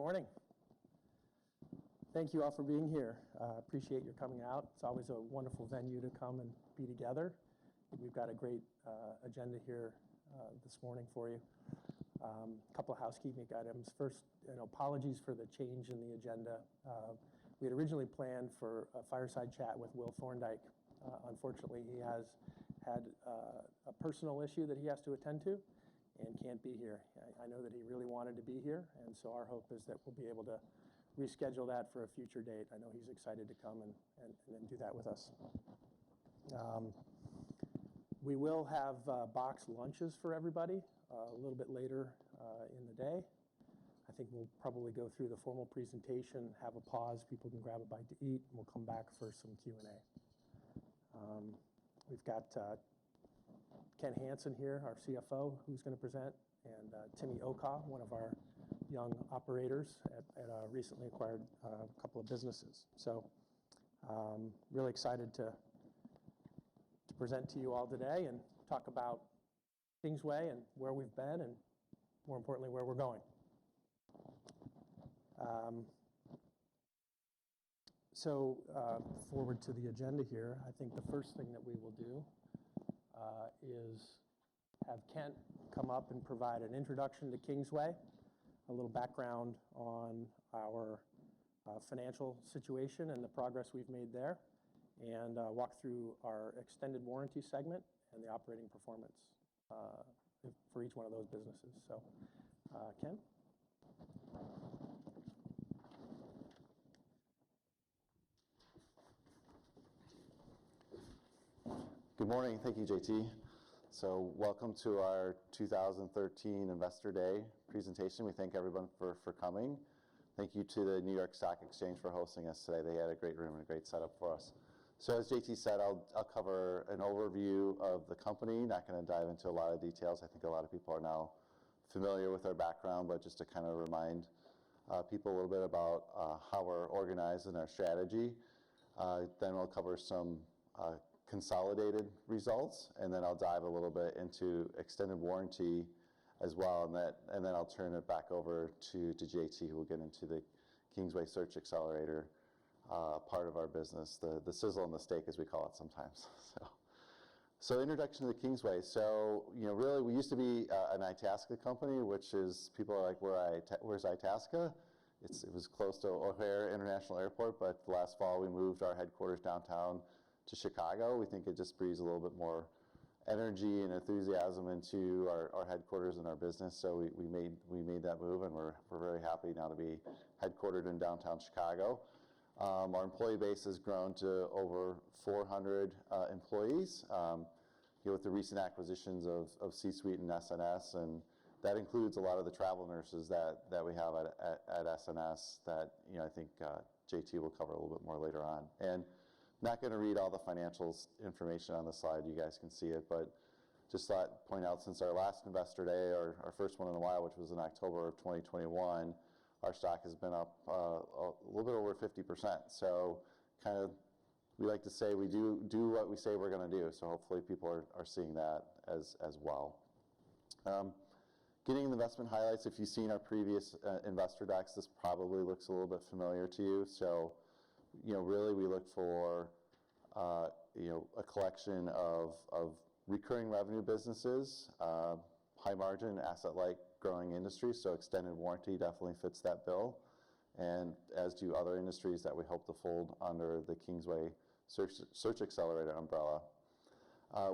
morning. Thank you all for being here. Appreciate your coming out. It's always a wonderful venue to come and be together. We've got a great agenda here this morning for you. A couple of housekeeping items. First, apologies for the change in the agenda. We had originally planned for a fireside chat with Will Thorndike. Unfortunately, he has had a personal issue that he has to attend to and can't be here. I know that he really wanted to be here, and so our hope is that we'll be able to reschedule that for a future date. I know he's excited to come and do that with us. We will have boxed lunches for everybody a little bit later in the day. I think we'll probably go through the formal presentation, have a pause, people can grab a bite to eat, and we'll come back for some Q&A. We've got Ken Hansen here, our CFO, who's going to present, and Timmy Okaw, one of our young operators at a recently acquired couple of businesses. So really excited to present to you all today and talk about Kingsway and where we've been and, more importantly, where we're going. Forward to the agenda here, I think the first thing that we will do is have Kent come up and provide an introduction to Kingsway, a little background on our financial situation and the progress we've made there, and walk through our extended warranty segment and the operating performance for each one of those businesses. So, Ken? Good morning. Thank you, JT. So welcome to our 2013 Investor Day presentation. We thank everyone for coming. Thank you to the New York Stock Exchange for hosting us today. They had a great room and a great setup for us. So as JT said, I'll cover an overview of the company. Not going to dive into a lot of details. I think a lot of people are now familiar with our background, but just to kind of remind people a little bit about how we're organized and our strategy. Then we'll cover some consolidated results, and then I'll dive a little bit into extended warranty as well, and then I'll turn it back over to JT, who will get into the Kingsway Search Accelerator part of our business, the sizzle and the steak, as we call it sometimes. So introduction to the Kingsway. So really, we used to be an Itasca company, which is, people are like, where's Itasca? It was close to O'Hare International Airport, but last fall we moved our headquarters downtown to Chicago. We think it just breathes a little bit more energy and enthusiasm into our headquarters and our business. So we made that move, and we're very happy now to be headquartered in downtown Chicago. Our employee base has grown to over 400 employees with the recent acquisitions of C-Suite and SNS, and that includes a lot of the travel nurses that we have at SNS that I think JT will cover a little bit more later on. And not going to read all the financials information on the slide. You guys can see it, but just thought to point out, since our last Investor Day, our first one in a while, which was in October of 2021, our stock has been up a little bit over 50%. So kind of, we like to say we do what we say we're going to do. So hopefully people are seeing that as well. Getting the investment highlights, if you've seen our previous investor decks, this probably looks a little bit familiar to you. So really we look for a collection of recurring revenue businesses, high margin, asset-light growing industries. So extended warranty definitely fits that bill, and as do other industries that we hope to fold under the Kingsway Search Accelerator umbrella.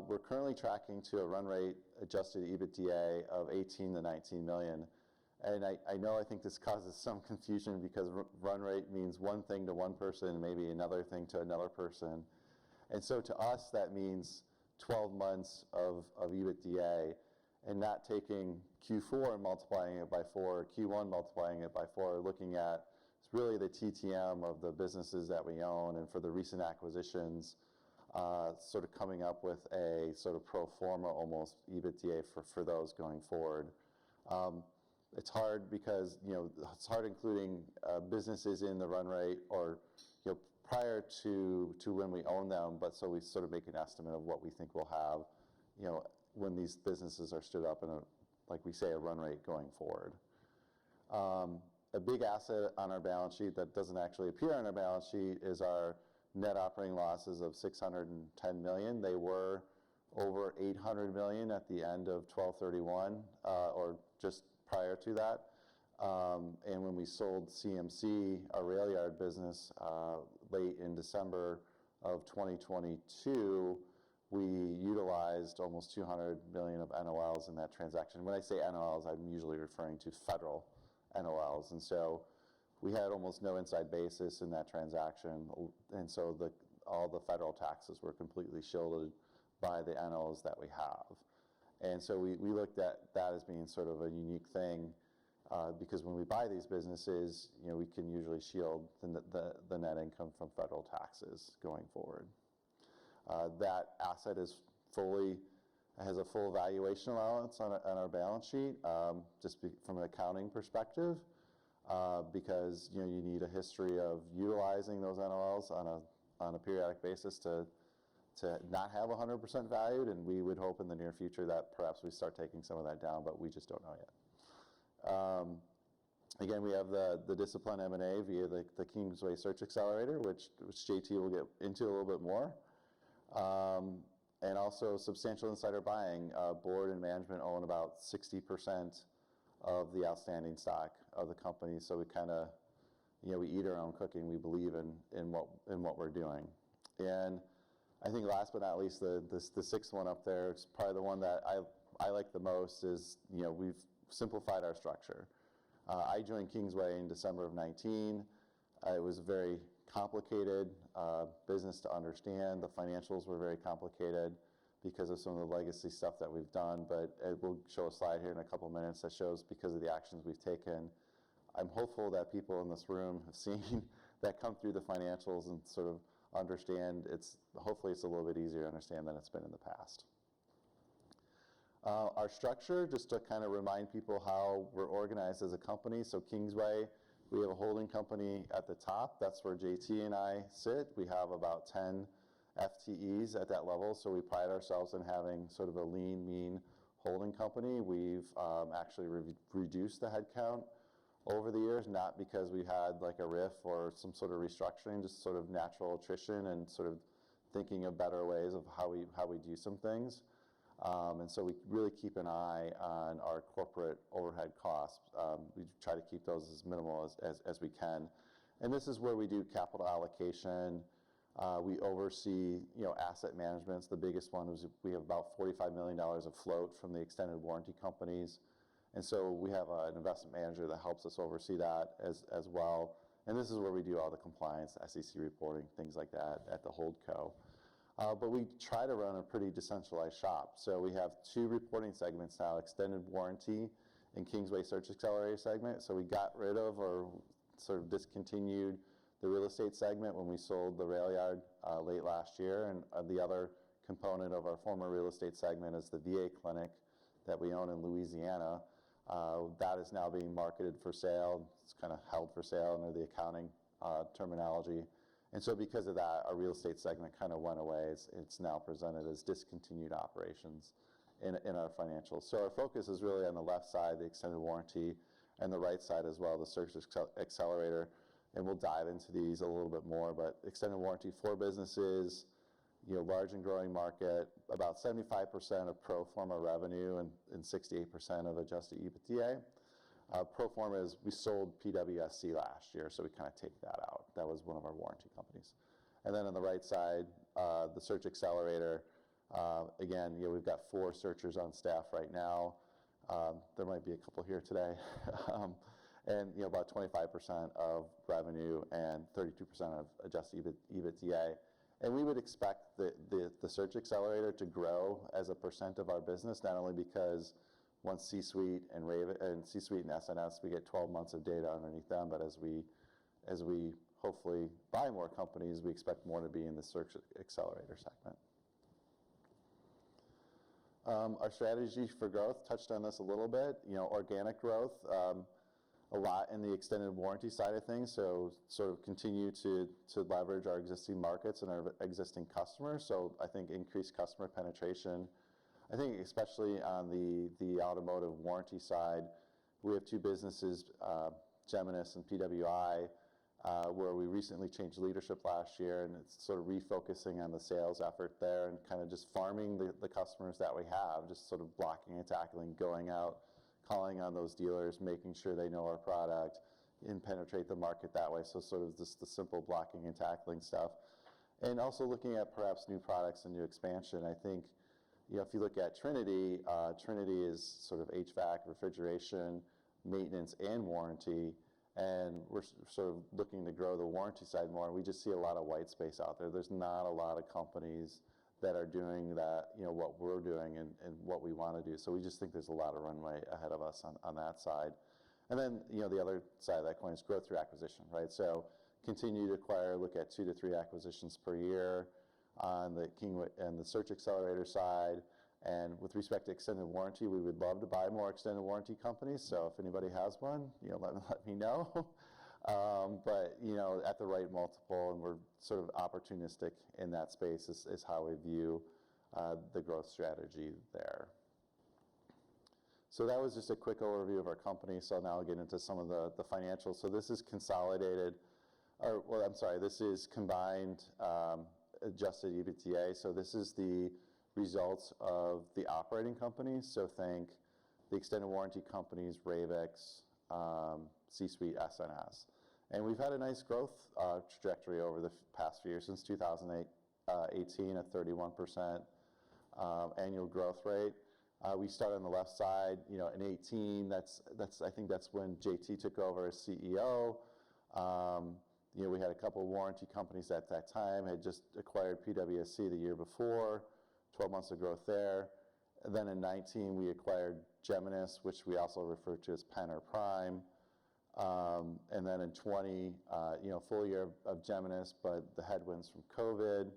We're currently tracking to a run rate adjusted EBITDA of 18 to 19 million. And I think this causes some confusion, because run rate means one thing to one person and maybe another thing to another person. And so to us, that means 12 months of EBITDA, and not taking Q4 and multiplying it by 4, or Q1 multiplying it by 4, looking at it's really the TTM of the businesses that we own, and for the recent acquisitions, sort of coming up with a sort of pro forma almost EBITDA for those going forward. It's hard because it's hard including businesses in the run rate or prior to when we own them, but so we sort of make an estimate of what we think we'll have when these businesses are stood up in a, like we say, a run rate going forward. a big asset on our balance sheet that doesn't actually appear on our balance sheet is our net operating losses of $610 million. They were over $800 million at the end of 12/31, or just prior to that. And when we sold CMC, our rail yard business, late in December of 2022, we utilized almost $200 million of NOLs in that transaction. When I say NOLs, I'm usually referring to federal NOLs. And so we had almost no inside basis in that transaction. And so all the federal taxes were completely shielded by the NOLs that we have. And so we looked at that as being sort of a unique thing, because when we buy these businesses, we can usually shield the net income from federal taxes going forward. That asset has a full valuation allowance on our balance sheet, from an accounting perspective, because you need a history of utilizing those NOLs on a periodic basis to not have 100% valued, and we would hope in the near future that perhaps we start taking some of that down, but we just don't know yet. Again, we have the discipline M&A via the Kingsway Search Accelerator, which JT will get into a little bit more. And also substantial insider buying. Board and management own about 60% of the outstanding stock of the company, so we kind of, we eat our own cooking. We believe in what we're doing. And I think last but not least, the sixth one up there, it's probably the one that I like the most, is we've simplified our structure. I joined Kingsway in December of 19. It was very complicated business to understand. The financials were very complicated because of some of the legacy stuff that we've done, but we'll show a slide here in a couple minutes that shows because of the actions we've taken. I'm hopeful that people in this room have seen that come through the financials and sort of understand hopefully it's a little bit easier to understand than it's been in the past. Our structure, just to kind of remind people how we're organized as a company. So Kingsway, we have a holding company at the top. That's where JT and I sit. We have about 10 FTEs at that level, so we pride ourselves in having sort of a lean, mean holding company. We've actually reduced the headcount over the years, not because we had like a RIF or some sort of restructuring, just sort of natural attrition and sort of thinking of better ways of how we do some things. And so we really keep an eye on our corporate overhead costs. We try to keep those as minimal as we can. And this is where we do capital allocation. We oversee, asset management. The biggest one is we have about $45 million of float from the extended warranty companies. And so we have an investment manager that helps us oversee that as well. And this is where we do all the compliance, SEC reporting, things like that at the holdco. But we try to run a pretty decentralized shop. So we have two reporting segments now, extended warranty and Kingsway Search Accelerator segment. So we got rid of or sort of discontinued the real estate segment when we sold the rail yard late last year. And the other component of our former real estate segment is the VA clinic that we own in Louisiana. That is now being marketed for sale. It's kind of held for sale under the accounting terminology. And so because of that, our real estate segment kind of went away. It's now presented as discontinued operations in our financials. So our focus is really on the left side, the extended warranty, and the right side as well, the Search Accelerator. And we'll dive into these a little bit more. But extended warranty for businesses, large and growing market, about 75% of pro forma revenue and 68% of adjusted EBITDA. Pro forma is we sold PWSC last year, so we kind of take that out. That was one of our warranty companies. And then on the right side, the Search Accelerator. Again, we've got 4 searchers on staff right now. There might be a couple here today. And about 25% of revenue and 32% of adjusted EBITDA. And we would expect the Search Accelerator to grow as a percent of our business, not only because once C-Suite and C-Suite and SNS, we get 12 months of data underneath them, but as we hopefully buy more companies, we expect more to be in the Search Accelerator segment. Our strategy for growth, touched on this a little bit, organic growth, a lot in the extended warranty side of things, so sort of continue to leverage our existing markets and our existing customers, so I think increased customer penetration. I think especially on the automotive warranty side, we have 2 businesses, Geminis and PWI, where we recently changed leadership last year, and it's sort of refocusing on the sales effort there and kind of just farming the customers that we have, just sort of blocking and tackling, going out, calling on those dealers, making sure they know our product, and penetrate the market that way. So sort of just the simple blocking and tackling stuff. And also looking at perhaps new products and new expansion. I think, if you look at Trinity, Trinity is sort of HVAC, refrigeration, maintenance, and warranty. And we're sort of looking to grow the warranty side more. We just see a lot of white space out there. There's not a lot of companies that are doing that, what we're doing and what we want to do. So we just think there's a lot of runway ahead of us on that side. And then, the other side of that coin is growth through acquisition, right? So continue to acquire, look at 2 to 3 acquisitions per year on the Kingsway and the Search Accelerator side. And with respect to extended warranty, we would love to buy more extended warranty companies. So if anybody has one, let me know. But at the right multiple, and we're sort of opportunistic in that space is how we view the growth strategy there. So that was just a quick overview of our company. So now I'll get into some of the financials. So this is consolidated, this is combined adjusted EBITDA. So this is the results of the operating companies. So think the extended warranty companies, Ravix, C-Suite, SNS. And we've had a nice growth trajectory over the past few years, since 2018, at 31% annual growth rate. We started on the left side, in 18. I think that's when JT took over as CEO. We had a couple of warranty companies at that time. Had just acquired PWSC the year before. 12 months of growth there. And then in 19, we acquired Geminis, which we also refer to as Penn or Prime. And then in 20, full year of Geminis, but the headwinds from COVID,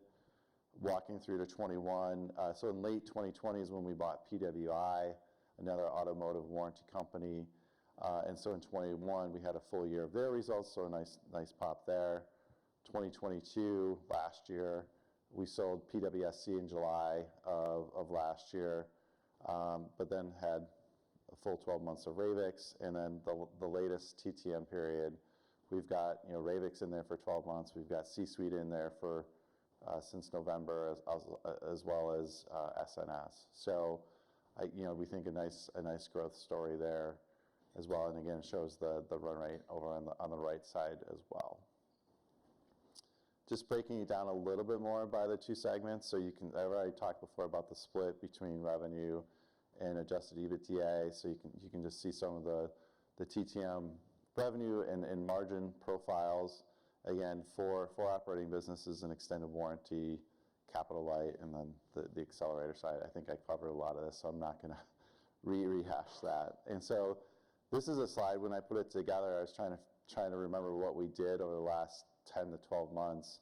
walking through to 21. So in late 2020 is when we bought PWI, another automotive warranty company. And so in 21, we had a full year of their results, so a nice pop there. 2022, last year, we sold PWSC in July of last year, but then had a full 12 months of Ravix, and then the latest TTM period, we've got Ravix in there for 12 months. We've got C-Suite in there for since November, as well as SNS. So, we think a nice growth story there as well, and again shows the run rate over on the right side as well. Just breaking it down a little bit more by the 2 segments, so I've already talked before about the split between revenue and adjusted EBITDA, so you can just see some of the TTM revenue and margin profiles, again, for operating businesses and extended warranty, capital light, and then the accelerator side. I think I covered a lot of this, so I'm not going to rehash that. And so this is a slide, when I put it together, I was trying to remember what we did over the last 10 to 12 months.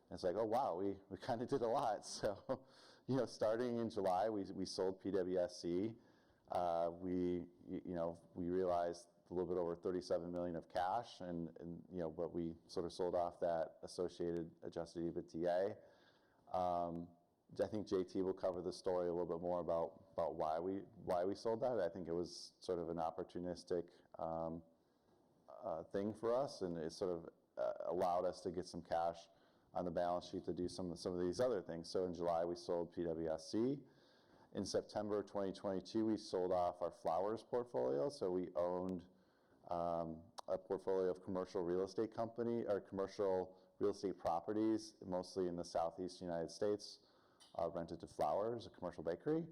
And it's like, oh wow, we kind of did a lot. So, starting in July, we sold PWSC. We realized a little bit over $37 million of cash, and but we sort of sold off that associated adjusted EBITDA. I think JT will cover the story a little bit more about why we sold that. I think it was sort of an opportunistic thing for us, and it sort of allowed us to get some cash on the balance sheet to do some of these other things. So in July, we sold PWSC. In September 2022, we sold off our flowers portfolio. So we owned a portfolio of commercial real estate properties, mostly in the Southeast United States, rented to Flowers, a commercial bakery.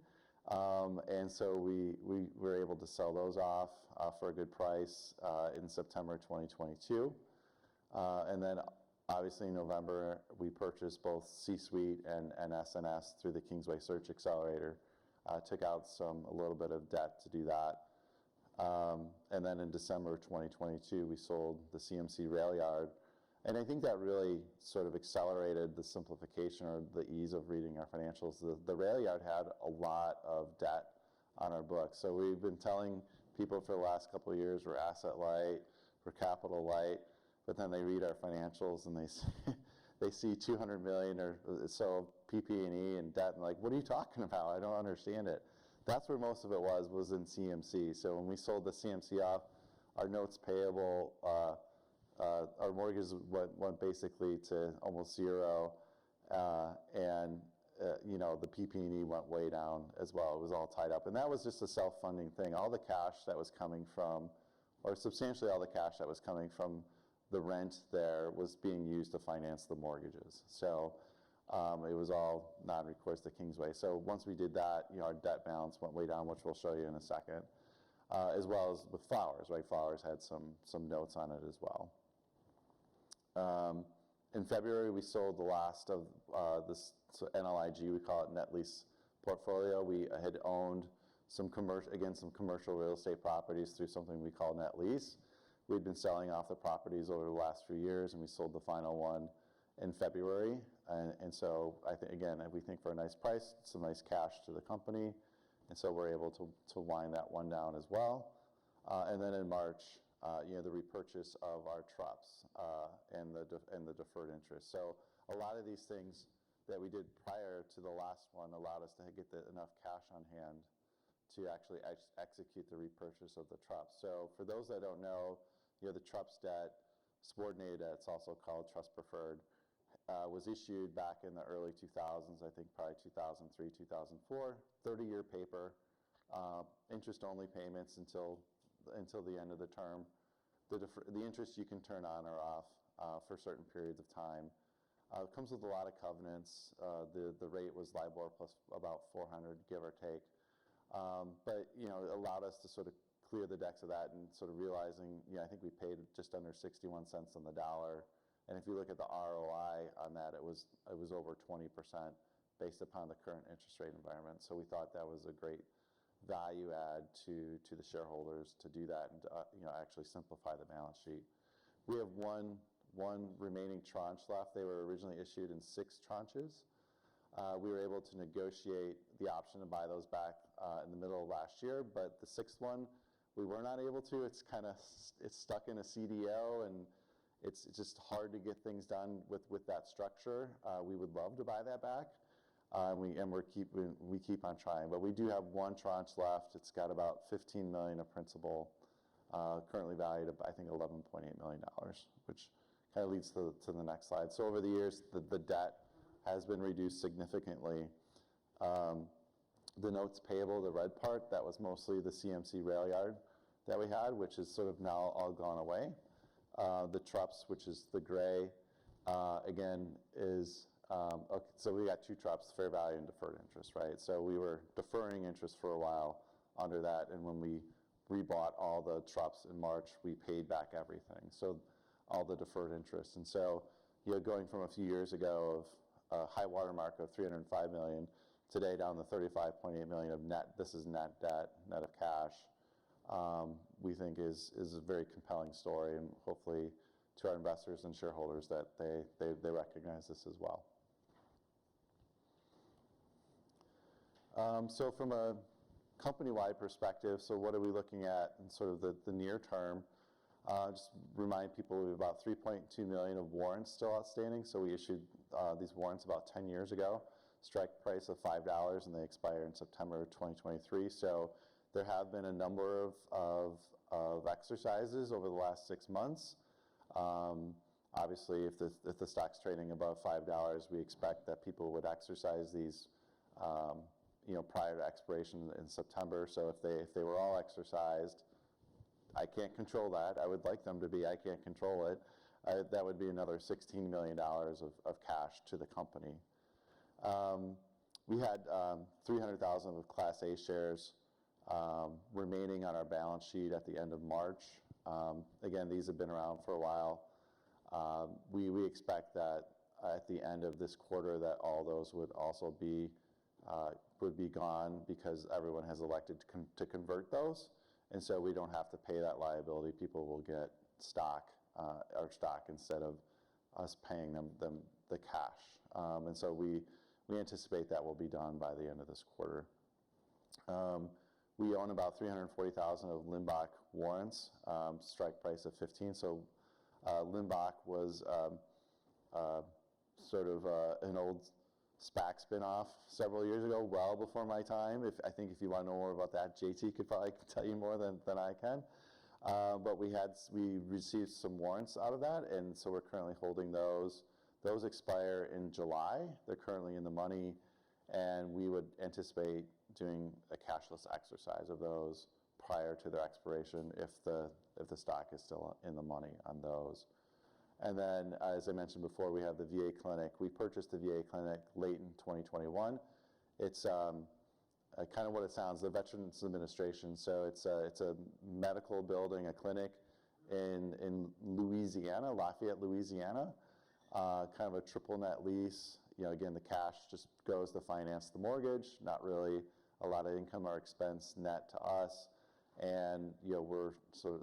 And so we were able to sell those off for a good price in September 2022. And then obviously in November, we purchased both C-Suite and SNS through the Kingsway Search Accelerator. Took out a little bit of debt to do that. And then in December 2022, we sold the CMC Rail Yard. And I think that really sort of accelerated the simplification or the ease of reading our financials. The Rail Yard had a lot of debt on our books. So we've been telling people for the last couple of years we're asset light, we're capital light, but then they read our financials and they see $200 million or so PP&E and debt, and like, what are you talking about? I don't understand it. That's where most of it was in CMC. So when we sold the CMC off, our notes payable, our mortgages went basically to almost zero, and the PP&E went way down as well. It was all tied up, and that was just a self-funding thing. All the cash that was coming from, or substantially all the cash that was coming from the rent there was being used to finance the mortgages. So it was all non-recourse to Kingsway. So once we did that, our debt balance went way down, which we'll show you in a second, as well as with Flowers, right? Flowers had some notes on it as well. In February, we sold the last of this NLIG, we call it net lease portfolio. We had owned some commercial real estate properties through something we call net lease. We'd been selling off the properties over the last few years, and we sold the final one in February. And so I think, again, we think for a nice price, some nice cash to the company. And so we're able to wind that one down as well. And then in March, the repurchase of our TRUPs and the deferred interest. So a lot of these things that we did prior to the last one allowed us to get enough cash on hand to actually execute the repurchase of the TRUPs. So for those that don't know, the TRUPs debt, subordinated debt, it's also called trust preferred, was issued back in the early 2000s, I think probably 2003, 2004, 30-year paper, interest-only payments until the end of the term. The interest you can turn on or off for certain periods of time. It comes with a lot of covenants. The rate was LIBOR plus about 400, give or take. But it allowed us to sort of clear the decks of that and sort of realizing, I think we paid just under 61 cents on the dollar. And if you look at the ROI on that, it was over 20% based upon the current interest rate environment. So we thought that was a great value add to the shareholders to do that and to, actually simplify the balance sheet. We have one remaining tranche left. They were originally issued in 6 tranches. We were able to negotiate the option to buy those back in the middle of last year, but the 6th one, we were not able to. It's stuck in a CDO, and it's just hard to get things done with that structure. We would love to buy that back, we keep on trying. But we do have one tranche left. It's got about $15 million of principal, currently valued at, I think, $11.8 million, which kind of leads to the next slide. So over the years, the debt has been reduced significantly. The notes payable, the red part, that was mostly the CMC rail yard that we had, which is sort of now all gone away. The TRUPs, which is the gray, again, is, okay, so we got 2 TRUPs, fair value and deferred interest, right? So we were deferring interest for a while under that, and when we rebought all the TRUPs in March, we paid back everything, so all the deferred interest. And so, going from a few years ago of a high watermark of $305 million, today down to $35.8 million of net, this is net debt, net of cash, we think is a very compelling story, and hopefully to our investors and shareholders that they recognize this as well. So from a company-wide perspective, so what are we looking at in sort of the near term? Just remind people we have about 3.2 million of warrants still outstanding. So we issued these warrants about 10 years ago, strike price of $5, and they expire in September 2023. So there have been a number of exercises over the last 6 months. Obviously, if the stock's trading above $5, we expect that people would exercise these prior to expiration in September. So if they were all exercised, I can't control that. I would like them to be. I can't control it. That would be another $16 million of cash to the company. We had 300,000 of Class A shares remaining on our balance sheet at the end of March. Again, these have been around for a while. We expect that at the end of this quarter that all those would also be gone because everyone has elected to convert those. And so we don't have to pay that liability. People will get stock instead of us paying them the cash. And so we anticipate that will be done by the end of this quarter. We own about 340,000 of Limbach warrants, strike price of 15. So Limbach was sort of an old SPAC spinoff several years ago, well before my time. I think if you want to know more about that, JT could probably tell you more than I can. But we received some warrants out of that, and so we're currently holding those. Those expire in July. They're currently in the money, and we would anticipate doing a cashless exercise of those prior to their expiration if the stock is still in the money on those. And then, as I mentioned before, we have the VA clinic. We purchased the VA clinic late in 2021. It's kind of what it sounds, the Veterans Administration. So it's a medical building, a clinic in Louisiana, Lafayette, Louisiana. Kind of a triple net lease. Again, the cash just goes to finance the mortgage, not really a lot of income or expense net to us. And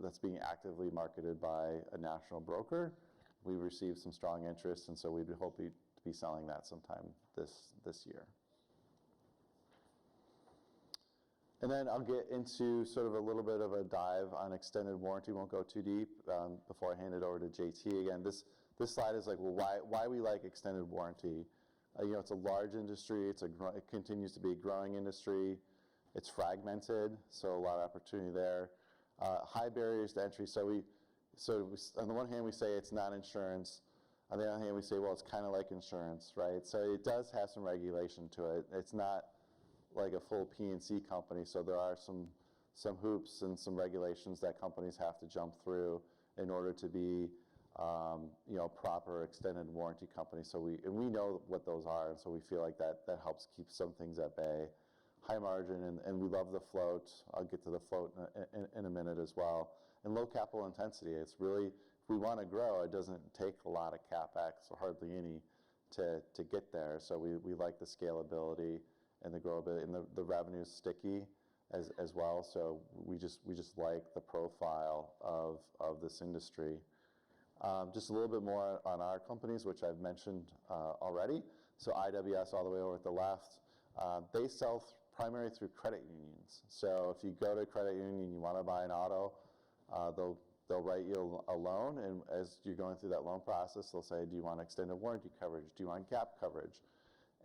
that's being actively marketed by a national broker. We've received some strong interest, and so we'd hope to be selling that sometime this year. And then I'll get into sort of a little bit of a dive on extended warranty. Won't go too deep before I hand it over to JT again. This slide is like, well, why we like extended warranty. It's a large industry. It continues to be a growing industry. It's fragmented, so a lot of opportunity there. High barriers to entry. So on the one hand, we say it's not insurance. On the other hand, we say, well, it's kind of like insurance, right? So it does have some regulation to it. It's not like a full P&C company, so there are some hoops and some regulations that companies have to jump through in order to be proper extended warranty company. So we know what those are, and so we feel like that helps keep some things at bay. High margin, and we love the float. I'll get to the float in a minute as well. And low capital intensity. It's really, if we want to grow, it doesn't take a lot of CapEx or hardly any to get there. So we like the scalability and the growability, and the revenue is sticky as well. So we just like the profile of this industry. Just a little bit more on our companies, which I've mentioned already. So IWS all the way over at the left, they sell primarily through credit unions. So if you go to a credit union and you want to buy an auto, they'll write you a loan, and as you're going through that loan process, they'll say, do you want extended warranty coverage? Do you want gap coverage?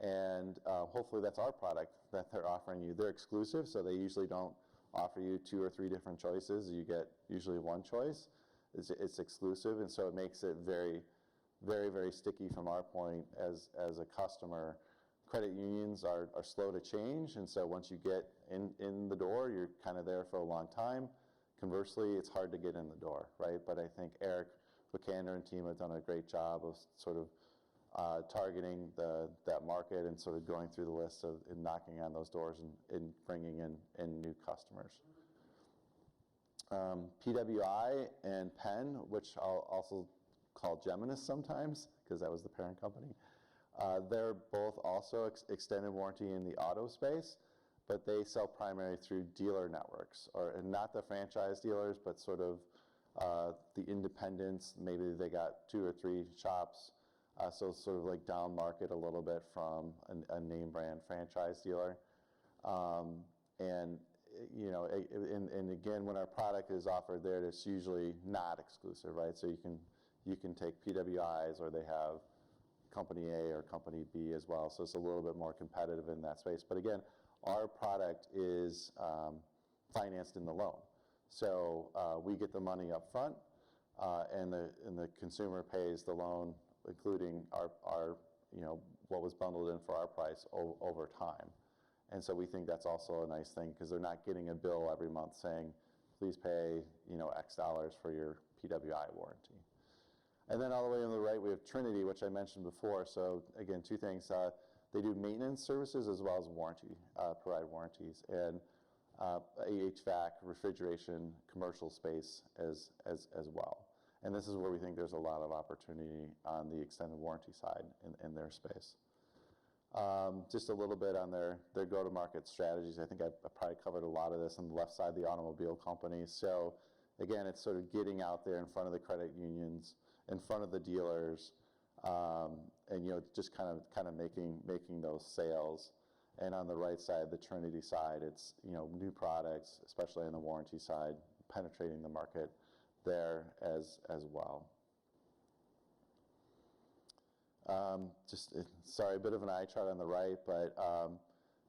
And hopefully that's our product that they're offering you. They're exclusive, so they usually don't offer you 2 or 3 different choices. You get usually one choice. It's exclusive, and so it makes it very, very, very sticky from our point as a customer. Credit unions are slow to change, and so once you get in the door, you're kind of there for a long time. Conversely, it's hard to get in the door, right? But I think Eric Buchanan and team have done a great job of sort of targeting that market and sort of going through the list and knocking on those doors and bringing in new customers. PWI and Penn, which I'll also call Geminis sometimes, because that was the parent company. They're both also extended warranty in the auto space, but they sell primarily through dealer networks, and not the franchise dealers, but sort of the independents. Maybe they got 2 or 3 shops, so sort of like down market a little bit from a name brand franchise dealer. And again, when our product is offered there, it's usually not exclusive, right? So you can take PWIs, or they have Company A or Company B as well. So it's a little bit more competitive in that space. But again, our product is financed in the loan. So we get the money up front, and the consumer pays the loan, including our what was bundled in for our price over time. And so we think that's also a nice thing, because they're not getting a bill every month saying, please pay X dollars for your PWI warranty. And then all the way on the right, we have Trinity, which I mentioned before. So again, 2 things. They do maintenance services as well as warranty, provide warranties, and HVAC, refrigeration, commercial space as well. And this is where we think there's a lot of opportunity on the extended warranty side in their space. Just a little bit on their go-to-market strategies. I think I've probably covered a lot of this on the left side, the automobile companies. So again, it's sort of getting out there in front of the credit unions, in front of the dealers, and just kind of making those sales. And on the right side, the Trinity side, it's new products, especially on the warranty side, penetrating the market there as well. Sorry, a bit of an eye chart on the right, but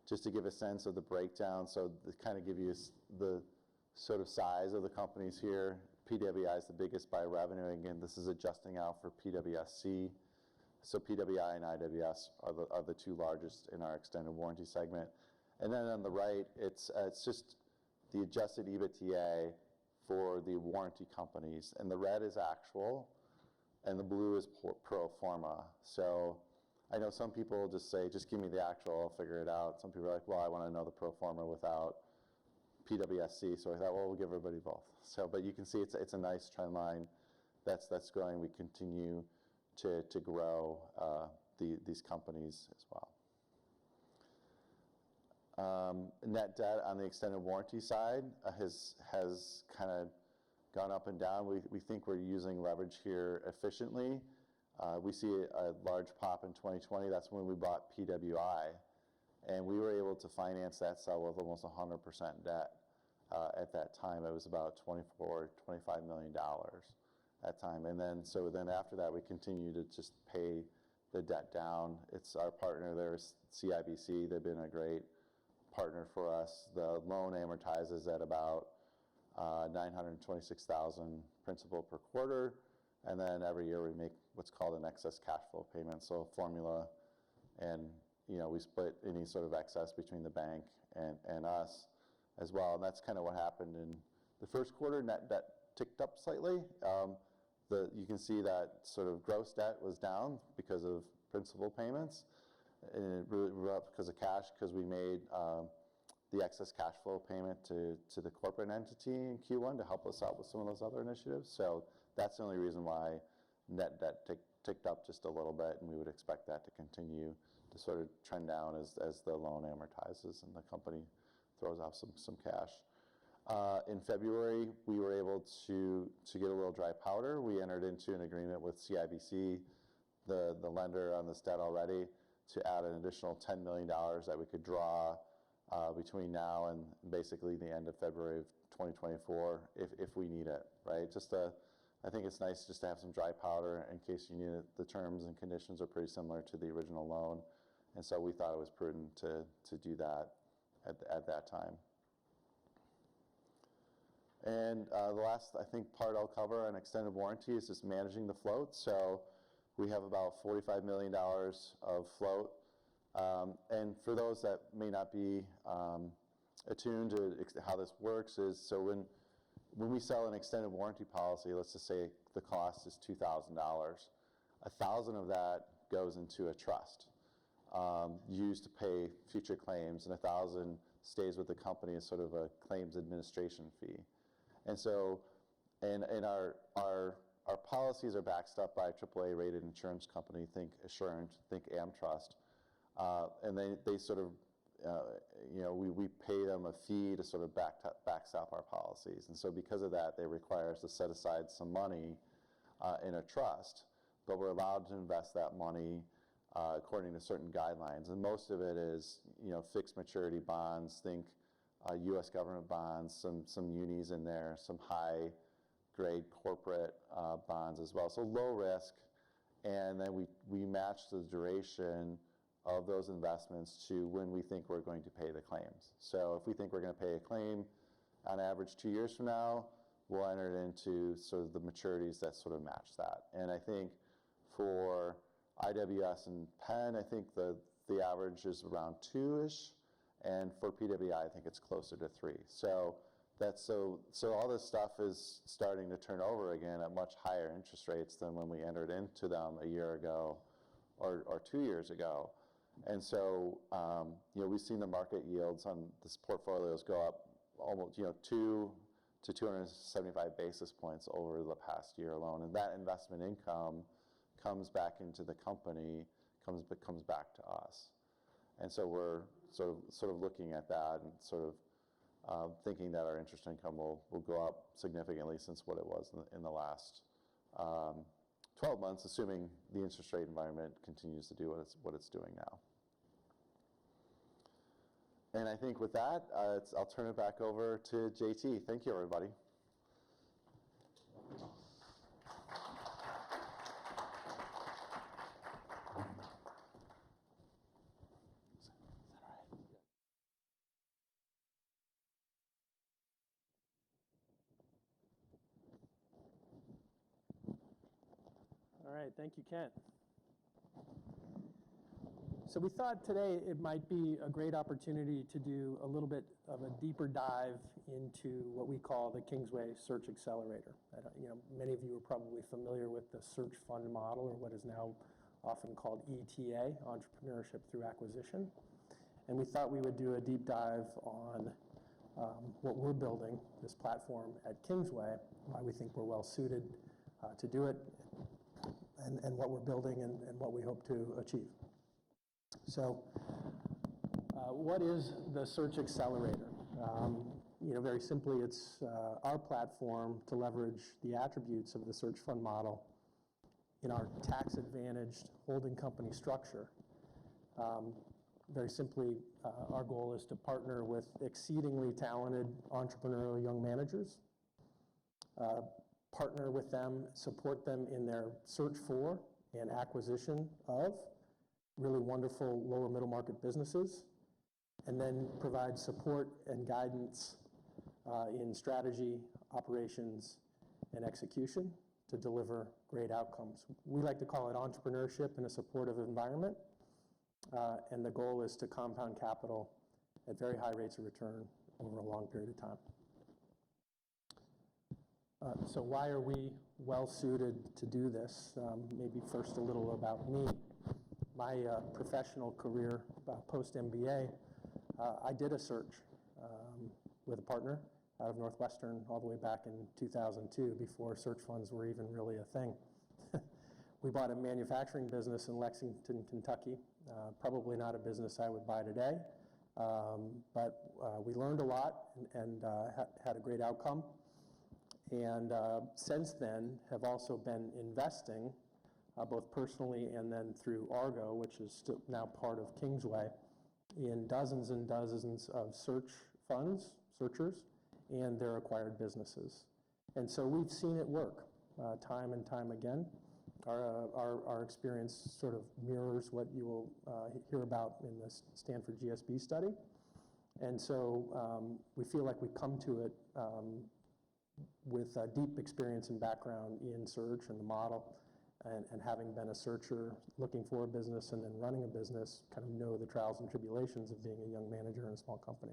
just to give a sense of the breakdown, so to kind of give you the sort of size of the companies here. PWI is the biggest by revenue. Again, this is adjusting out for PWSC. So PWI and IWS are the two largest in our extended warranty segment. And then on the right, it's just the adjusted EBITDA for the warranty companies. And the red is actual, and the blue is pro forma. So I know some people just say, just give me the actual, I'll figure it out. Some people are like, well, I want to know the pro forma without PWSC. So I thought, well, we'll give everybody both. So, but you can see it's a nice trend line that's going. We continue to grow these companies as well. Net debt on the extended warranty side has kind of gone up and down. We think we're using leverage here efficiently. We see a large pop in 2020. That's when we bought PWI, and we were able to finance that sale with almost 100% debt at that time. It was about $25 million at time, and then after that we continue to just pay the debt down. It's our partner there, CIBC. They've been a great partner for us. The loan amortizes at about $926,000 principal per quarter, and then every year we make what's called an excess cash flow payment, so a formula, and we split any sort of excess between the bank and us as well. And that's kind of what happened in the first quarter. Net debt ticked up slightly. You can see that sort of gross debt was down because of principal payments, and it really grew up because of cash, because we made the excess cash flow payment to the corporate entity in Q1 to help us out with some of those other initiatives. So that's the only reason why net debt ticked up just a little bit, and we would expect that to continue to sort of trend down as the loan amortizes and the company throws off some cash. In February, we were able to get a little dry powder. We entered into an agreement with CIBC, the lender on this debt already, to add an additional $10 million that we could draw between now and basically the end of February of 2024 if we need it, right? I think it's nice just to have some dry powder in case you need it. The terms and conditions are pretty similar to the original loan, and so we thought it was prudent to do that at that time. And the last, I think, part I'll cover on extended warranty is just managing the float. So we have about $45 million of float. And for those that may not be attuned to how this works, is so when we sell an extended warranty policy, let's just say the cost is $2,000, $1,000 of that goes into a trust used to pay future claims, and $1,000 stays with the company as sort of a claims administration fee. And so, and our policies are backed up by a AAA rated insurance company, think Assurant, think AmTrust, and they sort of, we pay them a fee to sort of backstop our policies. And so because of that, they require us to set aside some money in a trust, but we're allowed to invest that money according to certain guidelines. And most of it is, fixed maturity bonds, think U.S. government bonds, some unis in there, some high grade corporate bonds as well. So low risk, and then we match the duration of those investments to when we think we're going to pay the claims. So if we think we're going to pay a claim on average 2 years from now, we'll enter it into sort of the maturities that sort of match that. And I think for IWS and Penn, I think the average is around 2-ish, and for PWI, I think it's closer to 3. So all this stuff is starting to turn over again at much higher interest rates than when we entered into them a year ago or 2 years ago. And so, we've seen the market yields on this portfolios go up almost, 2 to 275 basis points over the past year alone. And that investment income comes back into the company, comes back to us. And so we're sort of looking at that and sort of thinking that our interest income will go up significantly since what it was in the last 12 months, assuming the interest rate environment continues to do what it's doing now. And I think with that, I'll turn it back over to JT. Thank you, everybody. right, thank you, Kent. So we thought today it might be a great opportunity to do a little bit of a deeper dive into what we call the Kingsway Search Accelerator. Many of you are probably familiar with the search fund model, or what is now often called ETA, Entrepreneurship Through Acquisition. And we thought we would do a deep dive on what we're building, this platform at Kingsway, why we think we're well suited to do it, and what we're building and what we hope to achieve. So what is the Search Accelerator? Very simply, it's our platform to leverage the attributes of the search fund model in our tax-advantaged holding company structure. Very simply, our goal is to partner with exceedingly talented entrepreneurial young managers, partner with them, support them in their search for and acquisition of really wonderful lower middle market businesses, and then provide support and guidance in strategy, operations, and execution to deliver great outcomes. We like to call it entrepreneurship in a supportive environment, and the goal is to compound capital at very high rates of return over a long period of time. So why are we well suited to do this? Maybe first a little about me. My professional career, post-MBA, I did a search with a partner out of Northwestern all the way back in 2002, before search funds were even really a thing. We bought a manufacturing business in Lexington, Kentucky. Probably not a business I would buy today, but we learned a lot and had a great outcome. And since then, have also been investing, both personally and then through Argo, which is now part of Kingsway, in dozens and dozens of search funds, searchers, and their acquired businesses. And so we've seen it work time and time again. Our experience sort of mirrors what you will hear about in the Stanford GSB study. And so we feel like we come to it with deep experience and background in search and the model, and having been a searcher, looking for a business, and then running a business, kind of know the trials and tribulations of being a young manager in a small company.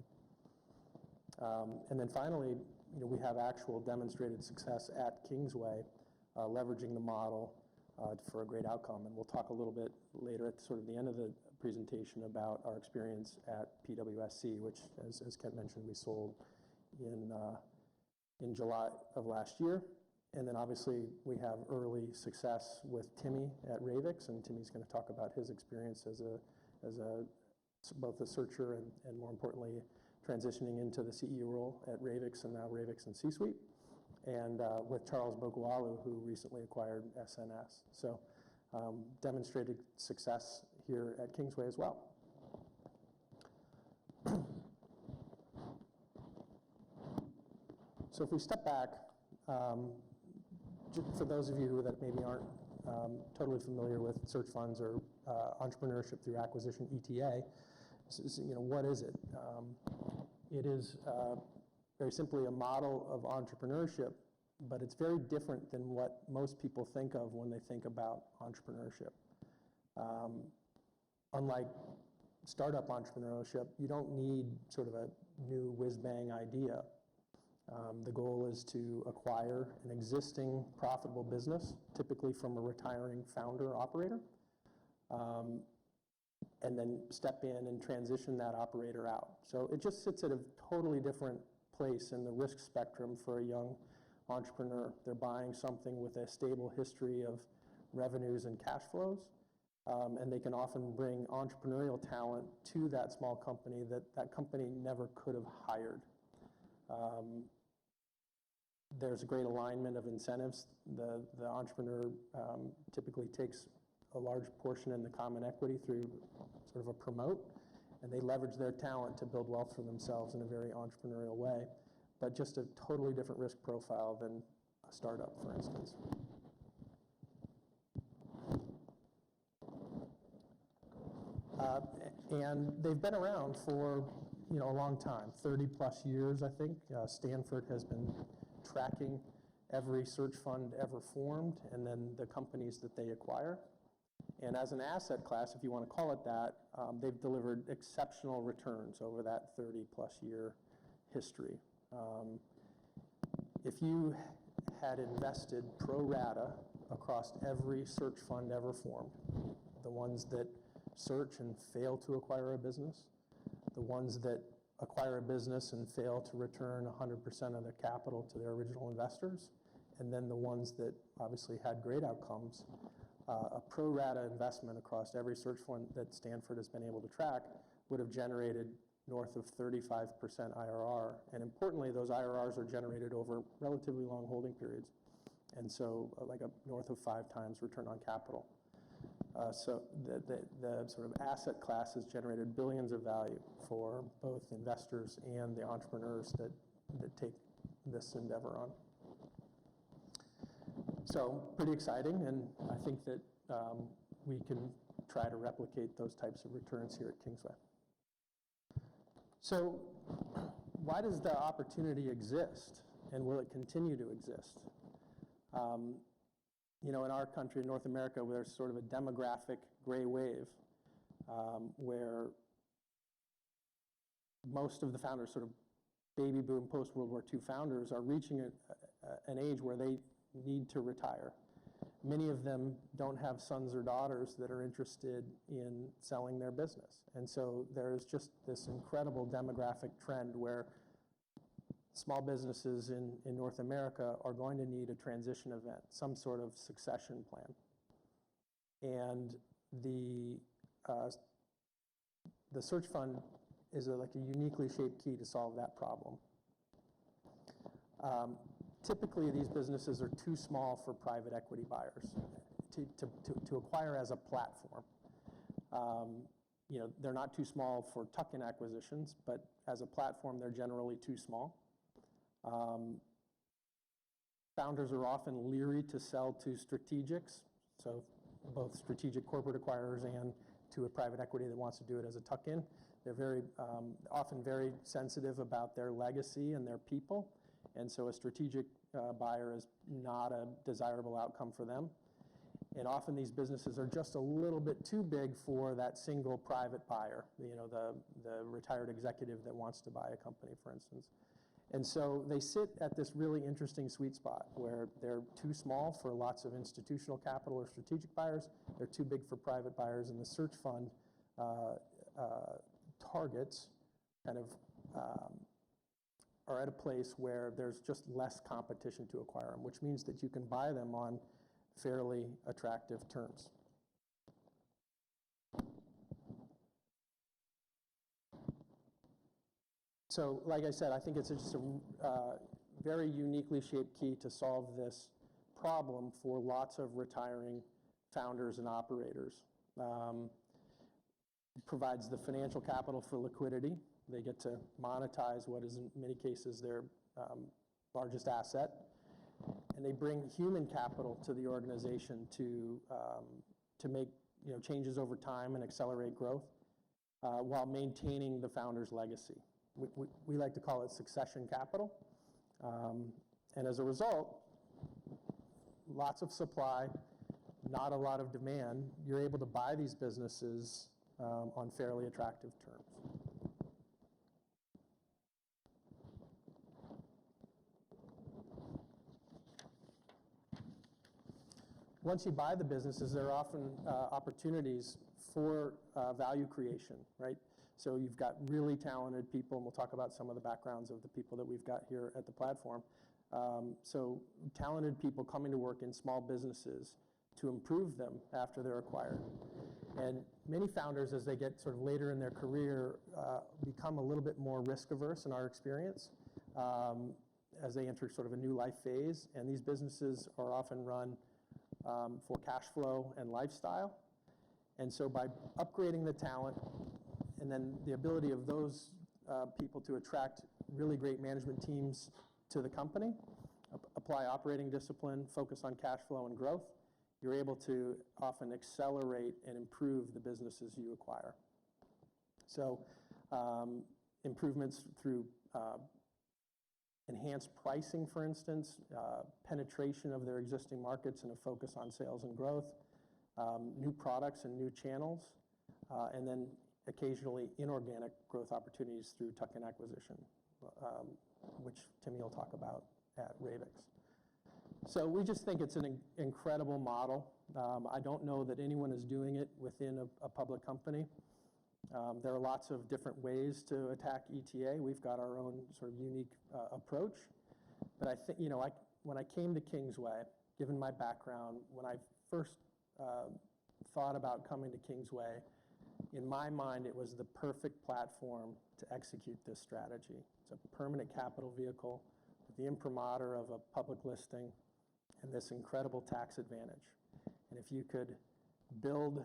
And then finally, we have actual demonstrated success at Kingsway, leveraging the model for a great outcome. And we'll talk a little bit later at sort of the end of the presentation about our experience at PWSC, which, as Kent mentioned, we sold in July of last year. And then obviously we have early success with Timmy at Ravix, and Timmy's going to talk about his experience as both a searcher and more importantly transitioning into the CEO role at Ravix, and now Ravix and C-Suite, and with Charles Bogualu, who recently acquired SNS. So demonstrated success here at Kingsway as well. So if we step back, for those of you that maybe aren't totally familiar with search funds or entrepreneurship through acquisition, ETA, what is it? It is very simply a model of entrepreneurship, but it's very different than what most people think of when they think about entrepreneurship. Unlike startup entrepreneurship, you don't need sort of a new whiz-bang idea. The goal is to acquire an existing profitable business, typically from a retiring founder operator, and then step in and transition that operator out. So it just sits at a totally different place in the risk spectrum for a young entrepreneur. They're buying something with a stable history of revenues and cash flows, and they can often bring entrepreneurial talent to that small company that company never could have hired. There's a great alignment of incentives. The entrepreneur typically takes a large portion in the common equity through sort of a promote, and they leverage their talent to build wealth for themselves in a very entrepreneurial way, but just a totally different risk profile than a startup, for instance. And they've been around for a long time, 30 plus years, I think. Stanford has been tracking every search fund ever formed, and then the companies that they acquire. And as an asset class, if you want to call it that, they've delivered exceptional returns over that 30-plus year history. If you had invested pro rata across every search fund ever formed, the ones that search and fail to acquire a business, the ones that acquire a business and fail to return 100% of the capital to their original investors, and then the ones that obviously had great outcomes, a pro rata investment across every search fund that Stanford has been able to track would have generated north of 35% IRR. And importantly, those IRRs are generated over relatively long holding periods. And so like north of 5 times return on capital. So the sort of asset class has generated billions of value for both investors and the entrepreneurs that take this endeavor on. So pretty exciting, and I think that we can try to replicate those types of returns here at Kingsway. So why does the opportunity exist, and will it continue to exist? You know, in our country, in North America, there's sort of a demographic gray wave where most of the founders, sort of baby boom, post-World War II founders, are reaching an age where they need to retire. Many of them don't have sons or daughters that are interested in selling their business. And so there's just this incredible demographic trend where small businesses in North America are going to need a transition event, some sort of succession plan. And the search fund is like a uniquely shaped key to solve that problem. Typically, these businesses are too small for private equity buyers to acquire as a platform. You know, they're not too small for tuck-in acquisitions, but as a platform, they're generally too small. Founders are often leery to sell to strategics, so both strategic corporate acquirers and to a private equity that wants to do it as a tuck-in. They're very often very sensitive about their legacy and their people, and so a strategic buyer is not a desirable outcome for them. And often these businesses are just a little bit too big for that single private buyer, you know, the retired executive that wants to buy a company, for instance. And so they sit at this really interesting sweet spot where they're too small for lots of institutional capital or strategic buyers. They're too big for private buyers, and the search fund targets kind of are at a place where there's just less competition to acquire them, which means that you can buy them on fairly attractive terms. So, like I said, I think it's just a very uniquely shaped key to solve this problem for lots of retiring founders and operators. It provides the financial capital for liquidity. They get to monetize what is, in many cases, their largest asset. And they bring human capital to the organization to make, you know, changes over time and accelerate growth while maintaining the founder's legacy. We like to call it succession capital. And as a result, lots of supply, not a lot of demand. You're able to buy these businesses on fairly attractive terms. Once you buy the businesses, there are often opportunities for value creation, right? So you've got really talented people, and we'll talk about some of the backgrounds of the people that we've got here at the platform. So talented people coming to work in small businesses to improve them after they're acquired. And many founders, as they get sort of later in their career, become a little bit more risk averse in our experience as they enter sort of a new life phase. And these businesses are often run for cash flow and lifestyle. And so by upgrading the talent and then the ability of those people to attract really great management teams to the company, apply operating discipline, focus on cash flow and growth, you're able to often accelerate and improve the businesses you acquire. So improvements through enhanced pricing, for instance, penetration of their existing markets and a focus on sales and growth, new products and new channels, and then occasionally inorganic growth opportunities through tuck-in acquisition, which Timmy will talk about at Ravix. So we just think it's an incredible model. I don't know that anyone is doing it within a public company. There are lots of different ways to attack ETA. We've got our own sort of unique approach. But I think, when I came to Kingsway, given my background, when I first thought about coming to Kingsway, in my mind, it was the perfect platform to execute this strategy. It's a permanent capital vehicle with the imprimatur of a public listing and this incredible tax advantage. And if you could build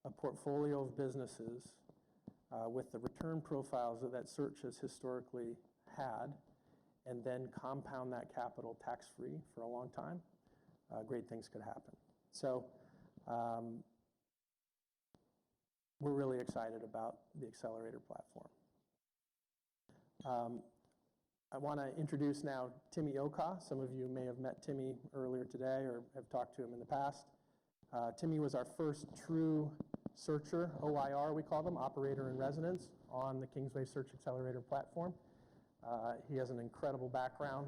a portfolio of businesses with the return profiles that search has historically had, and then compound that capital tax-free for a long time, great things could happen. So we're really excited about the accelerator platform. I want to introduce now Timmy Oka. Some of you may have met Timmy earlier today or have talked to him in the past. Timmy was our first true searcher, OIR we call them, operator in residence, on the Kingsway Search Accelerator platform. He has an incredible background.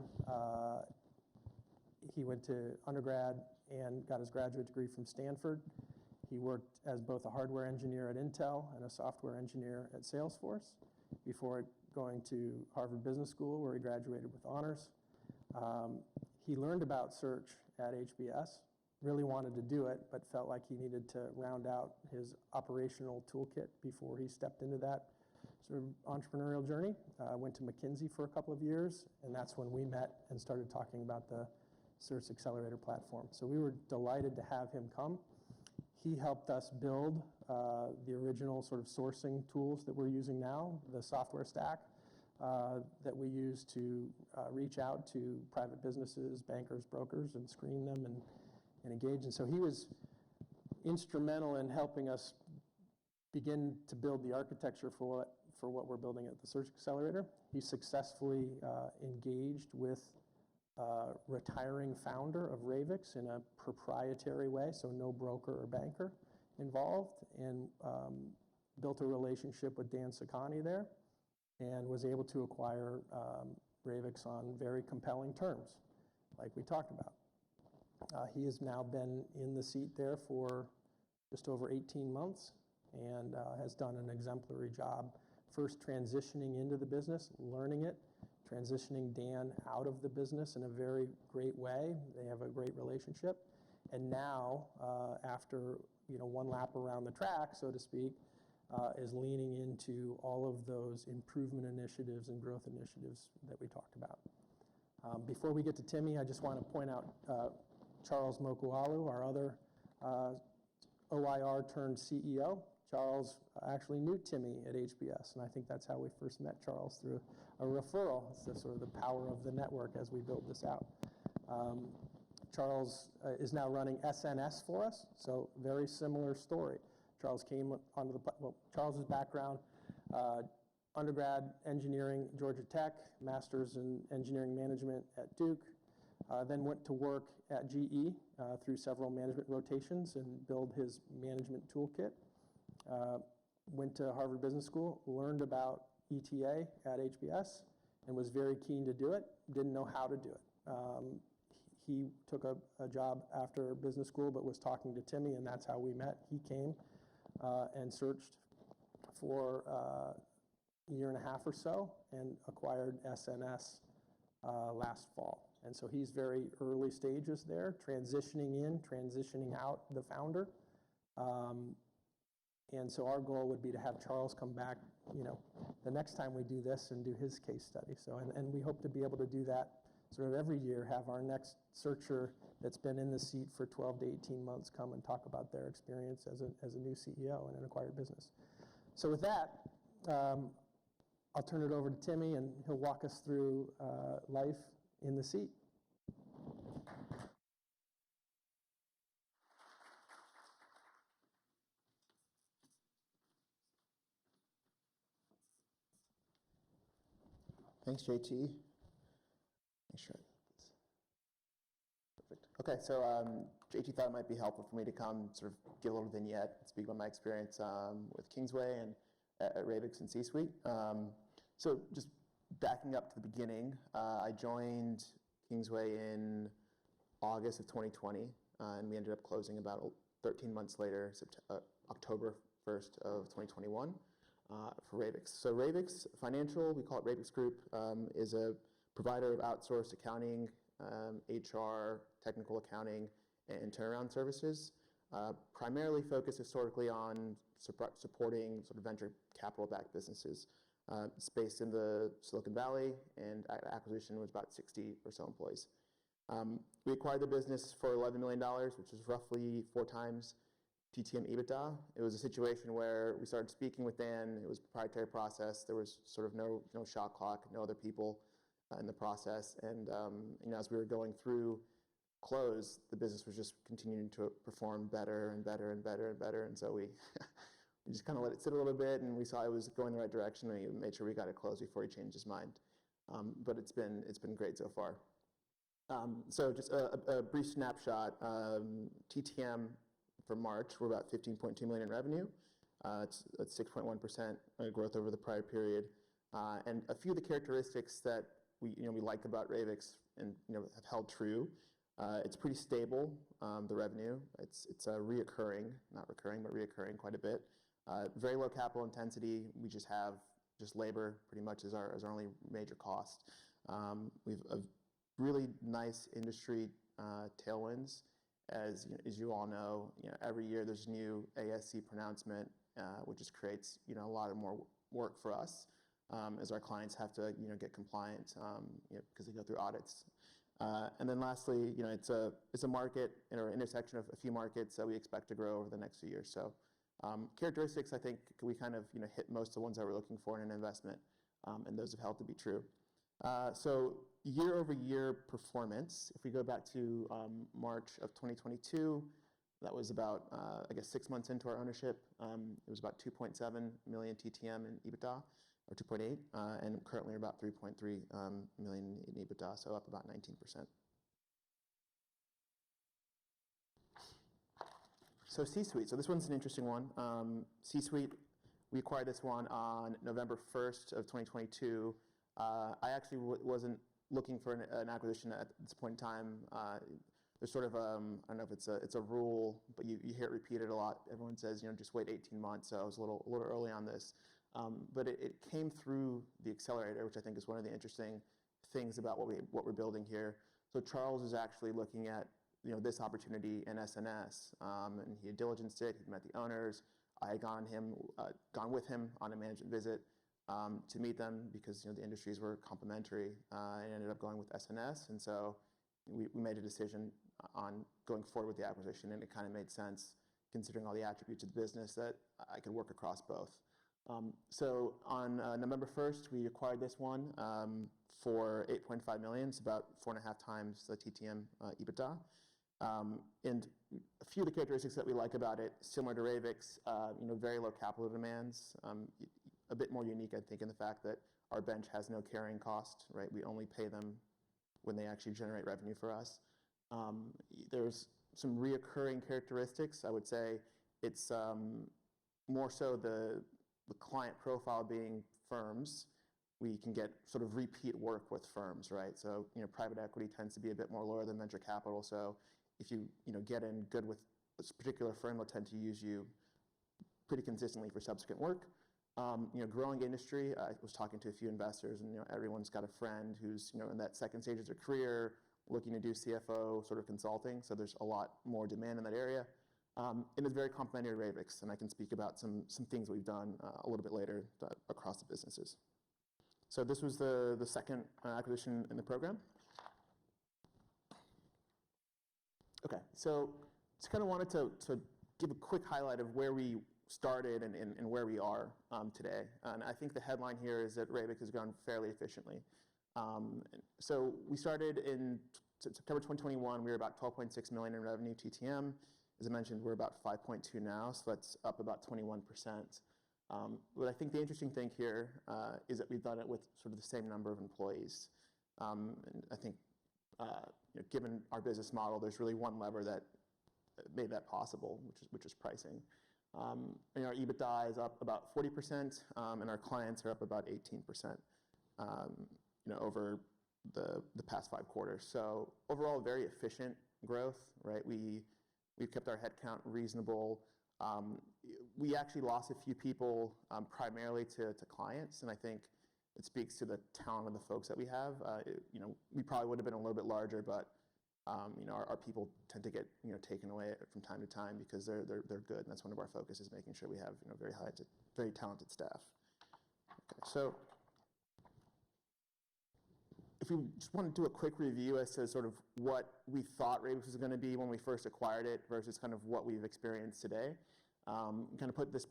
He went to undergrad and got his graduate degree from Stanford. He worked as both a hardware engineer at Intel and a software engineer at Salesforce before going to Harvard Business School, where he graduated with honors. He learned about search at HBS, really wanted to do it, but felt like he needed to round out his operational toolkit before he stepped into that sort of entrepreneurial journey. Went to McKinsey for a couple of years, and that's when we met and started talking about the Search Accelerator platform. So we were delighted to have him come. He helped us build the original sort of sourcing tools that we're using now, the software stack that we use to reach out to private businesses, bankers, brokers, and screen them and engage. And so he was instrumental in helping us begin to build the architecture for what we're building at the Search Accelerator. He successfully engaged with retiring founder of Ravix in a proprietary way, so no broker or banker involved, and built a relationship with Dan Sakani there, and was able to acquire Ravix on very compelling terms, like we talked about. He has now been in the seat there for just over 18 months and has done an exemplary job, first transitioning into the business, learning it, transitioning Dan out of the business in a very great way. They have a great relationship. And now, after one lap around the track, so to speak, is leaning into all of those improvement initiatives and growth initiatives that we talked about. Before we get to Timmy, I just want to point out Charles Mokualu, our other OIR turned CEO. Charles actually knew Timmy at HBS, and I think that's how we first met Charles, through a referral. It's the sort of the power of the network as we build this out. Charles is now running SNS for us, so very similar story. Charles came onto Charles's background, undergrad engineering, Georgia Tech, master's in engineering management at Duke, then went to work at GE through several management rotations and build his management toolkit. Went to Harvard Business School, learned about ETA at HBS, and was very keen to do it, didn't know how to do it. He took a job after business school, but was talking to Timmy, and that's how we met. He came and searched for a year and a half or so and acquired SNS last fall. And so he's very early stages there, transitioning in, transitioning out the founder. And so our goal would be to have Charles come back, the next time we do this and do his case study. So, and we hope to be able to do that sort of every year, have our next searcher that's been in the seat for 12 to 18 months come and talk about their experience as a new CEO in an acquired business. So with that, I'll turn it over to Timmy, and he'll walk us through life in the seat. Thanks, JT. Make sure. Perfect. Okay, so JT thought it might be helpful for me to come sort of give a little vignette, speak about my experience with Kingsway and at Ravix and C-Suite. So just backing up to the beginning, I joined Kingsway in August of 2020, and we ended up closing about 13 months later, October 1st of 2021 for Ravix. So Ravix Financial, we call it Ravix Group, is a provider of outsourced accounting, HR, technical accounting, and turnaround services, primarily focused historically on supporting sort of venture capital-backed businesses. It's based in the Silicon Valley, and at acquisition was about 60 or so employees. We acquired the business for $11 million, which is roughly 4 times TTM EBITDA. It was a situation where we started speaking with Dan. It was a proprietary process. There was sort of no shot clock, no other people in the process. And as we were going through close, the business was just continuing to perform better and better and better and better. And so we just kind of let it sit a little bit, and we saw it was going the right direction, and we made sure we got it closed before he changed his mind. But it's been great so far. So just a brief snapshot. TTM for March, we're about 15.2 million in revenue. It's 6.1% growth over the prior period. And a few of the characteristics that we like about Ravix and have held true. It's pretty stable, the revenue. It's reoccurring, not recurring, but reoccurring quite a bit. Very low capital intensity. We just have labor pretty much as our only major cost. We've a really nice industry tailwinds. As you all know, every year there's new ASC pronouncement, which just creates a lot of more work for us as our clients have to get compliant because they go through audits. And then lastly, it's a market or intersection of a few markets that we expect to grow over the next few years. So characteristics, I think we kind of hit most of the ones that we're looking for in an investment, and those have held to be true. So year-over-year performance, if we go back to March of 2022, that was about, 6 months into our ownership. It was about 2.7 million TTM in EBITDA, or 2.8, and currently we're about 3.3 million in EBITDA, so up about 19%. So C-Suite, so this one's an interesting one. C-Suite, we acquired this one on November 1st of 2022. I actually wasn't looking for an acquisition at this point in time. There's sort of, I don't know if it's a rule, but you hear it repeated a lot. Everyone says, just wait 18 months, so I was a little early on this. But it came through the accelerator, which I think is one of the interesting things about what we're building here. So Charles is actually looking at this opportunity in SNS, and he had diligenced it. He'd met the owners. I had gone with him on a management visit to meet them because the industries were complementary, and ended up going with SNS. And so we made a decision on going forward with the acquisition, and it kind of made sense considering all the attributes of the business that I could work across both. So on November 1st, we acquired this one for 8.5 million. It's about 4.5 times the TTM EBITDA. And a few of the characteristics that we like about it, similar to Ravix, very low capital demands. A bit more unique, I think, in the fact that our bench has no carrying cost, right? We only pay them when they actually generate revenue for us. There's some reoccurring characteristics. I would say it's more so the client profile being firms. We can get sort of repeat work with firms, right? So private equity tends to be a bit more loyal than venture capital. So if you get in good with this particular firm, they'll tend to use you pretty consistently for subsequent work. Growing industry. I was talking to a few investors, and everyone's got a friend who's in that second stage of their career, looking to do CFO sort of consulting. So there's a lot more demand in that area. And it's very complementary to Ravix, and I can speak about some things we've done a little bit later across the businesses. So this was the second acquisition in the program. Okay, so just kind of wanted to give a quick highlight of where we started and where we are today. And I think the headline here is that Ravix has gone fairly efficiently. So we started in September 2021. We were about 12.6 million in revenue TTM. As I mentioned, we're about 5.2 now, so that's up about 21%. But I think the interesting thing here is that we've done it with sort of the same number of employees. And I think given our business model, there's really one lever that made that possible, which is pricing. Our EBITDA is up about 40%, and our clients are up about 18%, over the past 5 quarters. So overall, very efficient growth, right? We've kept our headcount reasonable. We actually lost a few people, primarily to clients, and I think it speaks to the talent of the folks that we have. We probably would have been a little bit larger, but our people tend to get taken away from time to time because they're good, and that's one of our focuses, making sure we have very talented staff. Okay, so if we just want to do a quick review as to sort of what we thought Ravix was going to be when we first acquired it versus kind of what we've experienced today. Kind of put this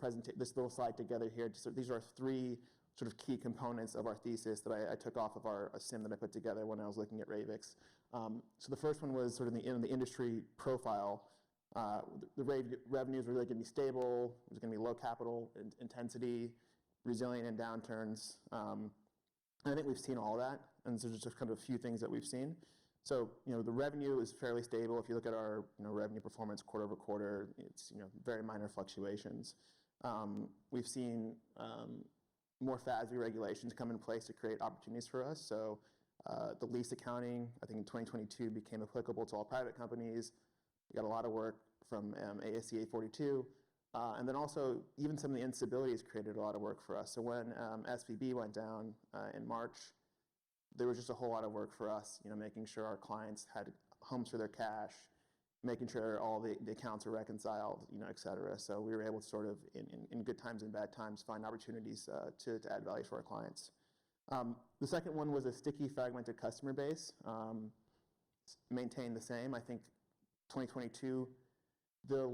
little slide together here. These are 3 sort of key components of our thesis that I took off of a sim that I put together when I was looking at Ravix. So the first one was sort of the industry profile. The revenues were really going to be stable. It was going to be low capital intensity, resilient in downturns. And I think we've seen all that, and so just kind of a few things that we've seen. So, the revenue is fairly stable. If you look at our, revenue performance quarter over quarter, it's, very minor fluctuations. We've seen more FASB regulations come in place to create opportunities for us. So, the lease accounting, I think in 2022, became applicable to all private companies. We got a lot of work from ASC 842. And then also, even some of the instabilities created a lot of work for us. So when SVB went down in March, there was just a whole lot of work for us, making sure our clients had homes for their cash, making sure all the accounts were reconciled, et cetera. So we were able to sort of, in good times and bad times, find opportunities to add value for our clients. The second one was a sticky, fragmented customer base. Maintained the same. I think 2022, the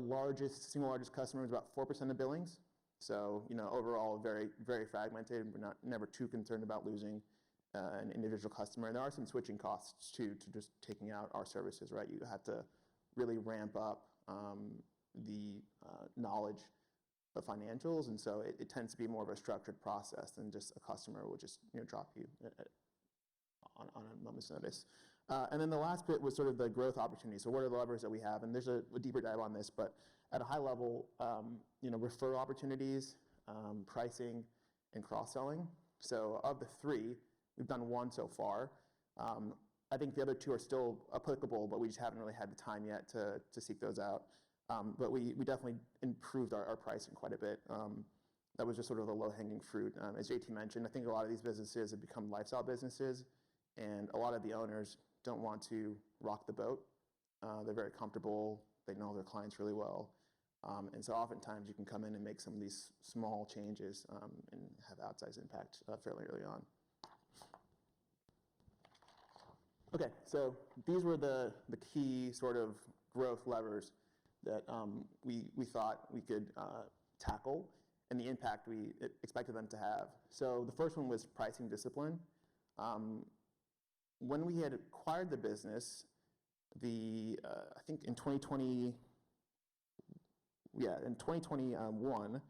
single largest customer was about 4% of billings. So, overall, very, very fragmented. We're never too concerned about losing an individual customer. And there are some switching costs to just taking out our services, right? You have to really ramp up the knowledge of financials, and so it tends to be more of a structured process than just a customer will just drop you on a moment's notice. And then the last bit was sort of the growth opportunity. So what are the levers that we have? And there's a deeper dive on this, but at a high level, referral opportunities, pricing, and cross-selling. So of the 3, we've done 1 so far. I think the other 2 are still applicable, but we just haven't really had the time yet to seek those out. But we definitely improved our pricing quite a bit. That was just sort of the low-hanging fruit. As JT mentioned, I think a lot of these businesses have become lifestyle businesses, and a lot of the owners don't want to rock the boat. They're very comfortable. They know their clients really well. And so oftentimes you can come in and make some of these small changes and have outsized impact fairly early on. Okay, so these were the key sort of growth levers that we thought we could tackle and the impact we expected them to have. So the first one was pricing discipline. When we had acquired the business, I think in 2021,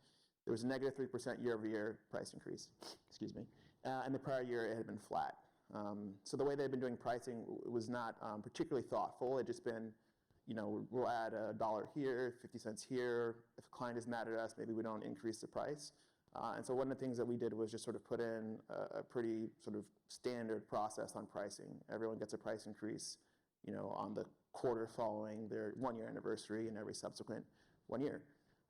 there was a negative 3% year-over-year price increase. Excuse me. And the prior year it had been flat. So the way they've been doing pricing was not particularly thoughtful. It had just been, we'll add $1 here, 50 cents here. If a client is mad at us, maybe we don't increase the price. And so one of the things that we did was just sort of put in a pretty sort of standard process on pricing. Everyone gets a price increase, on the quarter following their 1-year anniversary and every subsequent 1 year.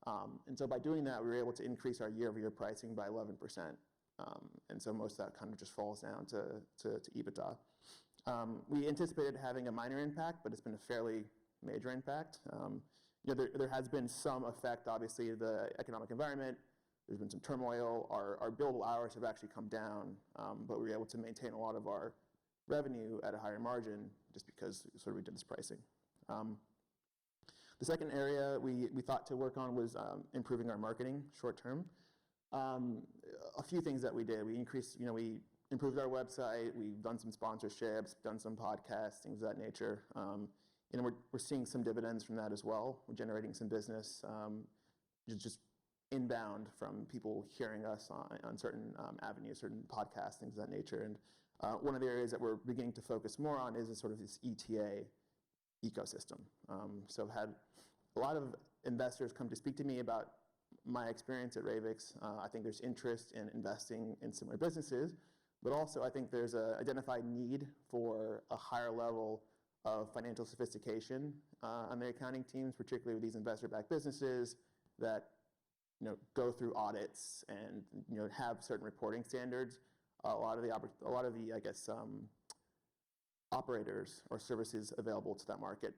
And so by doing that, we were able to increase our year-over-year pricing by 11%. And so most of that kind of just falls down to EBITDA. We anticipated having a minor impact, but it's been a fairly major impact. There has been some effect, obviously, the economic environment. There's been some turmoil. Our billable hours have actually come down, but we were able to maintain a lot of our revenue at a higher margin just because sort of we did this pricing. The second area we thought to work on was improving our marketing short term. A few things that we did. We improved our website. We've done some sponsorships, done some podcasts, things of that nature. We're seeing some dividends from that as well. We're generating some business, just inbound from people hearing us on certain avenues, certain podcasts, things of that nature. One of the areas that we're beginning to focus more on is sort of this ETA ecosystem. So I've had a lot of investors come to speak to me about my experience at Ravix. I think there's interest in investing in similar businesses, but also I think there's an identified need for a higher level of financial sophistication on the accounting teams, particularly with these investor-backed businesses that go through audits and have certain reporting standards. A lot of the I guess operators or services available to that market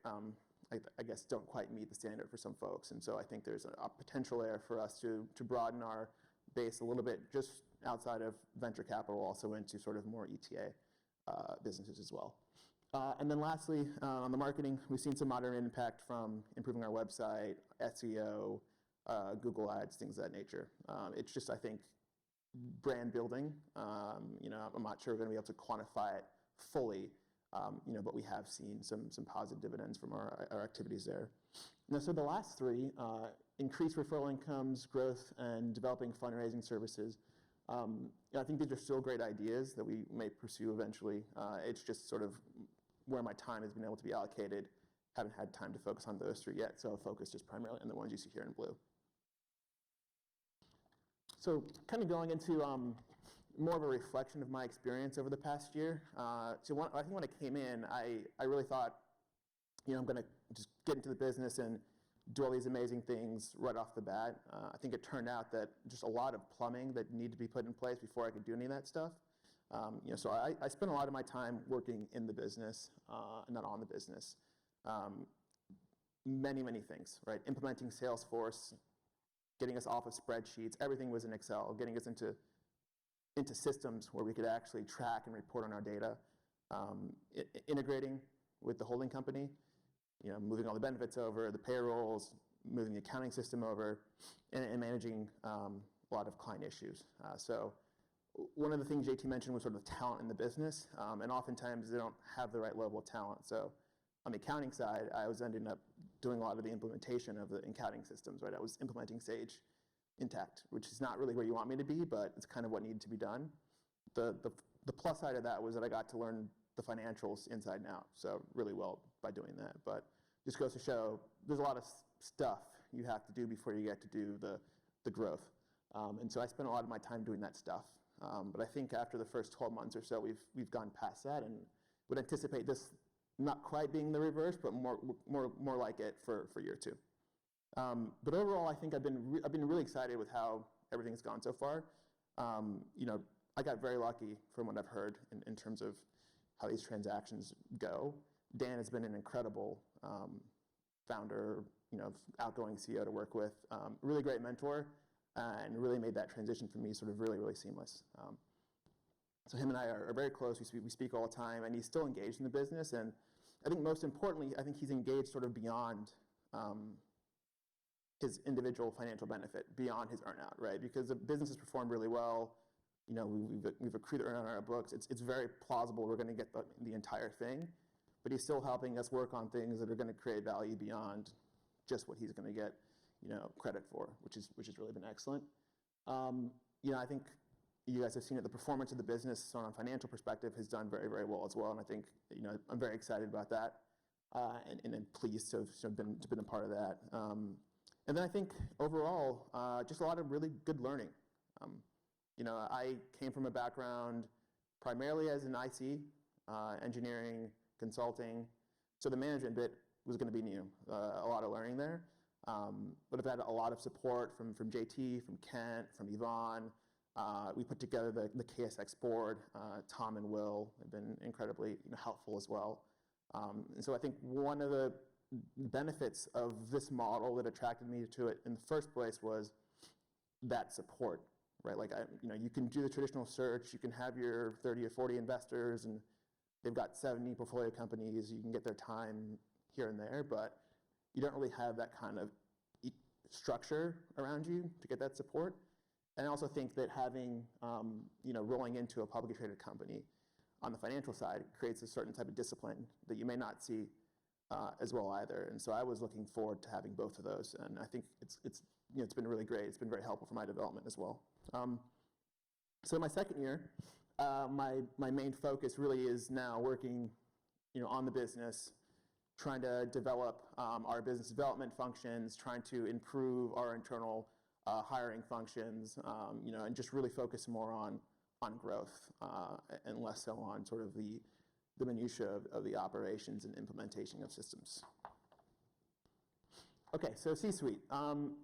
I guess don't quite meet the standard for some folks, and so I think there's a potential there for us to broaden our base a little bit, just outside of venture capital, also into sort of more ETA businesses as well. And then lastly, on the marketing, we've seen some moderate impact from improving our website, SEO, Google Ads, things of that nature. It's just, I think, brand building. I'm not sure we're going to be able to quantify it fully, but we have seen some positive dividends from our activities there. Now, so the last three, increased referral incomes, growth, and developing fundraising services. I think these are still great ideas that we may pursue eventually. It's just sort of where my time has been able to be allocated. Haven't had time to focus on those three yet, so I'll focus just primarily on the ones you see here in blue. So kind of going into more of a reflection of my experience over the past year. I think when I came in, I really thought, I'm going to just get into the business and do all these amazing things right off the bat. I think it turned out that just a lot of plumbing that needed to be put in place before I could do any of that stuff. So I spent a lot of my time working in the business, not on the business. Many things, right? Implementing Salesforce, getting us off of spreadsheets, everything was in Excel, getting us into systems where we could actually track and report on our data, integrating with the holding company, moving all the benefits over, the payrolls, moving the accounting system over, and managing a lot of client issues. So one of the things JT mentioned was sort of talent in the business, and oftentimes they don't have the right level of talent. So on the accounting side, I was ending up doing a lot of the implementation of the accounting systems, right? I was implementing Sage Intacct, which is not really where you want me to be, but it's kind of what needed to be done. The plus side of that was that I got to learn the financials inside and out, so really well by doing that. But just goes to show there's a lot of stuff you have to do before you get to do the growth. And so I spent a lot of my time doing that stuff. But I think after the first 12 months or so, we've gone past that and would anticipate this not quite being the reverse, but more like it for year two. But overall, I think I've been really excited with how everything's gone so far. I got very lucky from what I've heard in terms of how these transactions go. Dan has been an incredible founder, outgoing CEO to work with, really great mentor, and really made that transition for me sort of really seamless. So him and I are very close. We speak all the time, and he's still engaged in the business. And I think most importantly, I think he's engaged sort of beyond his individual financial benefit, beyond his earnout, right? Because the business has performed really well. We've accrued the earnout on our books. It's very plausible we're going to get the entire thing, but he's still helping us work on things that are going to create value beyond just what he's going to get, credit for, which has really been excellent. I think you guys have seen it. The performance of the business on a financial perspective has done very well as well, and I think I'm very excited about that, and pleased to have been a part of that. And then I think overall, just a lot of really good learning. I came from a background primarily as an IC, engineering, consulting, so the management bit was going to be new, a lot of learning there. But I've had a lot of support from JT, from Kent, from Yvonne. We put together the KSX board. Tom and Will have been incredibly helpful as well. And so I think one of the benefits of this model that attracted me to it in the first place was that support, right? Like, you can do the traditional search, you can have your 30 or 40 investors, and they've got 70 portfolio companies, you can get their time here and there, but you don't really have that kind of structure around you to get that support. And I also think that having, rolling into a publicly traded company on the financial side creates a certain type of discipline that you may not see as well either. And so I was looking forward to having both of those, and I think it's been really great. It's been very helpful for my development as well. So my second year, my main focus really is now working, on the business, trying to develop our business development functions, trying to improve our internal hiring functions, and just really focus more on growth and less so on sort of the minutia of the operations and implementation of systems. Okay, so C-Suite.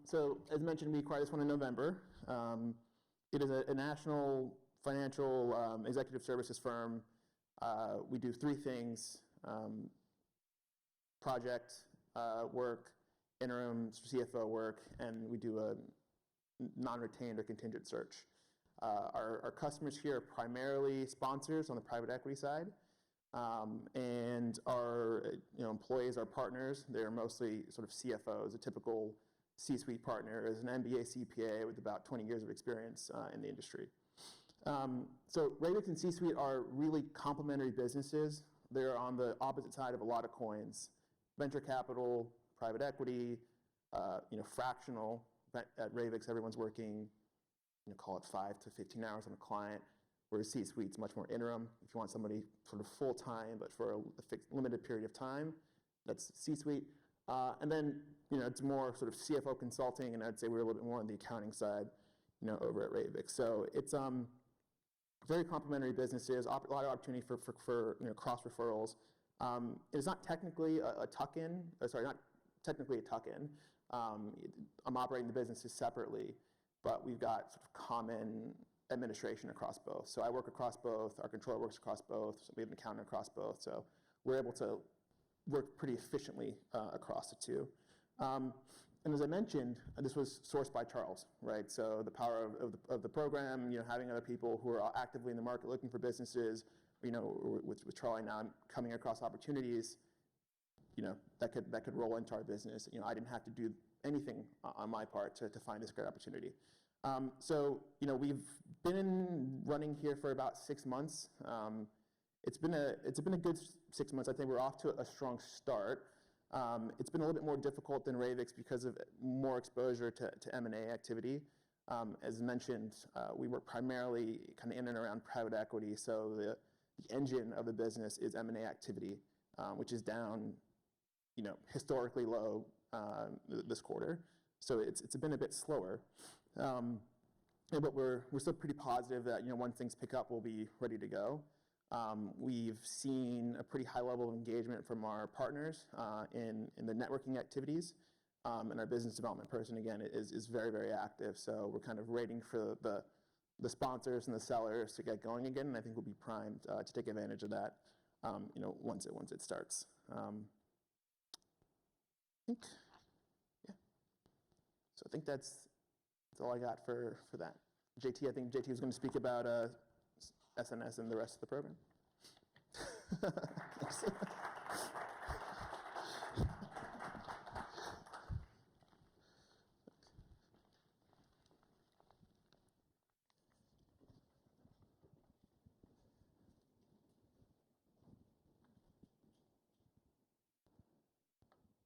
So as mentioned, we acquired this one in November. It is a national financial executive services firm. We do three things: project work, interim CFO work, and we do a non-retained or contingent search. Our customers here are primarily sponsors on the private equity side, and our employees, our partners, they're mostly sort of CFOs. A typical C-suite partner is an MBA CPA with about 20 years of experience in the industry. So Ravix and C-Suite are really complementary businesses. They're on the opposite side of a lot of coins: venture capital, private equity, fractional. At Ravix, everyone's working, call it 5 to 15 hours on a client, whereas C-Suite's much more interim. If you want somebody sort of full-time, but for a fixed, limited period of time, that's C-Suite. And then, it's more sort of CFO consulting, and I'd say we're a little bit more on the accounting side, over at Ravix. So it's very complementary businesses, a lot of opportunity for cross referrals. It's not technically a tuck-in, not technically a tuck-in. I'm operating the businesses separately, but we've got sort of common administration across both. So I work across both, our controller works across both, so we have an accountant across both. So we're able to work pretty efficiently across the two. And as I mentioned, this was sourced by Charles, right? So the power of the program, having other people who are actively in the market looking for businesses, with Charlie now coming across opportunities, that could roll into our business. I didn't have to do anything on my part to find this great opportunity. So we've been running here for about 6 months. It's been a good 6 months. I think we're off to a strong start. It's been a little bit more difficult than Ravix because of more exposure to M&A activity. As mentioned, we work primarily kind of in and around private equity, so the engine of the business is M&A activity, which is down, historically low this quarter. So it's been a bit slower, but we're still pretty positive that when things pick up, we'll be ready to go. We've seen a pretty high level of engagement from our partners in the networking activities, and our business development person, again, is very, very active. So we're kind of waiting for the sponsors and the sellers to get going again, and I think we'll be primed to take advantage of that, once it starts. I think that's all I got for that. JT, I think JT was going to speak about SNS and the rest of the program.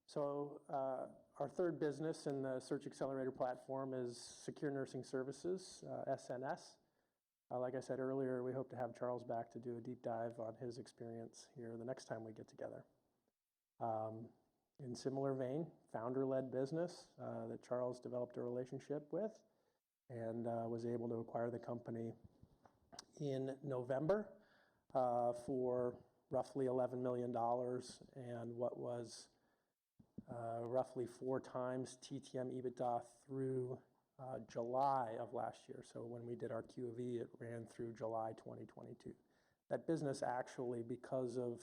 So our third business in the Search Accelerator platform is Secure Nursing Services, SNS. Like I said earlier, we hope to have Charles back to do a deep dive on his experience here the next time we get together. In similar vein, founder-led business that Charles developed a relationship with and was able to acquire the company in November for roughly $11 million and what was roughly 4 times TTM EBITDA through July of last year. So when we did our Q of E, it ran through July 2022. That business actually, because of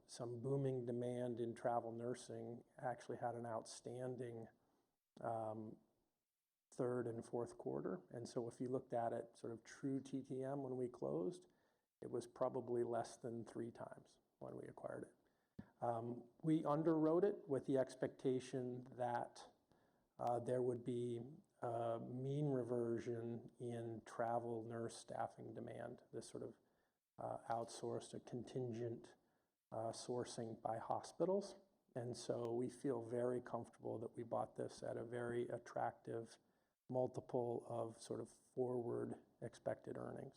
some booming demand in travel nursing, actually had an outstanding third and fourth quarter. And so if you looked at it sort of true TTM when we closed, it was probably less than 3 times when we acquired it. We underwrote it with the expectation that there would be mean reversion in travel nurse staffing demand, this sort of outsourced or contingent sourcing by hospitals. And so we feel very comfortable that we bought this at a very attractive multiple of sort of forward expected earnings.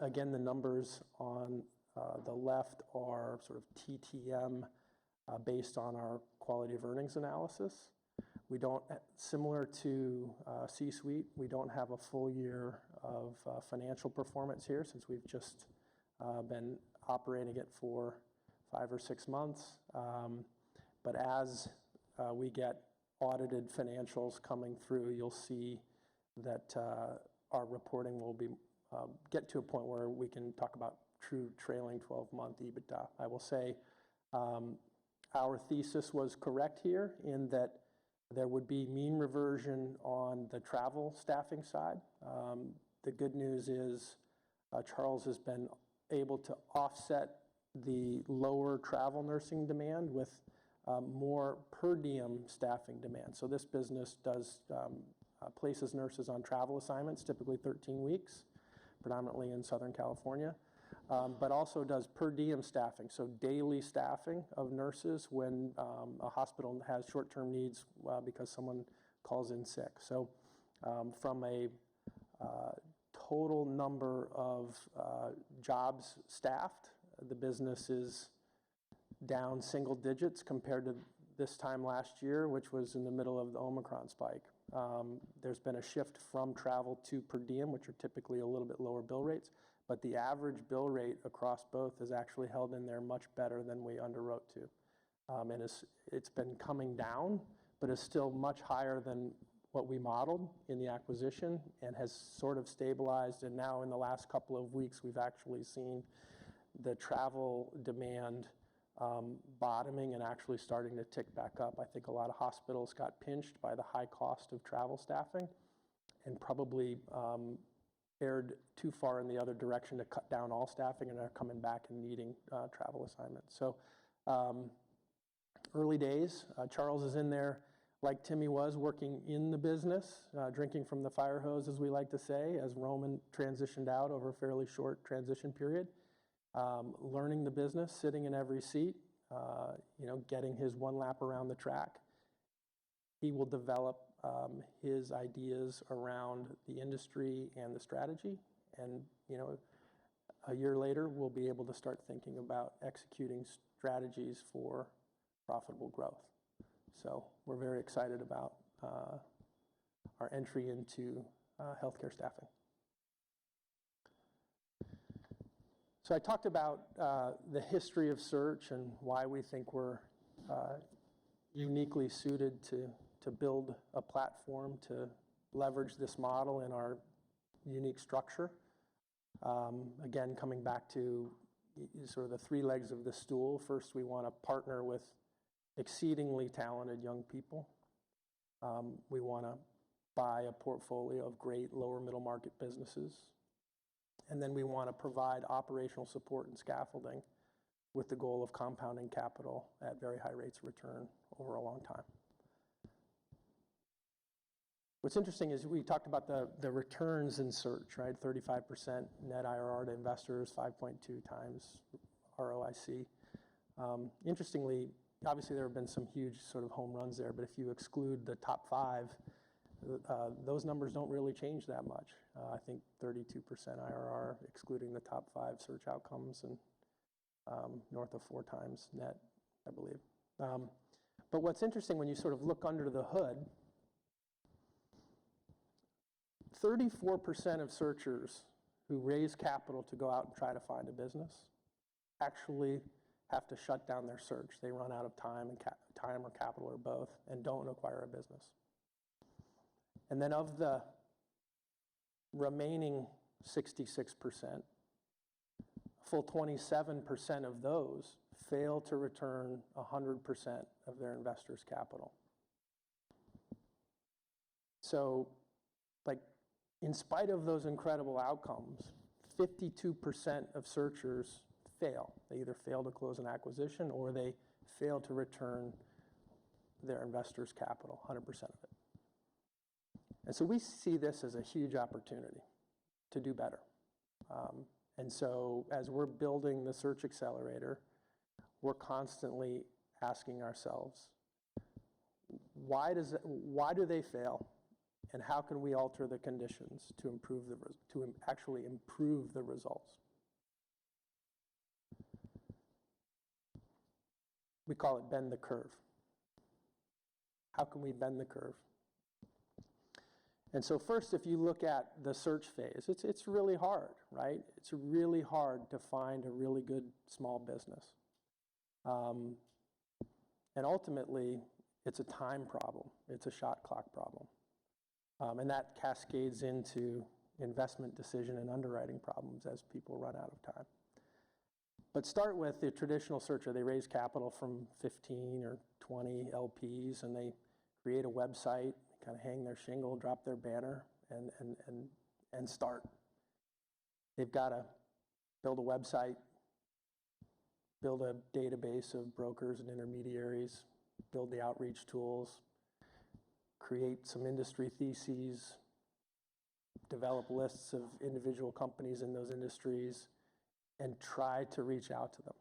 Again, the numbers on the left are sort of TTM based on our quality of earnings analysis. We don't, similar to C-Suite, we don't have a full year of financial performance here since we've just been operating it for 5 or 6 months. But as we get audited financials coming through, you'll see that our reporting will be get to a point where we can talk about true trailing 12-month EBITDA. I will say our thesis was correct here in that there would be mean reversion on the travel staffing side. The good news is Charles has been able to offset the lower travel nursing demand with more per diem staffing demand. So this business does places nurses on travel assignments, typically 13 weeks, predominantly in Southern California, but also does per diem staffing, so daily staffing of nurses when a hospital has short-term needs because someone calls in sick. So from a total number of jobs staffed, the business is down single digits compared to this time last year, which was in the middle of the Omicron spike. There's been a shift from travel to per diem, which are typically a little bit lower bill rates, but the average bill rate across both is actually held in there much better than we underwrote to. And it's been coming down, but is still much higher than what we modeled in the acquisition and has sort of stabilized. And now in the last couple of weeks, we've actually seen the travel demand bottoming and actually starting to tick back up. I think a lot of hospitals got pinched by the high cost of travel staffing and probably erred too far in the other direction to cut down all staffing and are coming back and needing travel assignments. So early days, Charles is in there like Timmy was, working in the business, drinking from the fire hose, as we like to say, as Roman transitioned out over a fairly short transition period. Learning the business, sitting in every seat, getting his one lap around the track. He will develop his ideas around the industry and the strategy. And, a year later, we'll be able to start thinking about executing strategies for profitable growth. So we're very excited about our entry into healthcare staffing. So I talked about the history of search and why we think we're uniquely suited to build a platform to leverage this model in our unique structure. Again, coming back to sort of the 3 legs of the stool. First, we want to partner with exceedingly talented young people. We want to buy a portfolio of great lower middle market businesses. And then we want to provide operational support and scaffolding with the goal of compounding capital at very high rates of return over a long time. What's interesting is we talked about the returns in search, right? 35% net IRR to investors, 5.2 times ROIC. Interestingly, obviously there have been some huge sort of home runs there, but if you exclude the top 5, those numbers don't really change that much. I think 32% IRR, excluding the top 5 search outcomes, and north of 4 times net, I believe. But what's interesting when you sort of look under the hood, 34% of searchers who raise capital to go out and try to find a business actually have to shut down their search. They run out of time or capital or both and don't acquire a business. And then of the remaining 66%, full 27% of those fail to return 100% of their investors' capital. So, in spite of those incredible outcomes, 52% of searchers fail. They either fail to close an acquisition or they fail to return their investors' capital, 100% of it. And so we see this as a huge opportunity to do better. And so as we're building the search accelerator, we're constantly asking ourselves, why do they fail? and how can we alter the conditions to actually improve the results. We call it bend the curve. How can we bend the curve? And so first, if you look at the search phase, it's really hard, right? It's really hard to find a really good small business. And ultimately, it's a time problem. It's a shot clock problem. And that cascades into investment decision and underwriting problems as people run out of time. But start with the traditional searcher. They raise capital from 15 or 20 LPs, and they create a website, kind of hang their shingle, drop their banner, and start. They've got to build a website, build a database of brokers and intermediaries, build the outreach tools, create some industry theses, develop lists of individual companies in those industries, and try to reach out to them.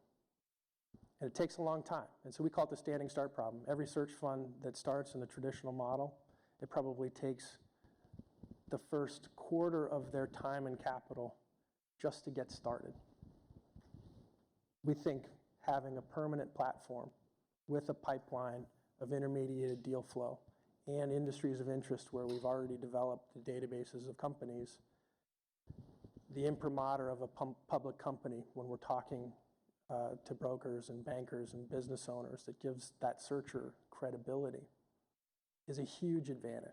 And it takes a long time. And so we call it the standing start problem. Every search fund that starts in the traditional model, it probably takes the first quarter of their time and capital just to get started. We think having a permanent platform with a pipeline of intermediated deal flow and industries of interest where we've already developed the databases of companies, the imprimatur of a public company when we're talking to brokers and bankers and business owners that gives that searcher credibility is a huge advantage.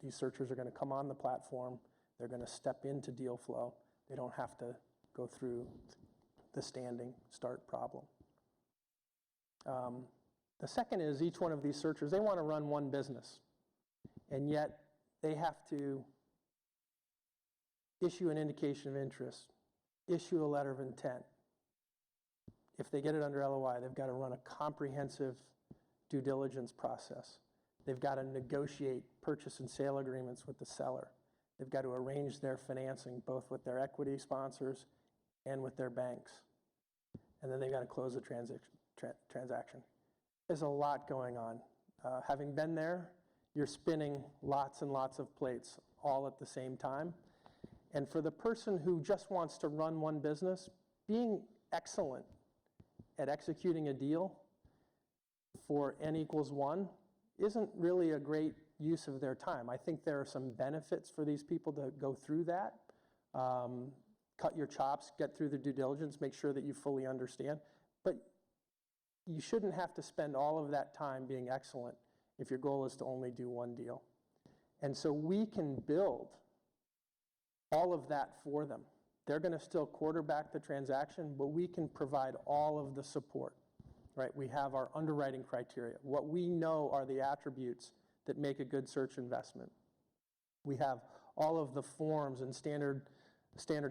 These searchers are going to come on the platform. They're going to step into deal flow. They don't have to go through the standing start problem. The second is each one of these searchers, they want to run one business, and yet they have to issue an indication of interest, issue a letter of intent. If they get it under LOI, they've got to run a comprehensive due diligence process. They've got to negotiate purchase and sale agreements with the seller. They've got to arrange their financing both with their equity sponsors and with their banks. And then they've got to close the transaction. There's a lot going on. Having been there, you're spinning lots and lots of plates all at the same time. And for the person who just wants to run one business, being excellent at executing a deal for N=1 isn't really a great use of their time. I think there are some benefits for these people to go through that. Cut your chops, get through the due diligence, make sure that you fully understand. But you shouldn't have to spend all of that time being excellent if your goal is to only do one deal. And so we can build all of that for them. They're going to still quarterback the transaction, but we can provide all of the support, right? We have our underwriting criteria. What we know are the attributes that make a good search investment. We have all of the forms and standard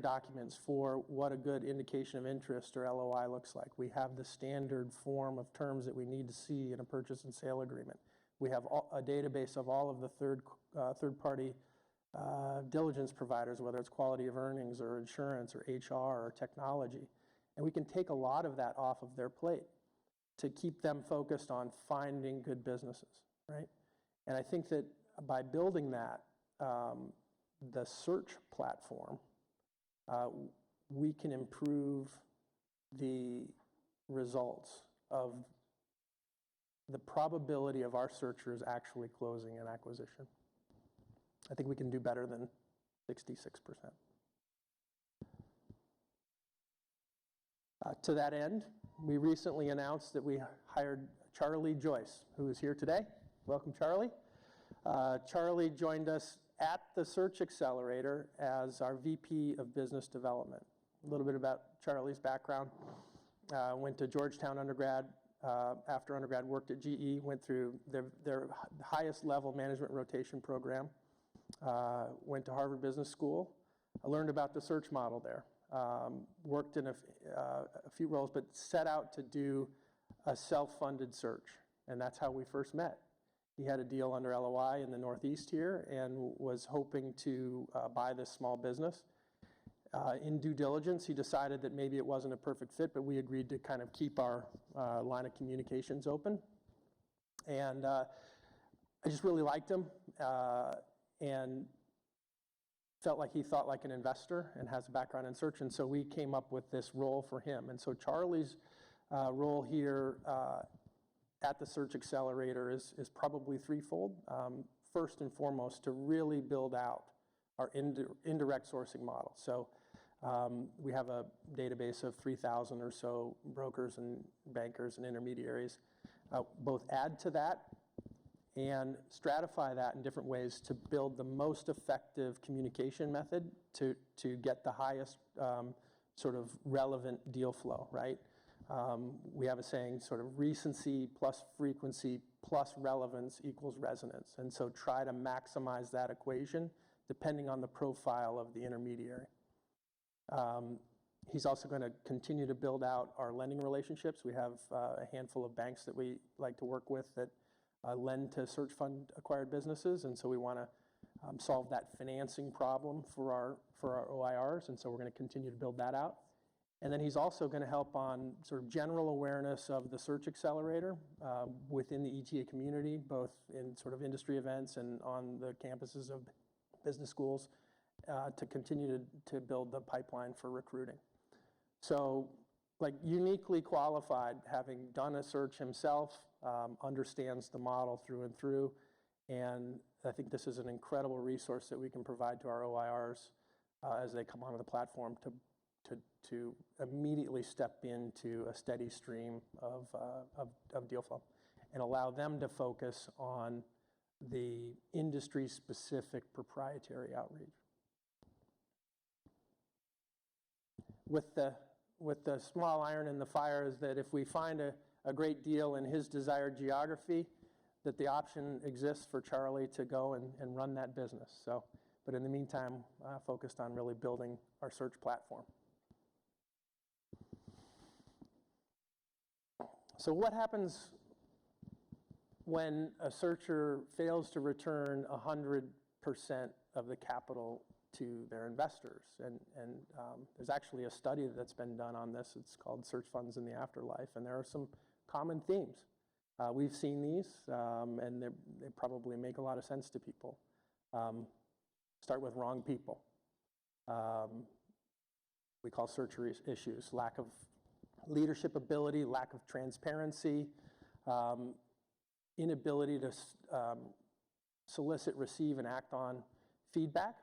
documents for what a good indication of interest or LOI looks like. We have the standard form of terms that we need to see in a purchase and sale agreement. We have a database of all of the third-party diligence providers, whether it's quality of earnings or insurance or HR or technology. And we can take a lot of that off of their plate to keep them focused on finding good businesses, right? And I think that by building that, the search platform, we can improve the results of the probability of our searchers actually closing an acquisition. I think we can do better than 66%. To that end, we recently announced that we hired Charlie Joyce, who is here today. Welcome, Charlie. Charlie joined us at the Search Accelerator as our VP of Business Development. A little bit about Charlie's background. Went to Georgetown undergrad. After undergrad, worked at GE, went through their highest level management rotation program. Went to Harvard Business School. I learned about the search model there. Worked in a few roles, but set out to do a self-funded search. And that's how we first met. He had a deal under LOI in the Northeast here and was hoping to buy this small business. In due diligence, he decided that maybe it wasn't a perfect fit, but we agreed to kind of keep our line of communications open. And I just really liked him and felt like he thought like an investor and has a background in search. And so we came up with this role for him. And so Charlie's role here at the Search Accelerator is probably threefold. First and foremost, to really build out our indirect sourcing model. So we have a database of 3,000 or so brokers and bankers and intermediaries. Both add to that and stratify that in different ways to build the most effective communication method to get the highest sort of relevant deal flow, right? We have a saying, sort of recency plus frequency plus relevance equals resonance. And so try to maximize that equation depending on the profile of the intermediary. He's also going to continue to build out our lending relationships. We have a handful of banks that we like to work with that lend to search fund acquired businesses, and so we want to solve that financing problem for our OIRs, and so we're going to continue to build that out. And then he's also going to help on sort of general awareness of the Search Accelerator within the ETA community, both in sort of industry events and on the campuses of business schools, to continue to build the pipeline for recruiting. So, like, uniquely qualified, having done a search himself, understands the model through and through, and I think this is an incredible resource that we can provide to our OIRs as they come onto the platform to immediately step into a steady stream of deal flow and allow them to focus on the industry-specific proprietary outreach. With the small iron in the fire is that if we find a great deal in his desired geography, that the option exists for Charlie to go and run that business. So, but in the meantime, focused on really building our search platform. So what happens when a searcher fails to return 100% of the capital to their investors? And there's actually a study that's been done on this. It's called Search Funds in the Afterlife, and there are some common themes. We've seen these, and they probably make a lot of sense to people. Start with wrong people. We call searcher issues: lack of leadership ability, lack of transparency, inability to solicit, receive, and act on feedback.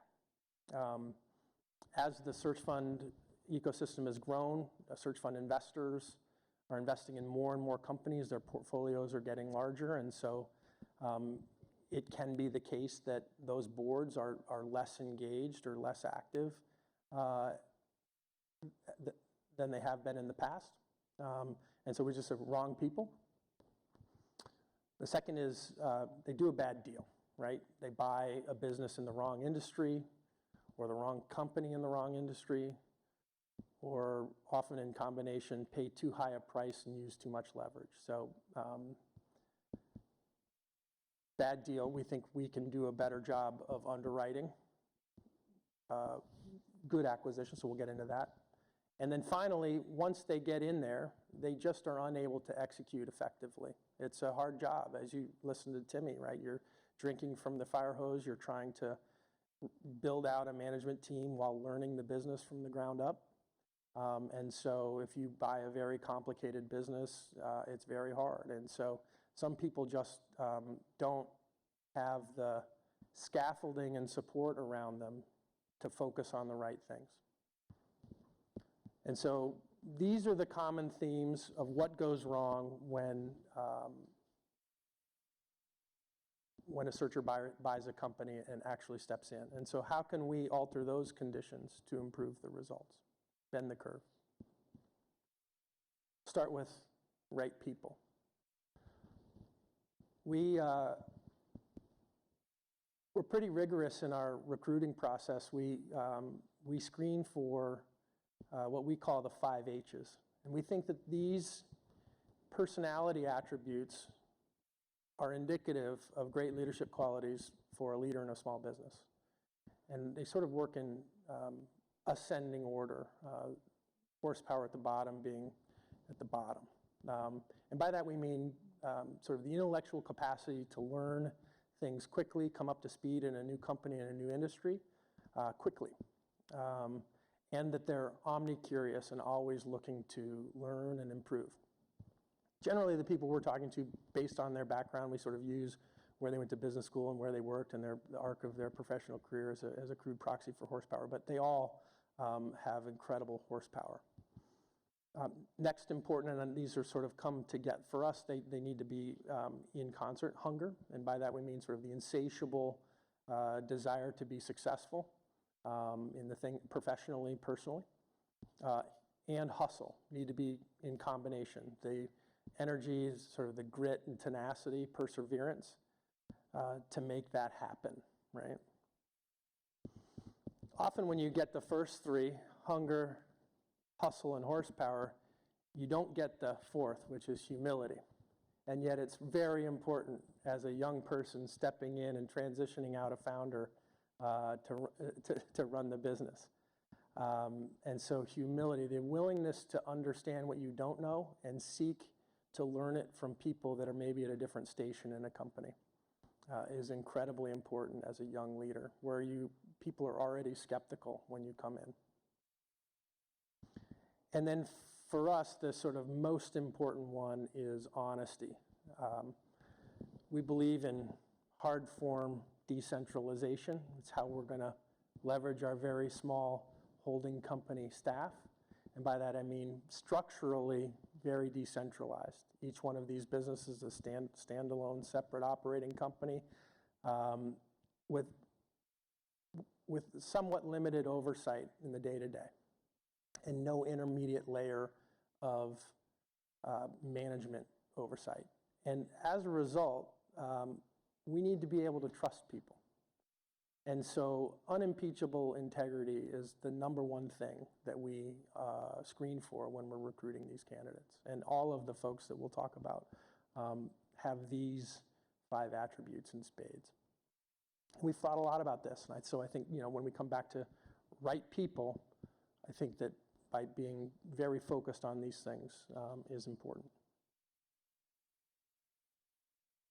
As the search fund ecosystem has grown, search fund investors are investing in more and more companies. Their portfolios are getting larger, and so it can be the case that those boards are less engaged or less active than they have been in the past. And so we just have wrong people. The second is they do a bad deal, right? They buy a business in the wrong industry, or the wrong company in the wrong industry, or often in combination pay too high a price and use too much leverage. So bad deal, we think we can do a better job of underwriting good acquisition, so we'll get into that. And then finally, once they get in there, they just are unable to execute effectively. It's a hard job, as you listen to Timmy, right? You're drinking from the fire hose, you're trying to build out a management team while learning the business from the ground up. And so if you buy a very complicated business, it's very hard. And so some people just don't have the scaffolding and support around them to focus on the right things. And so these are the common themes of what goes wrong when a searcher buys a company and actually steps in. And so how can we alter those conditions to improve the results? Bend the curve. Start with right people. We're pretty rigorous in our recruiting process. We screen for what we call the 5 H's. And we think that these personality attributes are indicative of great leadership qualities for a leader in a small business. And they sort of work in ascending order, horsepower at the bottom being at the bottom. And by that we mean sort of the intellectual capacity to learn things quickly, come up to speed in a new company and a new industry quickly. And that they're omni-curious and always looking to learn and improve. Generally, the people we're talking to, based on their background, we sort of use where they went to business school and where they worked and the arc of their professional career as a crude proxy for horsepower, but they all have incredible horsepower. Next important, and these are sort of come to get, for us, they need to be in concert, hunger, and by that we mean sort of the insatiable desire to be successful in the thing professionally, personally, and hustle need to be in combination. The energy is sort of the grit and tenacity, perseverance to make that happen, right? Often when you get the first three, hunger, hustle, and horsepower, you don't get the fourth, which is humility. And yet it's very important as a young person stepping in and transitioning out a founder to run the business. And so humility, the willingness to understand what you don't know and seek to learn it from people that are maybe at a different station in a company is incredibly important as a young leader, where people are already skeptical when you come in. And then for us, the sort of most important one is honesty. We believe in hard form decentralization. It's how we're going to leverage our very small holding company staff. And by that I mean structurally very decentralized. Each one of these businesses is a standalone, separate operating company with somewhat limited oversight in the day-to-day and no intermediate layer of management oversight. And as a result, we need to be able to trust people. And so unimpeachable integrity is the number one thing that we screen for when we're recruiting these candidates. And all of the folks that we'll talk about have these 5 attributes in spades. We've thought a lot about this. And so I think, when we come back to right people, I think that by being very focused on these things is important.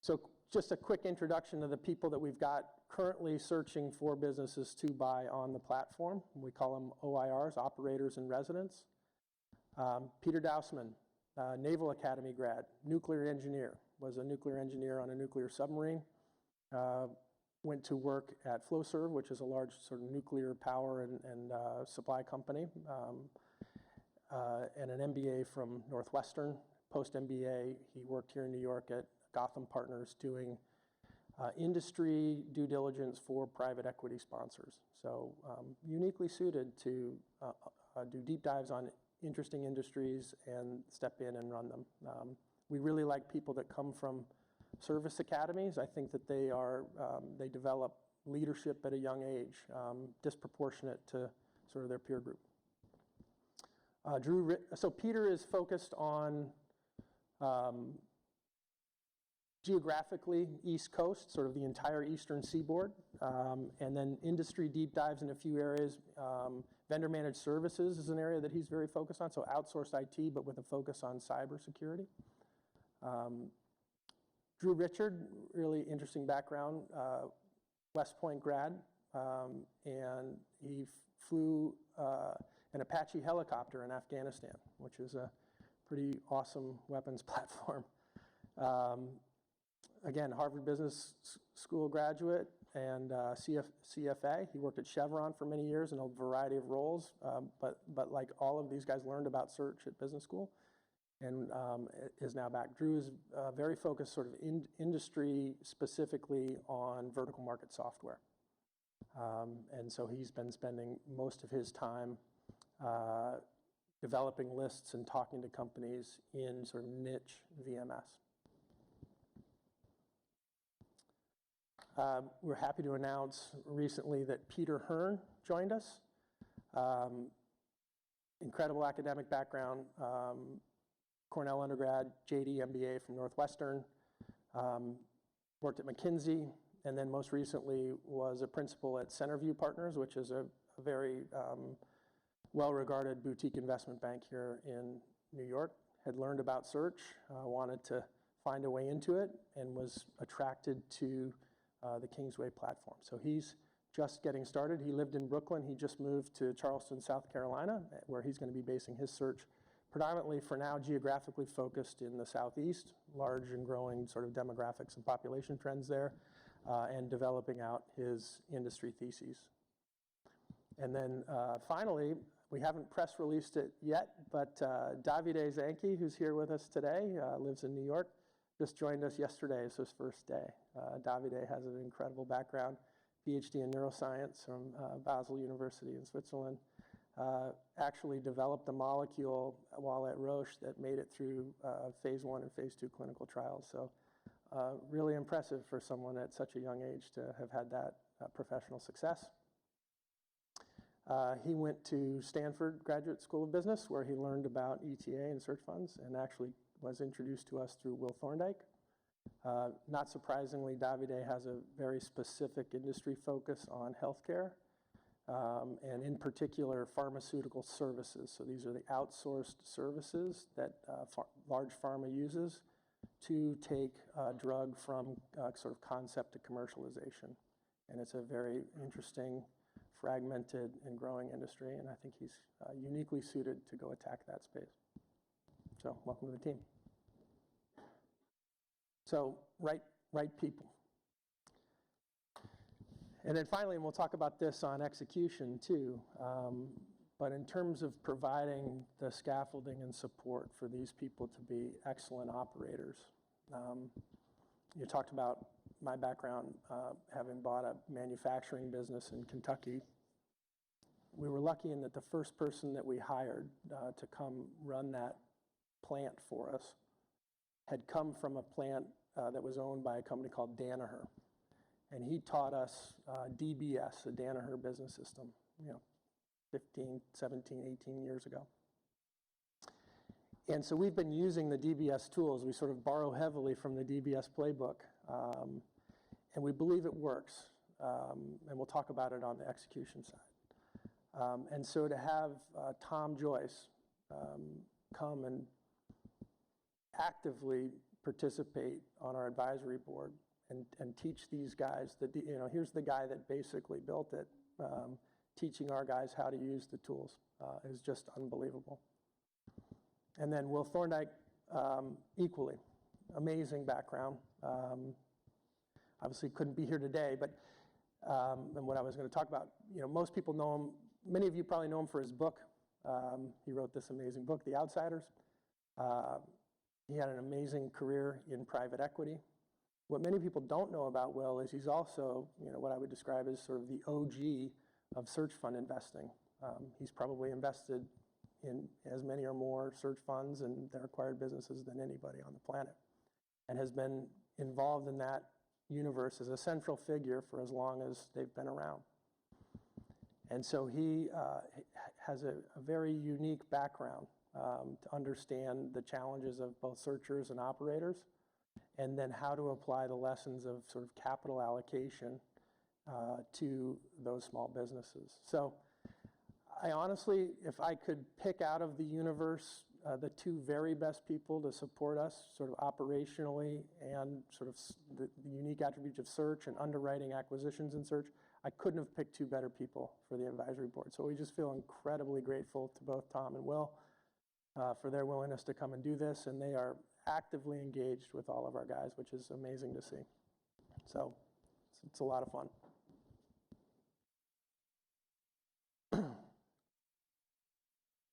So just a quick introduction of the people that we've got currently searching for businesses to buy on the platform. We call them OIRs, Operators in Residence. Peter Dousman, Naval Academy grad, nuclear engineer, was a nuclear engineer on a nuclear submarine. Went to work at Flowserve, which is a large sort of nuclear power and supply company, and an MBA from Northwestern. Post-MBA, he worked here in New York at Gotham Partners doing industry due diligence for private equity sponsors. So uniquely suited to do deep dives on interesting industries and step in and run them. We really like people that come from service academies. I think that they develop leadership at a young age, disproportionate to sort of their peer group. So Peter is focused on geographically East Coast, sort of the entire eastern seaboard, and then industry deep dives in a few areas. Vendor managed services is an area that he's very focused on, so outsourced IT, but with a focus on cybersecurity. Drew Richard, really interesting background, West Point grad, and he flew an Apache helicopter in Afghanistan, which is a pretty awesome weapons platform. Again, Harvard Business School graduate and CFA. He worked at Chevron for many years in a variety of roles, but like all of these guys learned about search at business school and is now back. Drew is very focused sort of industry specifically on vertical market software. And so he's been spending most of his time developing lists and talking to companies in sort of niche VMS. We're happy to announce recently that Peter Hearn joined us. Incredible academic background, Cornell undergrad, JD MBA from Northwestern, worked at McKinsey, and then most recently was a principal at Centerview Partners, which is a very well-regarded boutique investment bank here in New York. Had learned about search, wanted to find a way into it, and was attracted to the Kingsway platform. So he's just getting started. He lived in Brooklyn. He just moved to Charleston, South Carolina, where he's going to be basing his search predominantly for now geographically focused in the Southeast, large and growing sort of demographics and population trends there, and developing out his industry theses. And then finally, we haven't press released it yet, but Davide Zanchi, who's here with us today, lives in New York, just joined us yesterday. It's his first day. Davide has an incredible background, PhD in neuroscience from Basel University in Switzerland. Actually developed a molecule while at Roche that made it through phase 1 and phase 2 clinical trials. So really impressive for someone at such a young age to have had that professional success. He went to Stanford Graduate School of Business, where he learned about ETA and search funds, and actually was introduced to us through Will Thorndike. Not surprisingly, Davide has a very specific industry focus on healthcare, and in particular, pharmaceutical services. So these are the outsourced services that large pharma uses to take a drug from sort of concept to commercialization. And it's a very interesting, fragmented, and growing industry, and I think he's uniquely suited to go attack that space. So welcome to the team. So right people. And then finally, and we'll talk about this on execution too, but in terms of providing the scaffolding and support for these people to be excellent operators. You talked about my background, having bought a manufacturing business in Kentucky. We were lucky in that the first person that we hired to come run that plant for us had come from a plant that was owned by a company called Danaher. And he taught us DBS, the Danaher Business System, 15, 17, 18 years ago. And so we've been using the DBS tools. We sort of borrow heavily from the DBS playbook, and we believe it works. And we'll talk about it on the execution side. And so to have Tom Joyce come and actively participate on our advisory board and teach these guys that, here's the guy that basically built it, teaching our guys how to use the tools is just unbelievable. And then Will Thorndike, equally, amazing background. Obviously couldn't be here today, but and what I was going to talk about, most people know him, many of you probably know him for his book. He wrote this amazing book, The Outsiders. He had an amazing career in private equity. What many people don't know about Will is he's also, what I would describe as sort of the OG of search fund investing. He's probably invested in as many or more search funds and their acquired businesses than anybody on the planet, and has been involved in that universe as a central figure for as long as they've been around. And so he has a very unique background to understand the challenges of both searchers and operators, and then how to apply the lessons of sort of capital allocation to those small businesses. So I honestly, if I could pick out of the universe the two very best people to support us sort of operationally and sort of the unique attributes of search and underwriting acquisitions in search, I couldn't have picked two better people for the advisory board. So we just feel incredibly grateful to both Tom and Will for their willingness to come and do this, and they are actively engaged with all of our guys, which is amazing to see. So it's a lot of fun.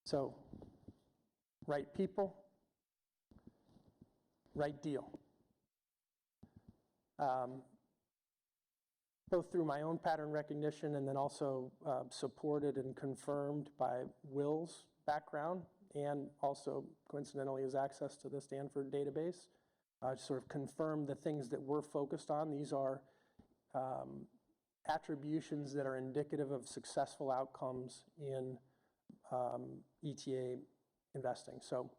So, right people, right deal. Both through my own pattern recognition and then also supported and confirmed by Will's background, and also coincidentally his access to the Stanford database, sort of confirm the things that we're focused on. These are attributions that are indicative of successful outcomes in ETA investing. So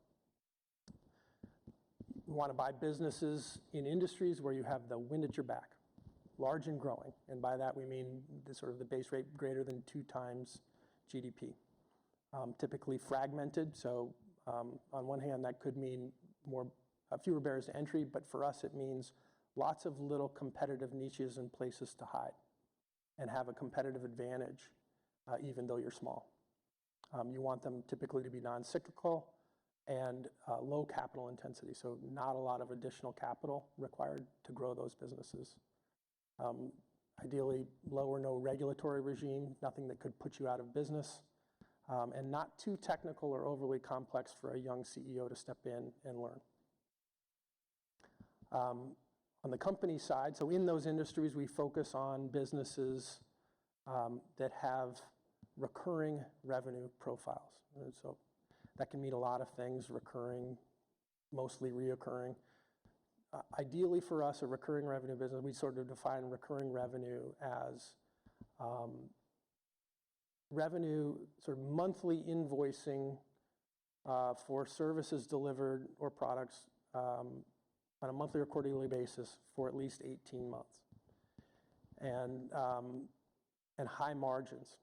you want to buy businesses in industries where you have the wind at your back, large and growing. And by that we mean the sort of the base rate greater than 2 times GDP. Typically fragmented, so on one hand that could mean fewer barriers to entry, but for us it means lots of little competitive niches and places to hide and have a competitive advantage, even though you're small. You want them typically to be non-cyclical and low capital intensity, so not a lot of additional capital required to grow those businesses. Ideally, low or no regulatory regime, nothing that could put you out of business, and not too technical or overly complex for a young CEO to step in and learn. On the company side, so in those industries, we focus on businesses that have recurring revenue profiles. And so that can mean a lot of things, recurring, mostly reoccurring. Ideally for us, a recurring revenue business, we sort of define recurring revenue as revenue, sort of monthly invoicing for services delivered or products on a monthly or quarterly basis for at least 18 months, and high margins.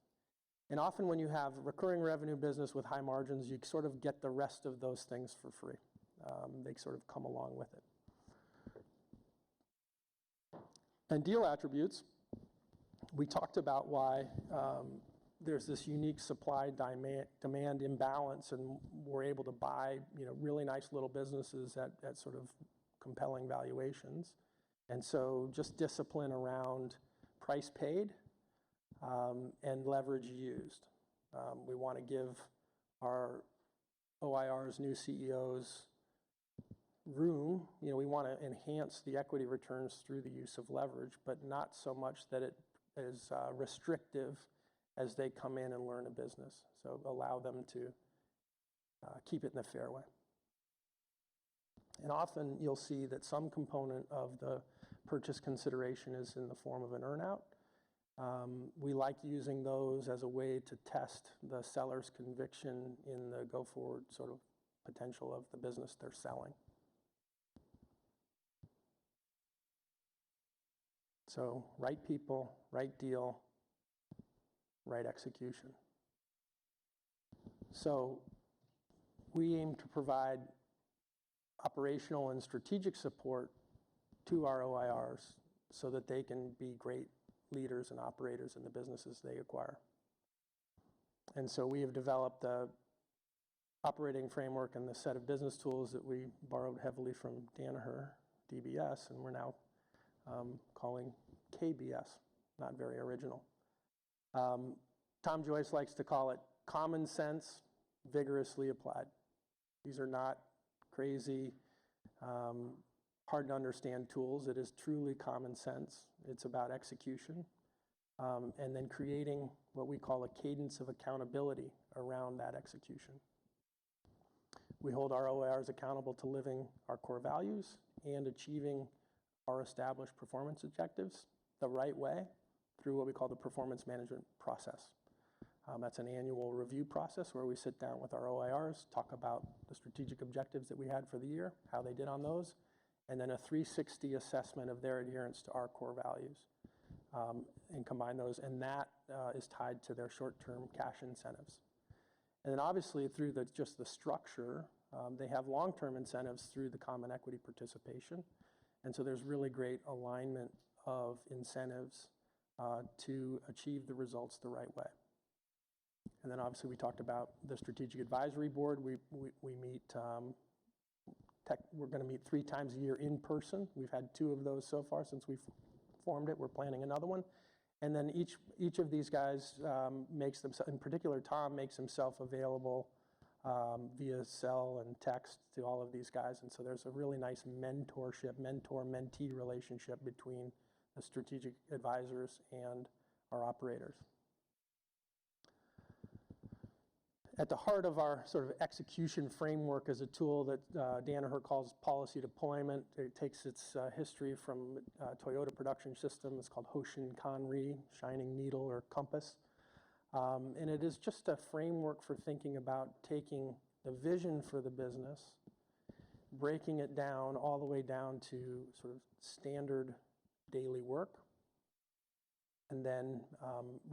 And often when you have recurring revenue business with high margins, you sort of get the rest of those things for free. They sort of come along with it. And deal attributes, we talked about why there's this unique supply-demand imbalance, and we're able to buy really nice little businesses at sort of compelling valuations. And so just discipline around price paid and leverage used. We want to give our OIR's new CEOs room. We want to enhance the equity returns through the use of leverage, but not so much that it is restrictive as they come in and learn a business. So allow them to keep it in the fairway. And often you'll see that some component of the purchase consideration is in the form of an earnout. We like using those as a way to test the seller's conviction in the go-forward sort of potential of the business they're selling. So right people, right deal, right execution. So we aim to provide operational and strategic support to our OIRs so that they can be great leaders and operators in the businesses they acquire. And so we have developed the operating framework and the set of business tools that we borrowed heavily from Danaher, DBS, and we're now calling KBS, not very original. Tom Joyce likes to call it common sense, vigorously applied. These are not crazy, hard to understand tools. It is truly common sense. It's about execution, and then creating what we call a cadence of accountability around that execution. We hold our OIRs accountable to living our core values and achieving our established performance objectives the right way through what we call the performance management process. That's an annual review process where we sit down with our OIRs, talk about the strategic objectives that we had for the year, how they did on those, and then a 360 assessment of their adherence to our core values, and combine those, and that is tied to their short-term cash incentives. And then obviously through just the structure, they have long-term incentives through the common equity participation, and so there's really great alignment of incentives to achieve the results the right way. And then obviously we talked about the strategic advisory board. We meet, we're going to meet 3 times a year in person. We've had 2 of those so far since we've formed it. We're planning another one. And then each of these guys makes themselves, in particular Tom makes himself available via cell and text to all of these guys. And so there's a really nice mentorship, mentor-mentee relationship between the strategic advisors and our operators. At the heart of our sort of execution framework is a tool that Danaher calls policy deployment. It takes its history from Toyota production system. It's called Hoshin Kanri, shining needle or compass. And it is just a framework for thinking about taking the vision for the business, breaking it down all the way down to sort of standard daily work, and then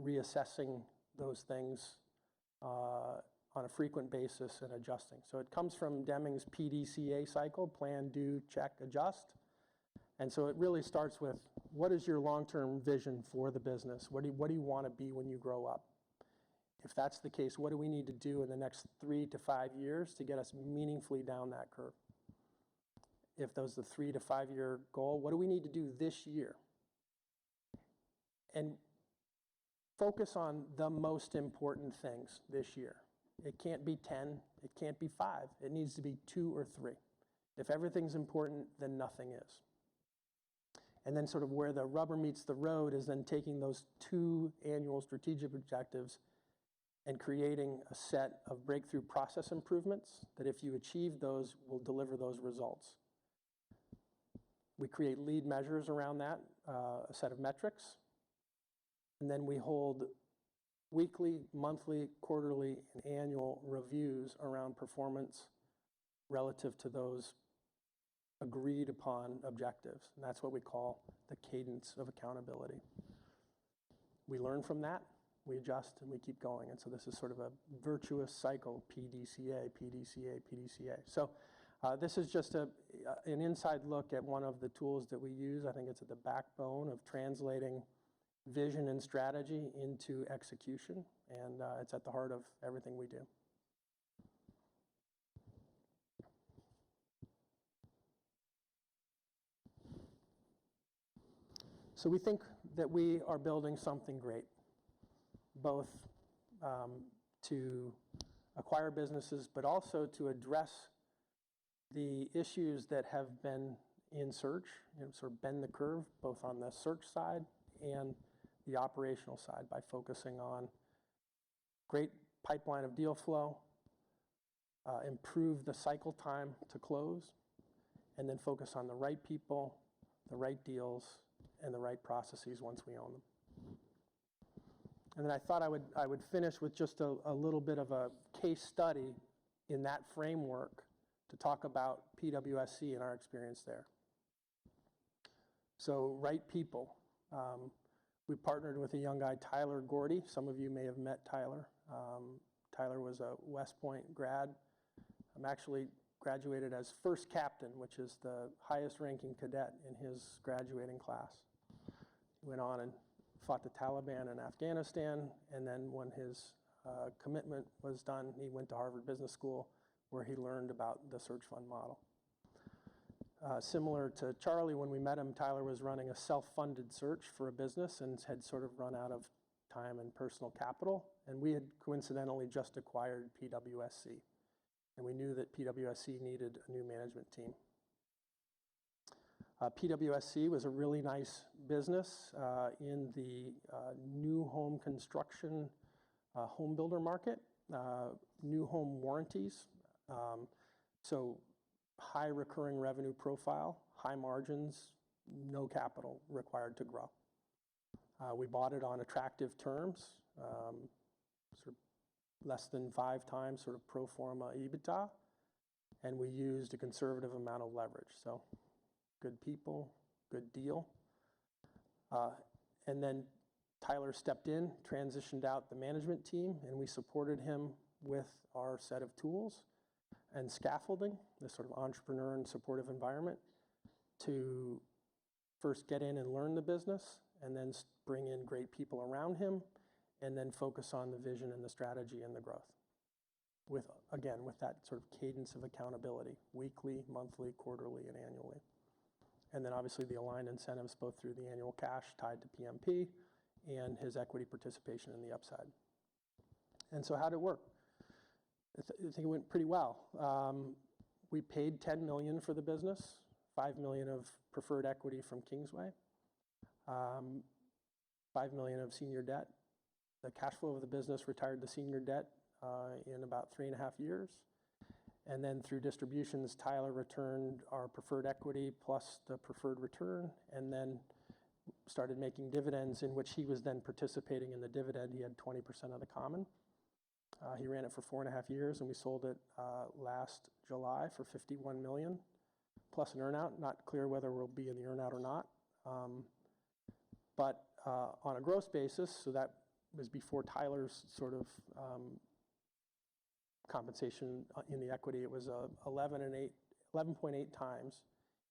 reassessing those things on a frequent basis and adjusting. So it comes from Deming's PDCA cycle, plan, do, check, adjust. And so it really starts with, what is your long-term vision for the business? What do you want to be when you grow up? If that's the case, what do we need to do in the next 3 to 5 years to get us meaningfully down that curve? If those are the 3 to 5 year goal, what do we need to do this year? And focus on the most important things this year. It can't be 10, it can't be 5, it needs to be 2 or 3. If everything's important, then nothing is. And then sort of where the rubber meets the road is then taking those 2 annual strategic objectives and creating a set of breakthrough process improvements that if you achieve those, will deliver those results. We create lead measures around that, a set of metrics, and then we hold weekly, monthly, quarterly, and annual reviews around performance relative to those agreed upon objectives. And that's what we call the cadence of accountability. We learn from that, we adjust, and we keep going. And so this is sort of a virtuous cycle, PDCA, PDCA, PDCA. So this is just an inside look at one of the tools that we use. I think it's at the backbone of translating vision and strategy into execution, and it's at the heart of everything we do. So we think that we are building something great, both to acquire businesses, but also to address the issues that have been in search, sort of bend the curve, both on the search side and the operational side, by focusing on great pipeline of deal flow, improve the cycle time to close, and then focus on the right people, the right deals, and the right processes once we own them. And then I thought I would finish with just a little bit of a case study in that framework to talk about PWSC and our experience there. So, right people. We partnered with a young guy, Tyler Gordy. Some of you may have met Tyler. Tyler was a West Point grad. I'm actually graduated as first captain, which is the highest ranking cadet in his graduating class. He went on and fought the Taliban in Afghanistan, and then when his commitment was done, he went to Harvard Business School, where he learned about the search fund model. Similar to Charlie, when we met him, Tyler was running a self-funded search for a business and had sort of run out of time and personal capital, and we had coincidentally just acquired PWSC, and we knew that PWSC needed a new management team. PWSC was a really nice business in the new home construction home builder market, new home warranties. So high recurring revenue profile, high margins, no capital required to grow. We bought it on attractive terms, sort of less than 5 times sort of pro forma EBITDA, and we used a conservative amount of leverage. So good people, good deal. And then Tyler stepped in, transitioned out the management team, and we supported him with our set of tools and scaffolding, this sort of entrepreneur and supportive environment, to first get in and learn the business, and then bring in great people around him, and then focus on the vision and the strategy and the growth. With that sort of cadence of accountability, weekly, monthly, quarterly, and annually. And then obviously the aligned incentives, both through the annual cash tied to PMP and his equity participation in the upside. And so how'd it work? I think it went pretty well. We paid $10 million for the business, $5 million of preferred equity from Kingsway, $5 million of senior debt. The cash flow of the business retired the senior debt in about 3.5 years. And then through distributions, Tyler returned our preferred equity plus the preferred return, and then started making dividends, in which he was then participating in the dividend. He had 20% of the common. He ran it for 4.5 years, and we sold it last July for $51 million, plus an earnout. Not clear whether we'll be in the earnout or not. But on a gross basis, so that was before Tyler's sort of compensation in the equity, it was 11.8 times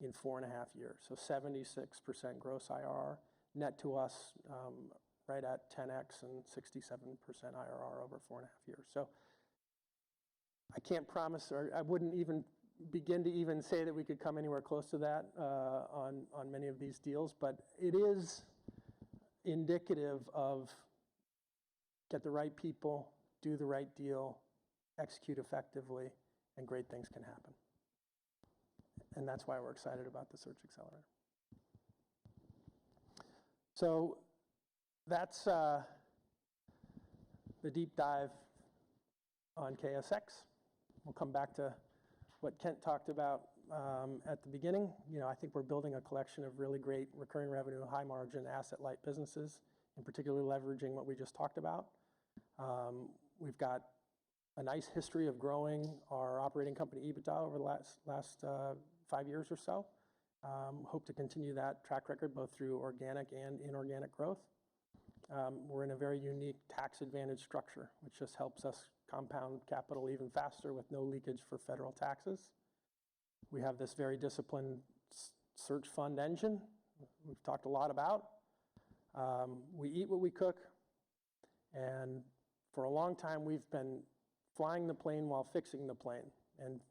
in 4.5 years. So 76% gross IRR, net to us right at 10x and 67% IRR over 4.5 years. So I can't promise, or I wouldn't even begin to even say that we could come anywhere close to that on many of these deals, but it is indicative of get the right people, do the right deal, execute effectively, and great things can happen. And that's why we're excited about the Search Accelerator. So that's the deep dive on KSX. We'll come back to what Kent talked about at the beginning. You know, I think we're building a collection of really great recurring revenue, high margin, asset-light businesses, in particular leveraging what we just talked about. We've got a nice history of growing our operating company EBITDA over the last 5 years or so. Hope to continue that track record both through organic and inorganic growth. We're in a very unique tax advantage structure, which just helps us compound capital even faster with no leakage for federal taxes. We have this very disciplined search fund engine we've talked a lot about. We eat what we cook, and for a long time we've been flying the plane while fixing the plane. And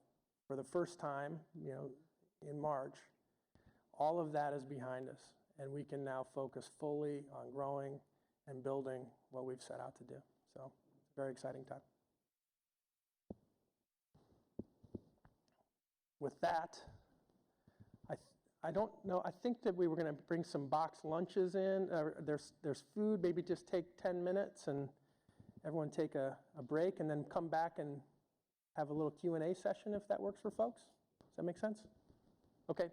for the first time, you know, in March, all of that is behind us, and we can now focus fully on growing and building what we've set out to do. So it's a very exciting time. With that, I don't know, I think that we were going to bring some box lunches in. There's food, maybe just take 10 minutes and everyone take a break and then come back and have a little Q&A session if that works for folks. Does that make sense? Okay.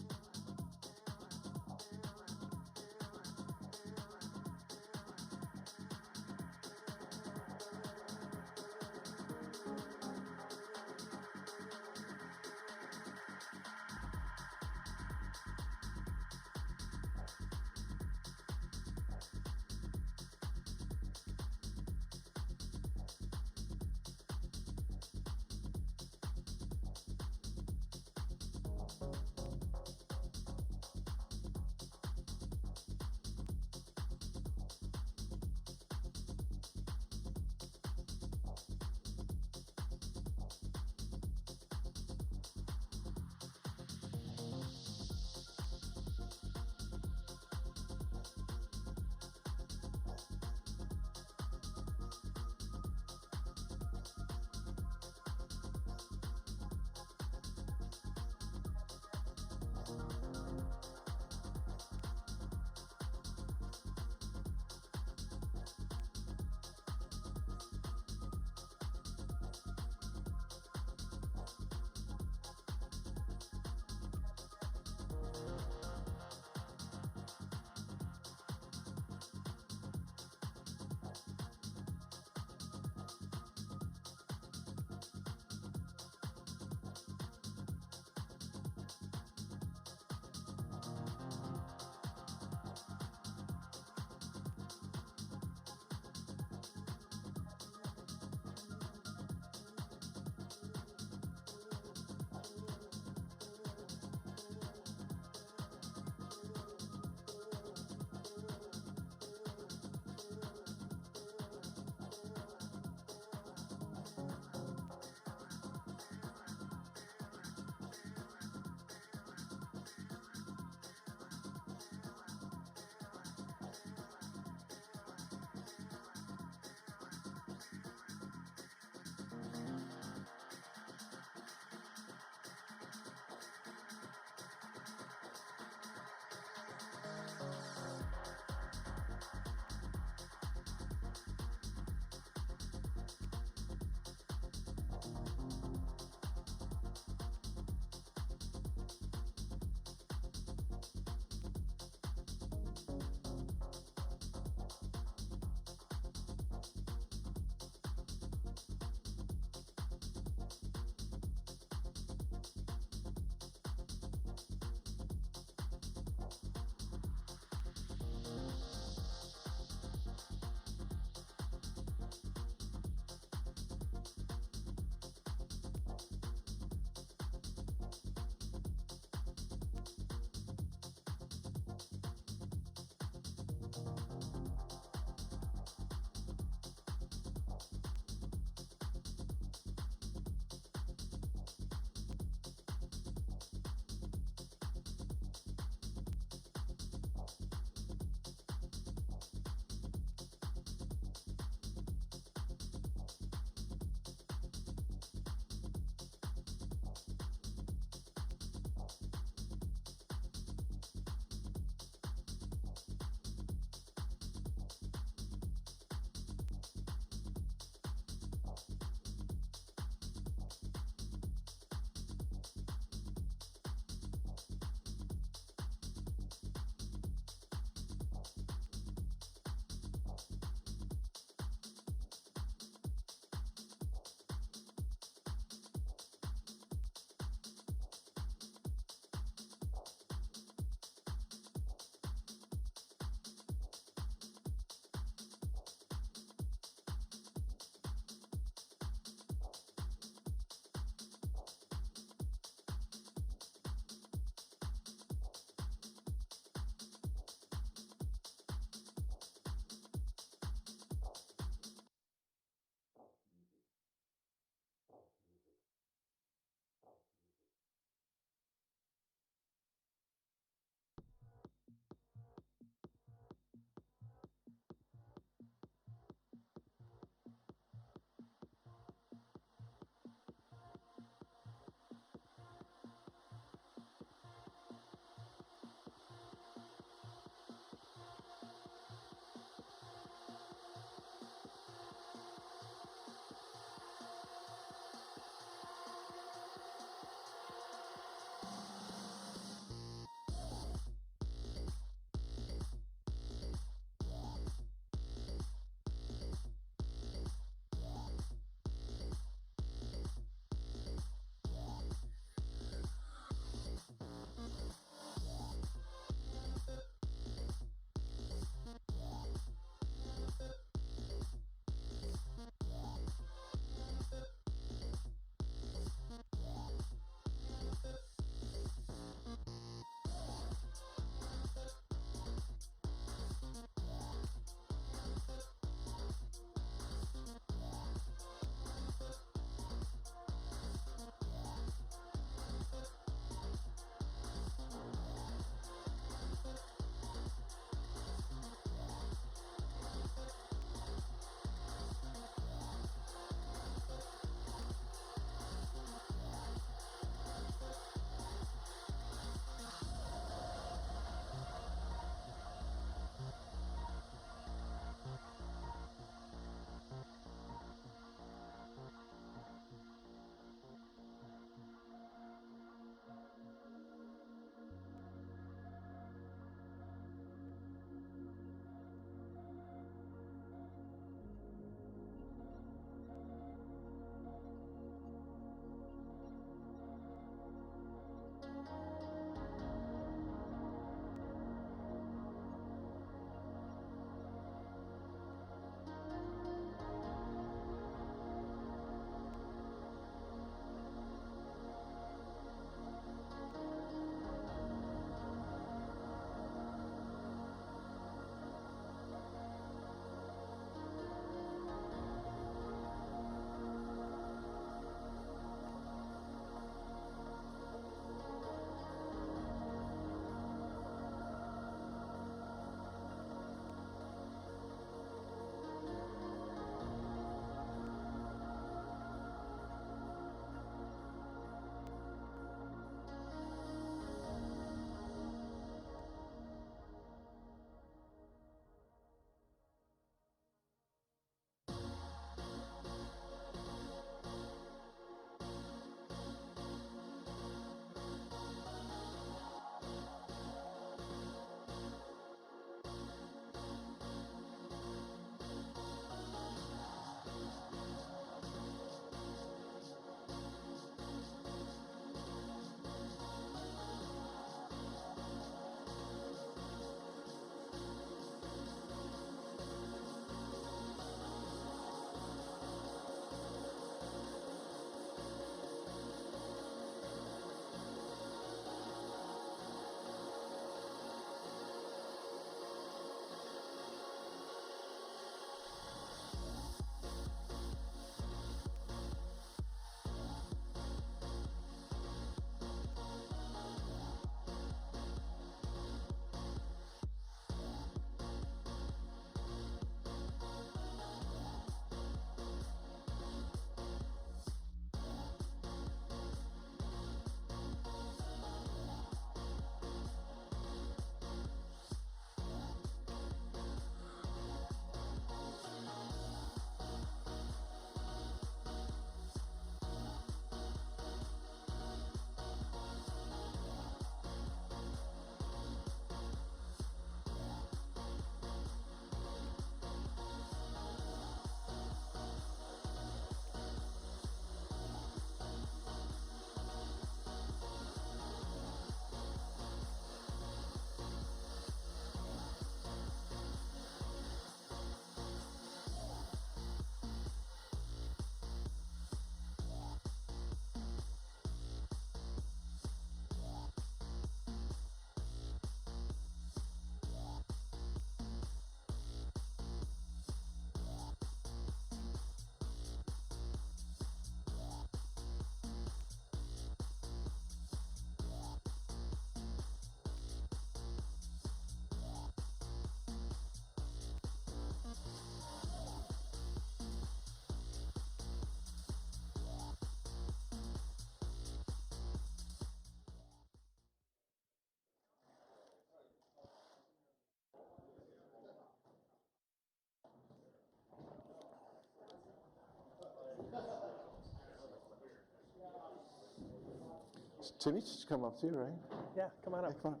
Timmy should come up too, right? Yeah, come on up. Yeah, come on.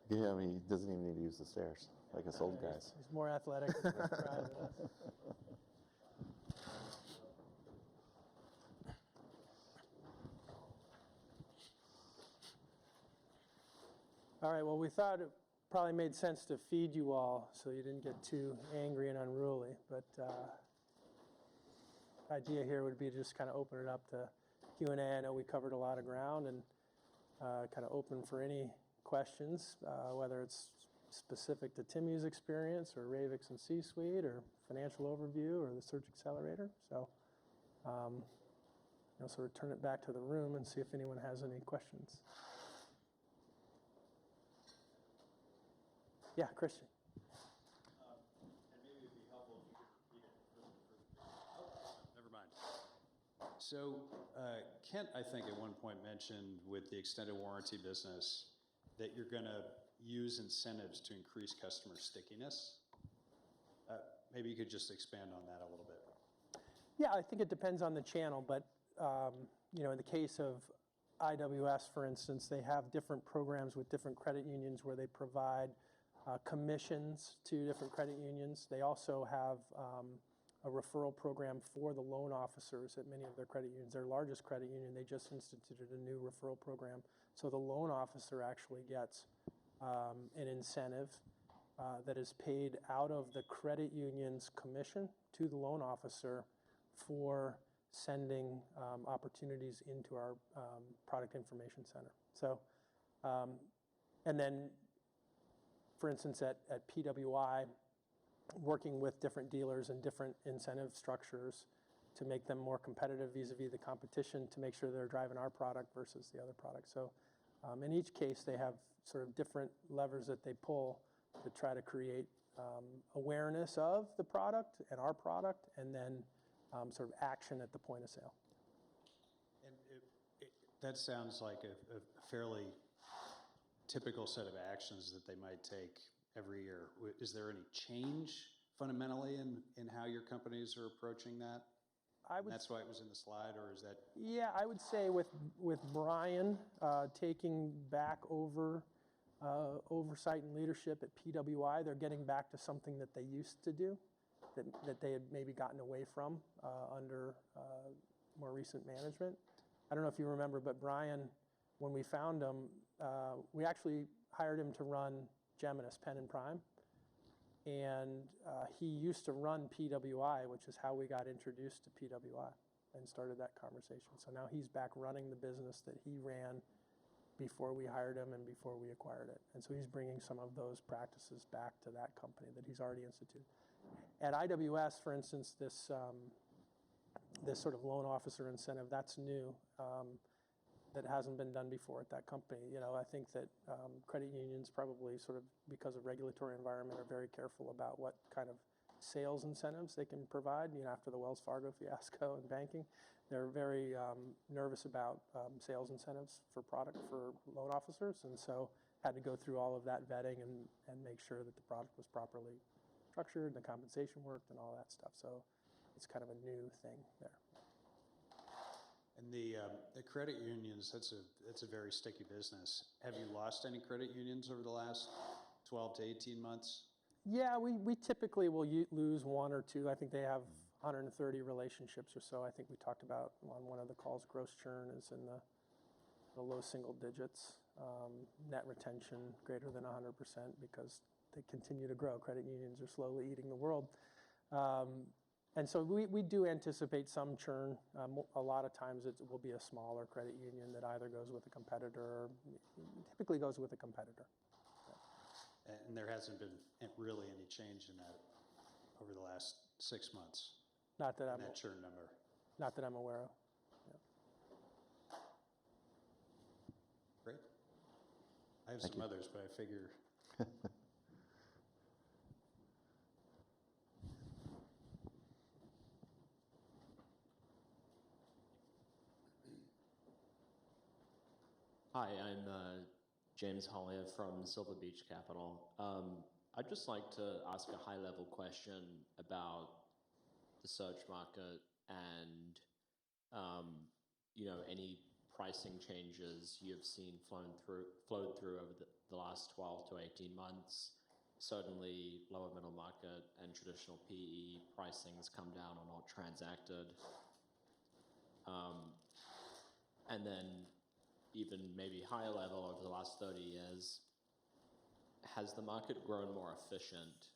Yeah, I mean, he doesn't even need to use the stairs like us old guys. He's more athletic and more proud than us. All right, well, we thought it probably made sense to feed you all so you didn't get too angry and unruly, but the idea here would be to just kind of open it up to Q&A. I know we covered a lot of ground, and kind of open for any questions, whether it's specific to Timmy's experience or Ravix and C-Suite or financial overview or the search accelerator. So sort of turn it back to the room and see if anyone has any questions. Yeah, Christian. And maybe it'd be helpful if you could repeat it never mind. So Kent, I think at one point mentioned with the extended warranty business that you're going to use incentives to increase customer stickiness. Maybe you could just expand on that a little bit. Yeah, I think it depends on the channel, but in the case of IWS, for instance, they have different programs with different credit unions where they provide commissions to different credit unions. They also have a referral program for the loan officers at many of their credit unions. Their largest credit union, they just instituted a new referral program. So the loan officer actually gets an incentive that is paid out of the credit union's commission to the loan officer for sending opportunities into our product information center. So, and then, for instance, at PWI, working with different dealers and different incentive structures to make them more competitive vis-a-vis the competition, to make sure they're driving our product versus the other product. So in each case, they have sort of different levers that they pull to try to create awareness of the product and our product, and then sort of action at the point of sale. And that sounds like a fairly typical set of actions that they might take every year. Is there any change fundamentally in how your companies are approaching that? That's why it was in the slide, or is that? Yeah, I would say with Brian taking back over oversight and leadership at PWI, they're getting back to something that they used to do, that they had maybe gotten away from under more recent management. I don't know if you remember, but Brian, when we found him, we actually hired him to run Geminis, Pen and Prime. And he used to run PWI, which is how we got introduced to PWI and started that conversation. So now he's back running the business that he ran before we hired him and before we acquired it. And so he's bringing some of those practices back to that company that he's already instituted. At IWS, for instance, this sort of loan officer incentive, that's new. That hasn't been done before at that company. I think that credit unions probably sort of, because of regulatory environment, are very careful about what kind of sales incentives they can provide. After the Wells Fargo fiasco in banking, they're very nervous about sales incentives for product for loan officers, and so had to go through all of that vetting and make sure that the product was properly structured, the compensation worked, and all that stuff. So it's kind of a new thing there. And the credit unions, that's a very sticky business. Have you lost any credit unions over the last 12 to 18 months? Yeah, we typically will lose one or two. I think they have 130 relationships or so. I think we talked about on one of the calls, gross churn is in the low single digits. Net retention greater than 100% because they continue to grow. Credit unions are slowly eating the world. And so we do anticipate some churn. A lot of times it will be a smaller credit union that either goes with a competitor, or typically goes with a competitor. And there hasn't been really any change in that over the last 6 months? Not that I'm that churn number? Not that I'm aware of. Yeah. Great. I have some others, but I figure... Hi, I'm James Hollier from Silver Beach Capital. I'd just like to ask a high-level question about the search market and any pricing changes you've seen flowed through over the last 12 to 18 months. Certainly, lower middle market and traditional PE pricings come down or not transacted. And then even maybe higher level over the last 30 years, has the market grown more efficient,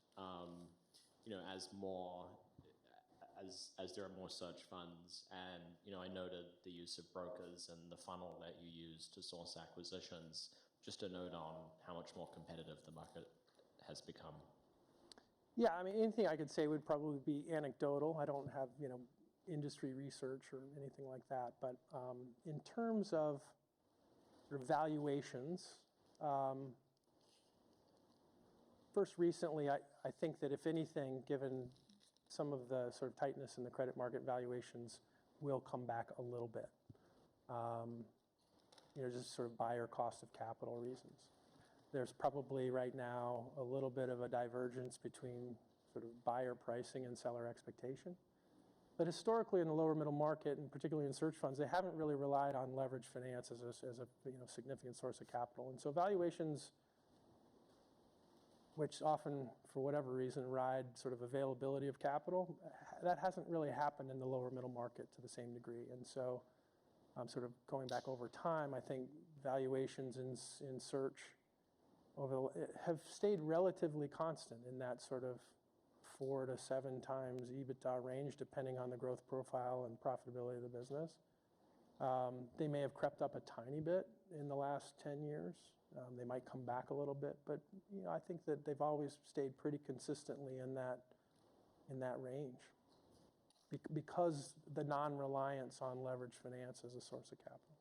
as there are more search funds? And, I noted the use of brokers and the funnel that you use to source acquisitions. Just a note on how much more competitive the market has become. Yeah, I mean, anything I could say would probably be anecdotal. I don't have, industry research or anything like that. But in terms of sort of valuations, first recently, I think that if anything, given some of the sort of tightness in the credit market, valuations will come back a little bit. Just sort of buyer cost of capital reasons. There's probably right now a little bit of a divergence between sort of buyer pricing and seller expectation. But historically in the lower middle market, and particularly in search funds, they haven't really relied on leverage finance as a significant source of capital. And so valuations, which often, for whatever reason, ride sort of availability of capital, that hasn't really happened in the lower middle market to the same degree. And so sort of going back over time, I think valuations in search have stayed relatively constant in that sort of 4 to 7 times EBITDA range, depending on the growth profile and profitability of the business. They may have crept up a tiny bit in the last 10 years. They might come back a little bit, but I think that they've always stayed pretty consistently in that range because the non-reliance on leverage finance as a source of capital.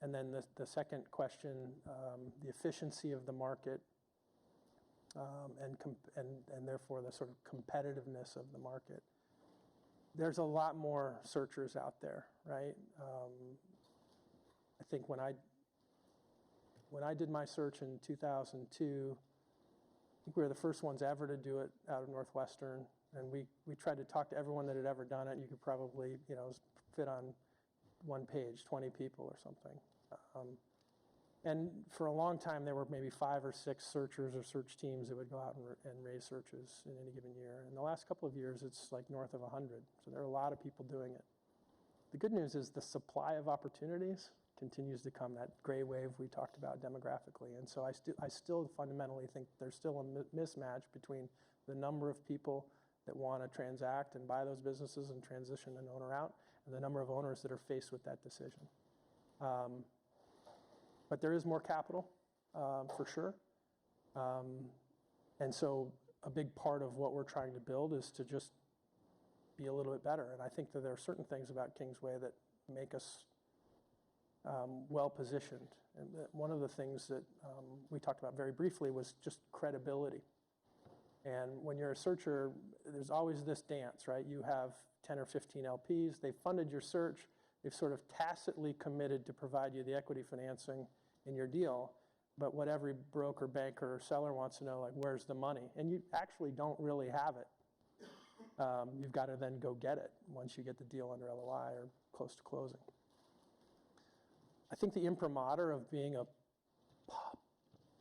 And then the second question, the efficiency of the market, and therefore the sort of competitiveness of the market. There's a lot more searchers out there, right? I think when I did my search in 2002, I think we were the first ones ever to do it out of Northwestern, and we tried to talk to everyone that had ever done it. You could probably, fit on one page, 20 people or something. And for a long time, there were maybe 5 or 6 searchers or search teams that would go out and raise searches in any given year. In the last couple of years, it's like north of 100. So there are a lot of people doing it. The good news is the supply of opportunities continues to come, that gray wave we talked about demographically. And so I still fundamentally think there's still a mismatch between the number of people that want to transact and buy those businesses and transition an owner out, and the number of owners that are faced with that decision. But there is more capital, for sure. And so a big part of what we're trying to build is to just be a little bit better. And I think that there are certain things about Kingsway that make us well-positioned. And one of the things that we talked about very briefly was just credibility. And when you're a searcher, there's always this dance, right? You have 10 or 15 LPs. They've funded your search. They've sort of tacitly committed to provide you the equity financing in your deal. But what every broker, banker, or seller wants to know, like, where's the money? And you actually don't really have it. You've got to then go get it once you get the deal under LOI or close to closing. I think the imprimatur of being a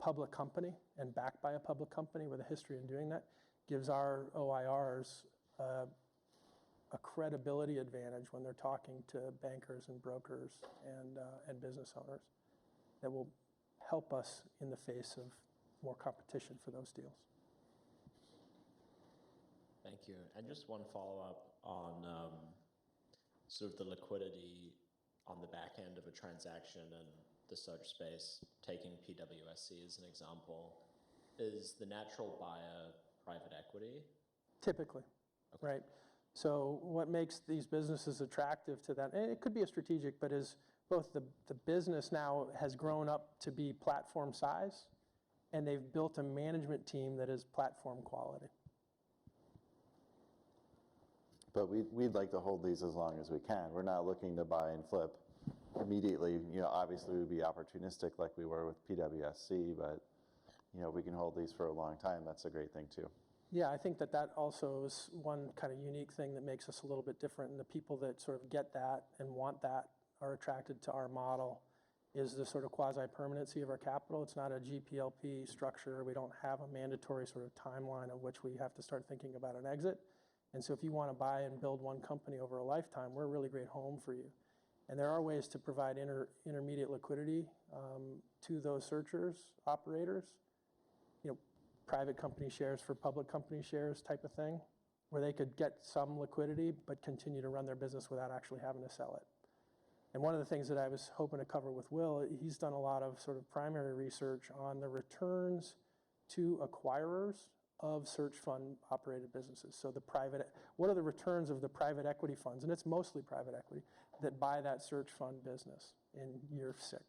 public company and backed by a public company with a history in doing that gives our OIRs a credibility advantage when they're talking to bankers and brokers and business owners that will help us in the face of more competition for those deals. Thank you. And just one follow-up on sort of the liquidity on the back end of a transaction and the search space, taking PWSC as an example. Is the natural buyer private equity? Typically, okay. Right? So what makes these businesses attractive to that, and it could be a strategic, but is both the business now has grown up to be platform size, and they've built a management team that is platform quality. But we'd like to hold these as long as we can. We're not looking to buy and flip immediately. Obviously we'd be opportunistic like we were with PWSC, but we can hold these for a long time. That's a great thing too. Yeah, I think that also is one kind of unique thing that makes us a little bit different. And the people that sort of get that and want that are attracted to our model is the sort of quasi-permanency of our capital. It's not a GPLP structure. We don't have a mandatory sort of timeline of which we have to start thinking about an exit. And so if you want to buy and build one company over a lifetime, we're a really great home for you. And there are ways to provide intermediate liquidity to those searchers, operators, private company shares for public company shares type of thing, where they could get some liquidity but continue to run their business without actually having to sell it. And one of the things that I was hoping to cover with Will, he's done a lot of sort of primary research on the returns to acquirers of search fund operated businesses. So what are the returns of the private equity funds, and it's mostly private equity, that buy that search fund business in year 6?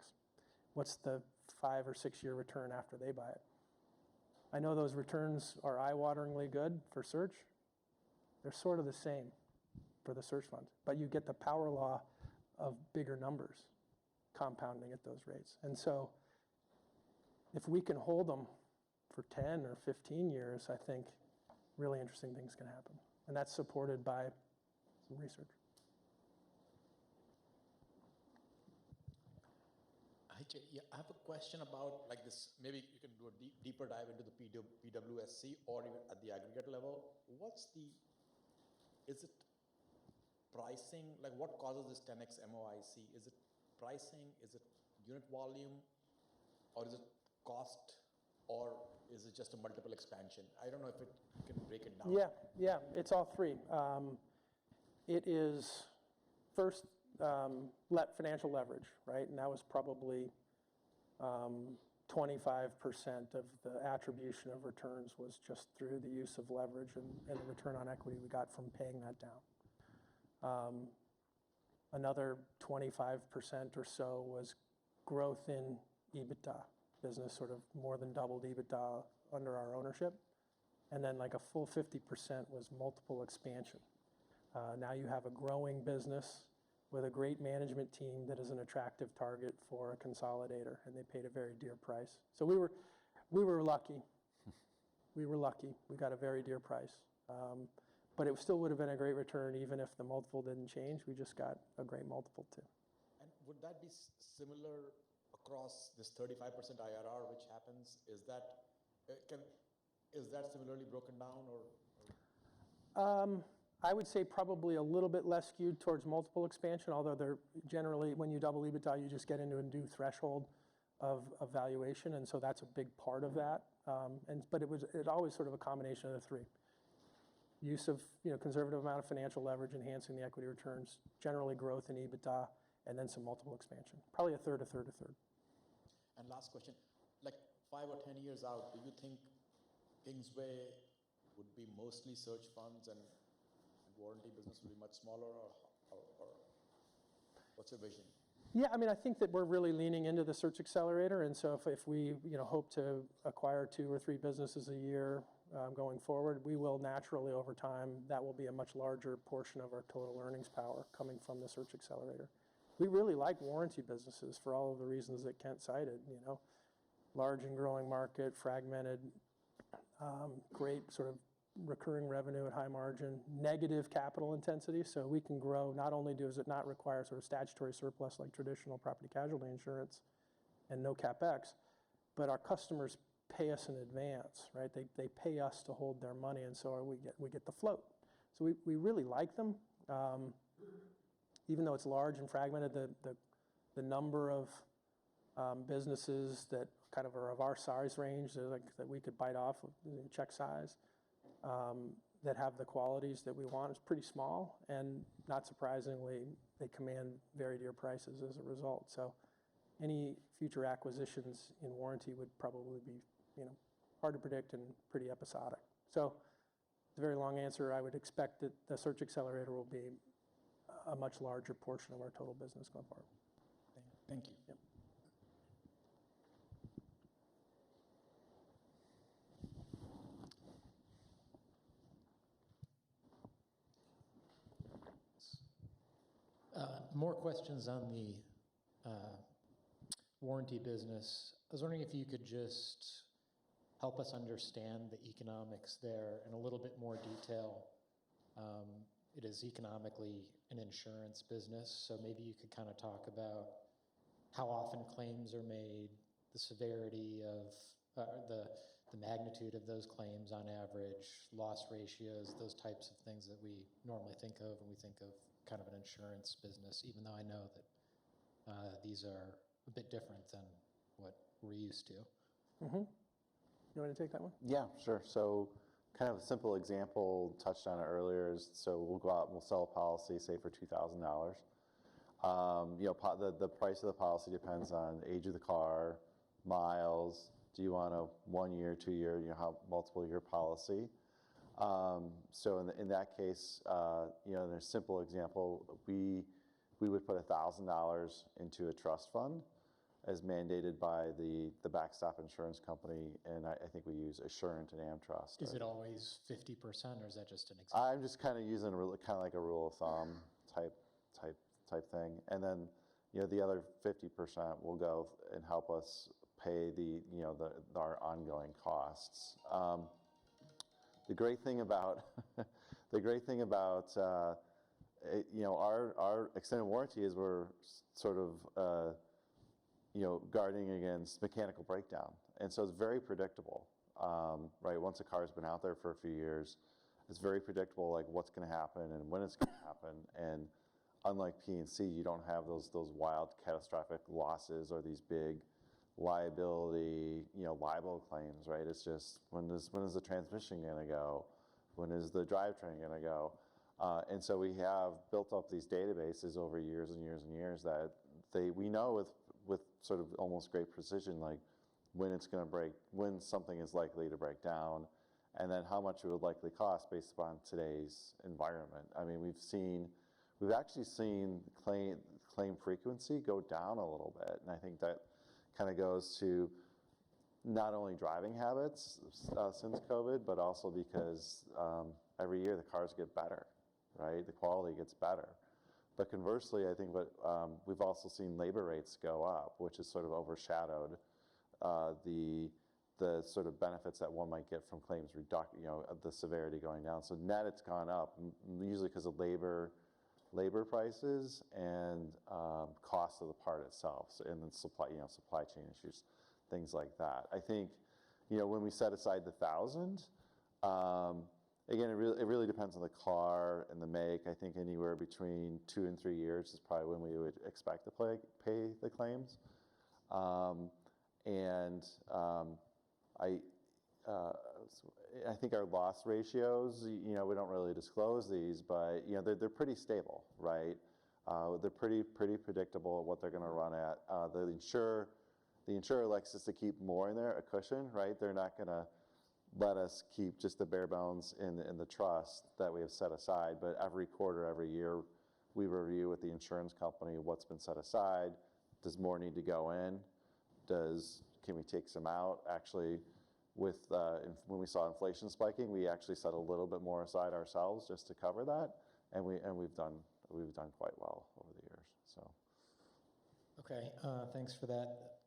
What's the 5 or 6 year return after they buy it? I know those returns are eye-wateringly good for search. They're sort of the same for the search funds, but you get the power law of bigger numbers compounding at those rates. And so if we can hold them for 10 or 15 years, I think really interesting things can happen. And that's supported by some research. Hi, Jay. Yeah, I have a question about like this. Maybe you can do a deeper dive into the PWSC or even at the aggregate level. Is it pricing? Like what causes this 10x MOIC? Is it pricing? Is it unit volume? Or is it cost? Or is it just a multiple expansion? I don't know if you can break it down. Yeah, it's all three. It is first financial leverage, right? And that was probably 25% of the attribution of returns was just through the use of leverage and the return on equity we got from paying that down. Another 25% or so was growth in EBITDA. Business sort of more than doubled EBITDA under our ownership. And then like a full 50% was multiple expansion. Now you have a growing business with a great management team that is an attractive target for a consolidator, and they paid a very dear price. So we were lucky. We were lucky. We got a very dear price. But it still would have been a great return even if the multiple didn't change. We just got a great multiple too. And would that be similar across this 35% IRR which happens? Is that similarly broken down or? I would say probably a little bit less skewed towards multiple expansion, although they're generally, when you double EBITDA, you just get into a new threshold of valuation, and so that's a big part of that. But it always sort of a combination of the three. Use of conservative amount of financial leverage, enhancing the equity returns, generally growth in EBITDA, and then some multiple expansion. Probably a third. And last question, like 5 or 10 years out, do you think Kingsway would be mostly search funds and warranty business will be much smaller, or what's your vision? Yeah, I mean, I think that we're really leaning into the search accelerator, and so if we hope to acquire 2 or 3 businesses a year going forward, we will naturally over time, that will be a much larger portion of our total earnings power coming from the search accelerator. We really like warranty businesses for all of the reasons that Kent cited, large and growing market, fragmented, great sort of recurring revenue at high margin, negative capital intensity, so we can grow. Not only does it not require sort of statutory surplus like traditional property casualty insurance and no CapEx, but our customers pay us in advance, right? They pay us to hold their money, and so we get the float. So we really like them. Even though it's large and fragmented, the number of businesses that kind of are of our size range that we could bite off, check size, that have the qualities that we want is pretty small, and not surprisingly, they command very dear prices as a result. So any future acquisitions in warranty would probably be hard to predict and pretty episodic. So it's a very long answer. I would expect that the search accelerator will be a much larger portion of our total business going forward. Thank you. Yep. More questions on the warranty business. I was wondering if you could just help us understand the economics there in a little bit more detail. It is economically an insurance business, so maybe you could kind of talk about how often claims are made, the severity of the magnitude of those claims on average, loss ratios, those types of things that we normally think of when we think of kind of an insurance business, even though I know that these are a bit different than what we're used to. You want to take that one? Yeah, sure. So kind of a simple example, touched on it earlier, is so we'll go out and we'll sell a policy, say for $2,000. The price of the policy depends on age of the car, miles. Do you want a 1 year, 2 year, how multiple year policy? So in that case, in a simple example, we would put $1,000 into a trust fund as mandated by the backstop insurance company, and I think we use Assurant and AmTrust. Is it always 50%, or is that just an example? I'm just kind of using kind of like a rule of thumb type thing, and then the other 50% will go and help us pay our ongoing costs. The great thing about our extended warranty is we're sort of guarding against mechanical breakdown, and so it's very predictable. Right, once a car's been out there for a few years, it's very predictable, like what's going to happen and when it's going to happen. And unlike P&C, you don't have those wild catastrophic losses or these big liability, libel claims, right? It's just when is the transmission going to go? When is the drivetrain going to go? And so we have built up these databases over years and years and years that we know with sort of almost great precision, like when it's going to break, when something is likely to break down, and then how much it would likely cost based upon today's environment. I mean, we've actually seen claim frequency go down a little bit, and I think that kind of goes to not only driving habits since COVID, but also because every year the cars get better, right? The quality gets better. But conversely, I think what we've also seen labor rates go up, which has sort of overshadowed the sort of benefits that one might get from claims the severity going down. So net, it's gone up, usually because of labor prices and cost of the part itself, and then supply chain issues, things like that. I think, when we set aside the $1,000, again, it really depends on the car and the make. I think anywhere between 2 and 3 years is probably when we would expect to pay the claims. I think our loss ratios, we don't really disclose these, but they're pretty stable, right? They're pretty predictable at what they're going to run at. The insurer likes us to keep more in there, a cushion, right? They're not going to let us keep just the bare bones in the trust that we have set aside. But every quarter, every year, we review with the insurance company what's been set aside. Does more need to go in? Can we take some out? Actually, when we saw inflation spiking, we actually set a little bit more aside ourselves just to cover that, and we've done quite well over the years. So. Okay, thanks for that.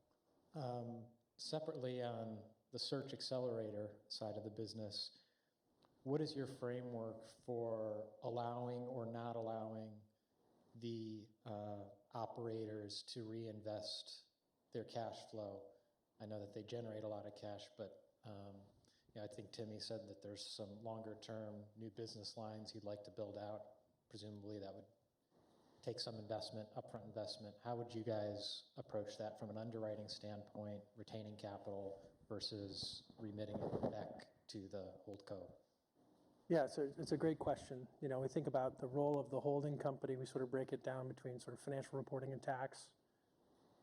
Separately, on the search accelerator side of the business, what is your framework for allowing or not allowing the operators to reinvest their cash flow? I know that they generate a lot of cash, but I think Timmy said that there's some longer-term new business lines he'd like to build out. Presumably that would take some investment, upfront investment. How would you guys approach that from an underwriting standpoint, retaining capital versus remitting it back to the holdco? Yeah, so it's a great question. We think about the role of the holding company. We sort of break it down between sort of financial reporting and tax.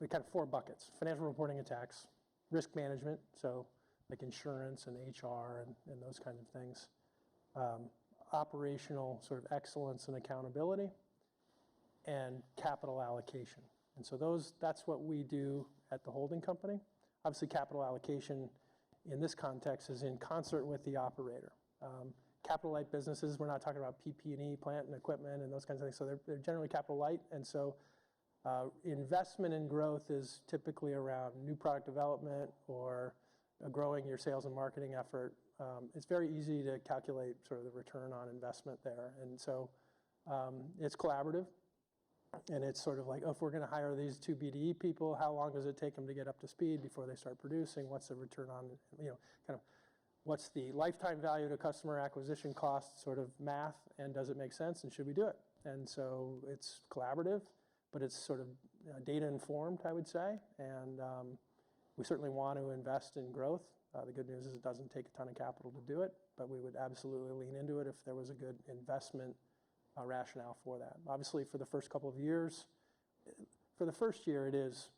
We kind of 4 buckets: financial reporting and tax, risk management, so like insurance and HR and those kind of things, operational sort of excellence and accountability, and capital allocation. And so that's what we do at the holding company. Obviously, capital allocation in this context is in concert with the operator. Capital light businesses, we're not talking about PP&E, plant and equipment and those kinds of things, so they're generally capital light. And so investment in growth is typically around new product development or growing your sales and marketing effort, it's very easy to calculate sort of the return on investment there. And so it's collaborative. And it's sort of like, oh, if we're going to hire these 2 BDE people, how long does it take them to get up to speed before they start producing? What's the return on, kind of what's the lifetime value to customer acquisition cost sort of math, and does it make sense, and should we do it? And so it's collaborative, but it's sort of data informed, I would say. And we certainly want to invest in growth. The good news is it doesn't take a ton of capital to do it, but we would absolutely lean into it if there was a good investment rationale for that. Obviously, for the first couple of years, for the first year, it is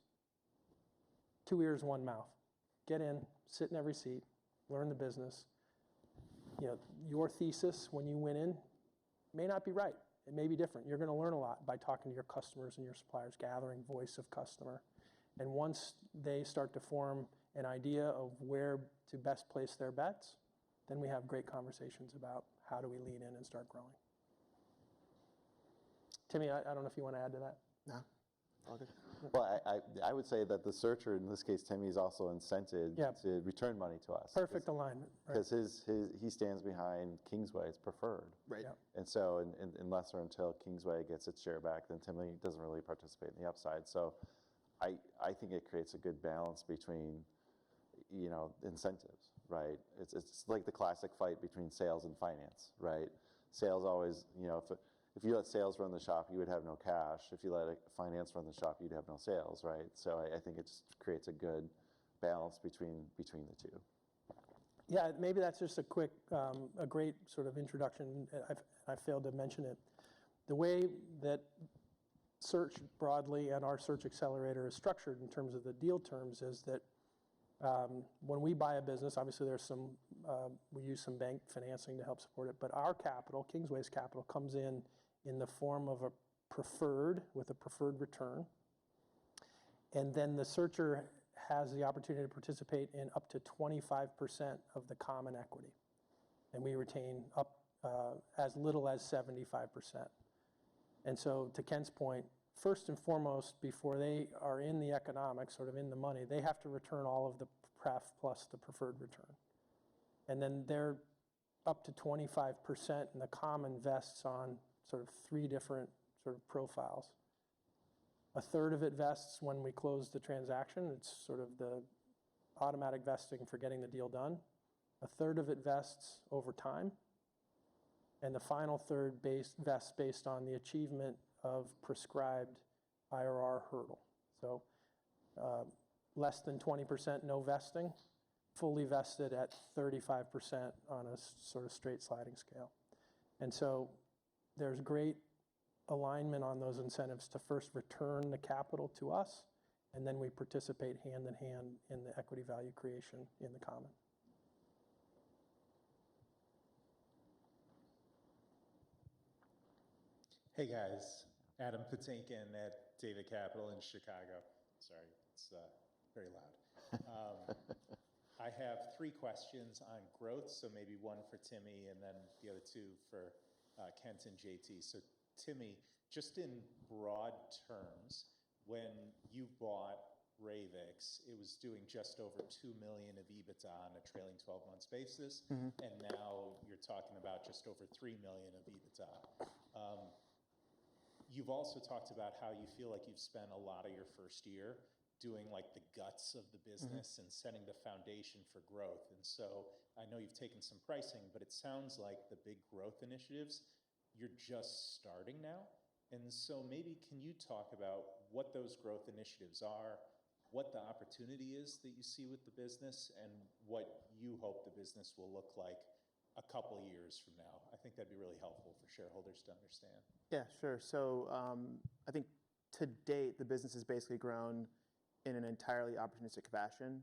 2 ears, 1 mouth. Get in, sit in every seat, learn the business. Your thesis when you went in may not be right. It may be different. You're going to learn a lot by talking to your customers and your suppliers, gathering voice of customer. And once they start to form an idea of where to best place their bets, then we have great conversations about how do we lean in and start growing. Timmy, I don't know if you want to add to that. No, all good. Well, I would say that the searcher, in this case, Timmy, is also incented to return money to us. Perfect alignment. Because he stands behind Kingsway, it's preferred. Right. Yeah. And so unless or until Kingsway gets its share back, then Timmy doesn't really participate in the upside. So I think it creates a good balance between, incentives, right? It's like the classic fight between sales and finance, right? Sales always, if you let sales run the shop, you would have no cash. If you let finance run the shop, you'd have no sales, right? So I think it just creates a good balance between the two. Yeah, maybe that's just a great sort of introduction. I failed to mention it. The way that search broadly and our search accelerator is structured in terms of the deal terms is that when we buy a business, obviously there's we use some bank financing to help support it, but our capital, Kingsway's capital, comes in the form of a preferred with a preferred return. And then the searcher has the opportunity to participate in up to 25% of the common equity. And we retain up as little as 75%. And so to Ken's point, first and foremost, before they are in the economics, sort of in the money, they have to return all of the pref plus the preferred return. And then they're up to 25%, and the common vests on sort of 3 different sort of profiles. A third of it vests when we close the transaction. It's sort of the automatic vesting for getting the deal done. A third of it vests over time. And the final third vests based on the achievement of prescribed IRR hurdle. So less than 20% no vesting, fully vested at 35% on a sort of straight sliding scale. And so there's great alignment on those incentives to first return the capital to us, and then we participate hand in hand in the equity value creation in the common. Hey guys, Adam Patinkin at David Capital in Chicago. Sorry, it's very loud. I have 3 questions on growth, so maybe one for Timmy and then the other 2 for Kent and JT. So Timmy, just in broad terms, when you bought Ravix, it was doing just over $2 million of EBITDA on a trailing 12 months basis, and now you're talking about just over $3 million of EBITDA. You've also talked about how you feel like you've spent a lot of your first year doing like the guts of the business and setting the foundation for growth. And so I know you've taken some pricing, but it sounds like the big growth initiatives, you're just starting now. And so maybe can you talk about what those growth initiatives are, what the opportunity is that you see with the business, and what you hope the business will look like a couple years from now? I think that'd be really helpful for shareholders to understand. Yeah, sure. So I think to date, the business has basically grown in an entirely opportunistic fashion.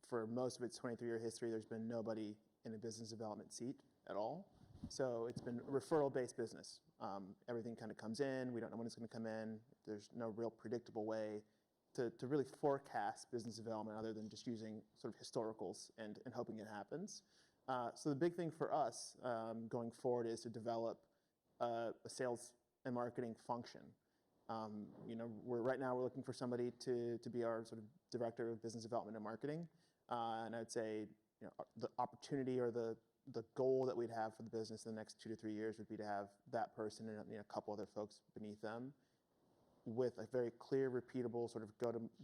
For most of its 23-year history, there's been nobody in a business development seat at all. So it's been a referral-based business. Everything kind of comes in. We don't know when it's going to come in. There's no real predictable way to really forecast business development other than just using sort of historicals and hoping it happens. So the big thing for us going forward is to develop a sales and marketing function. Right now we're looking for somebody to be our sort of director of business development and marketing. And I'd say, the opportunity or the goal that we'd have for the business in the next 2 to 3 years would be to have that person and a couple other folks beneath them, with a very clear, repeatable sort of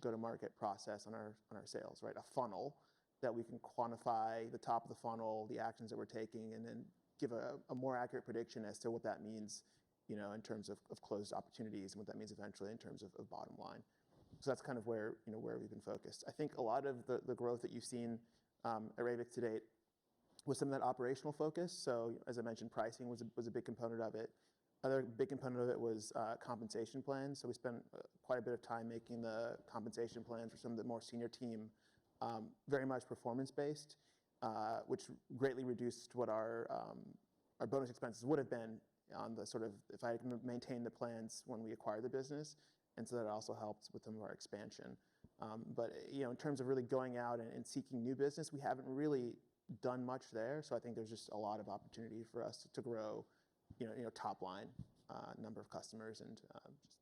go-to-market process on our sales, right? A funnel that we can quantify the top of the funnel, the actions that we're taking, and then give a more accurate prediction as to what that means, in terms of closed opportunities and what that means eventually in terms of bottom line. So that's kind of where we've been focused. I think a lot of the growth that you've seen at Ravix to date was some of that operational focus. So as I mentioned, pricing was a big component of it. Another big component of it was compensation plans. So we spent quite a bit of time making the compensation plans for some of the more senior team very much performance-based, which greatly reduced what our bonus expenses would have been on the sort of, if I had maintained the plans when we acquired the business. And so that also helps with some of our expansion. But in terms of really going out and seeking new business, we haven't really done much there. So I think there's just a lot of opportunity for us to grow, top line number of customers and just.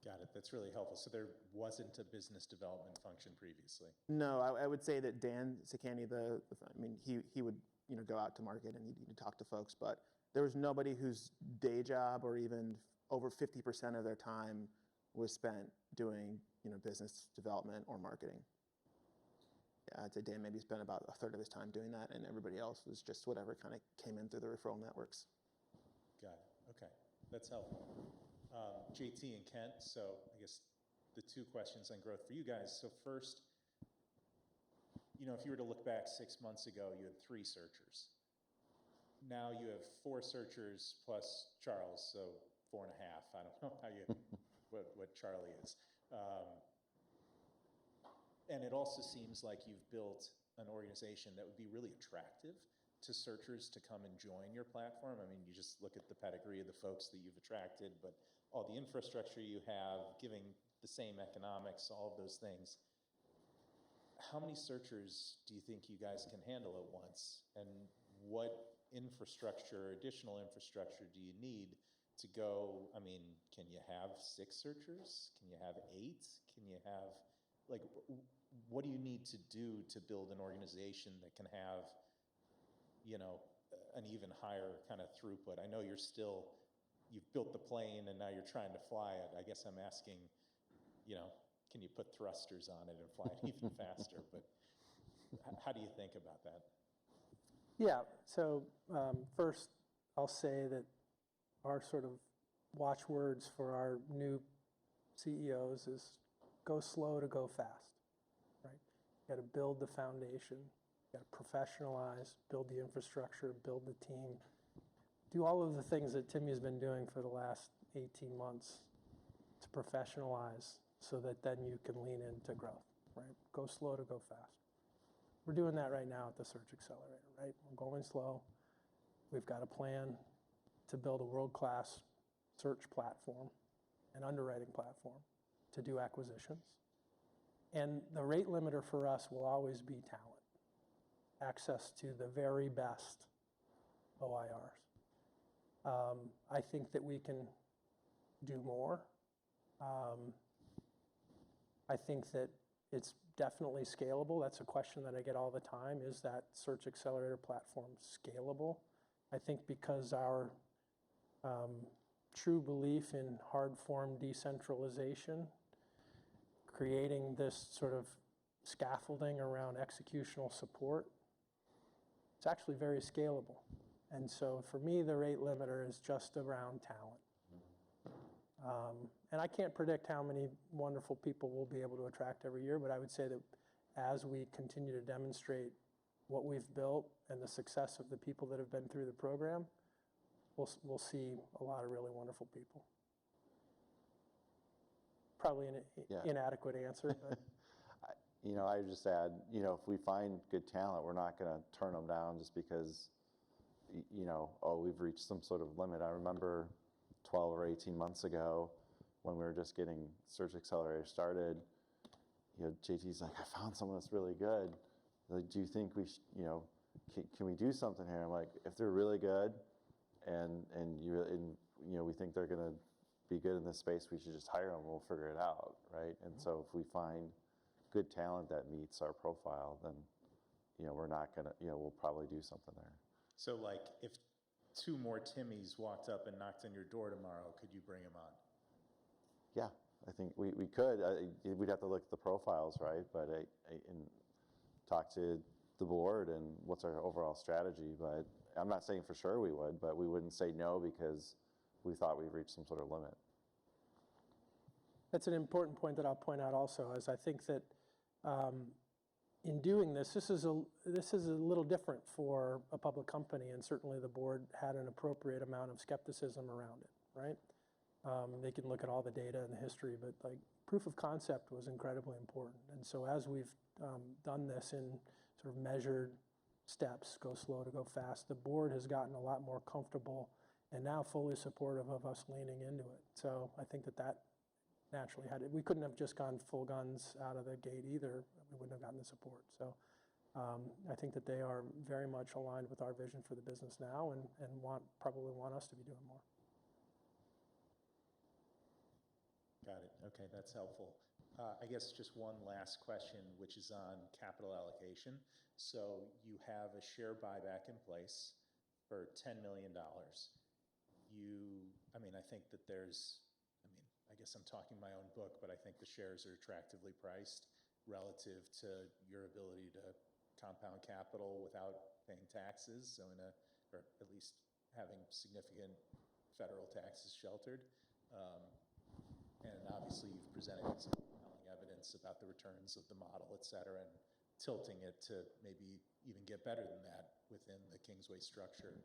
Got it. That's really helpful. So there wasn't a business development function previously? No, I would say that Dan Sakani, he would go out to market and he'd talk to folks, but there was nobody whose day job or even over 50% of their time was spent doing business development or marketing. Yeah, I'd say Dan maybe spent about a third of his time doing that, and everybody else was just whatever kind of came in through the referral networks. Got it. Okay, that's helpful. JT and Kent, so I guess the two questions on growth for you guys. So first, if you were to look back 6 months ago, you had 3 searchers. Now you have 4 searchers plus Charles, so 4.5. I don't know how you what Charlie is. And it also seems like you've built an organization that would be really attractive to searchers to come and join your platform. I mean, you just look at the pedigree of the folks that you've attracted, but all the infrastructure you have, giving the same economics, all of those things. How many searchers do you think you guys can handle at once? And what infrastructure, additional infrastructure do you need to go? I mean, can you have 6 searchers? Can you have 8? Can you have, what do you need to do to build an organization that can have, an even higher kind of throughput? I know you've built the plane and now you're trying to fly it. I guess I'm asking, can you put thrusters on it and fly it even faster? But how do you think about that? Yeah, so first I'll say that our sort of watchwords for our new CEOs is go slow to go fast, right? You got to build the foundation, you got to professionalize, build the infrastructure, build the team, do all of the things that Timmy has been doing for the last 18 months to professionalize so that then you can lean into growth, right? Go slow to go fast. We're doing that right now at the Search Accelerator, right? We're going slow. We've got a plan to build a world-class search platform, an underwriting platform to do acquisitions. And the rate limiter for us will always be talent, access to the very best OIRs. I think that we can do more. I think that it's definitely scalable. That's a question that I get all the time. Is that Search Accelerator platform scalable? I think because our true belief in hard form decentralization, creating this sort of scaffolding around executional support, it's actually very scalable. And so for me, the rate limiter is just around talent. And I can't predict how many wonderful people we'll be able to attract every year, but I would say that as we continue to demonstrate what we've built and the success of the people that have been through the program, we'll see a lot of really wonderful people. Probably an inadequate answer. But. I would just add, if we find good talent, we're not going to turn them down just because, we've reached some sort of limit. I remember 12 or 18 months ago when we were just getting Search Accelerator started, JT's like, I found someone that's really good. Like, do you think we can we do something here? I'm like, if they're really good and we think they're going to be good in this space, we should just hire them. We'll figure it out, right? And so if we find good talent that meets our profile, then, we're not going to, we'll probably do something there. So like if 2 more Timmys walked up and knocked on your door tomorrow, could you bring them on? Yeah, I think we could. We'd have to look at the profiles, right? But and talk to the board and what's our overall strategy. But I'm not saying for sure we would, but we wouldn't say no because we thought we've reached some sort of limit. That's an important point that I'll point out also, is I think that in doing this, this is a little different for a public company, and certainly the board had an appropriate amount of skepticism around it, right? They can look at all the data and the history, but like proof of concept was incredibly important. And so as we've done this in sort of measured steps, go slow to go fast, the board has gotten a lot more comfortable and now fully supportive of us leaning into it. So I think that naturally had it. We couldn't have just gone full guns out of the gate either. We wouldn't have gotten the support. So I think that they are very much aligned with our vision for the business now and probably want us to be doing more. Got it. Okay, that's helpful. I guess just one last question, which is on capital allocation. So you have a share buyback in place for $10 million. I think that I guess I'm talking my own book, but I think the shares are attractively priced relative to your ability to compound capital without paying taxes, or at least having significant federal taxes sheltered. And obviously you've presented some compelling evidence about the returns of the model, et cetera, and tilting it to maybe even get better than that within the Kingsway structure.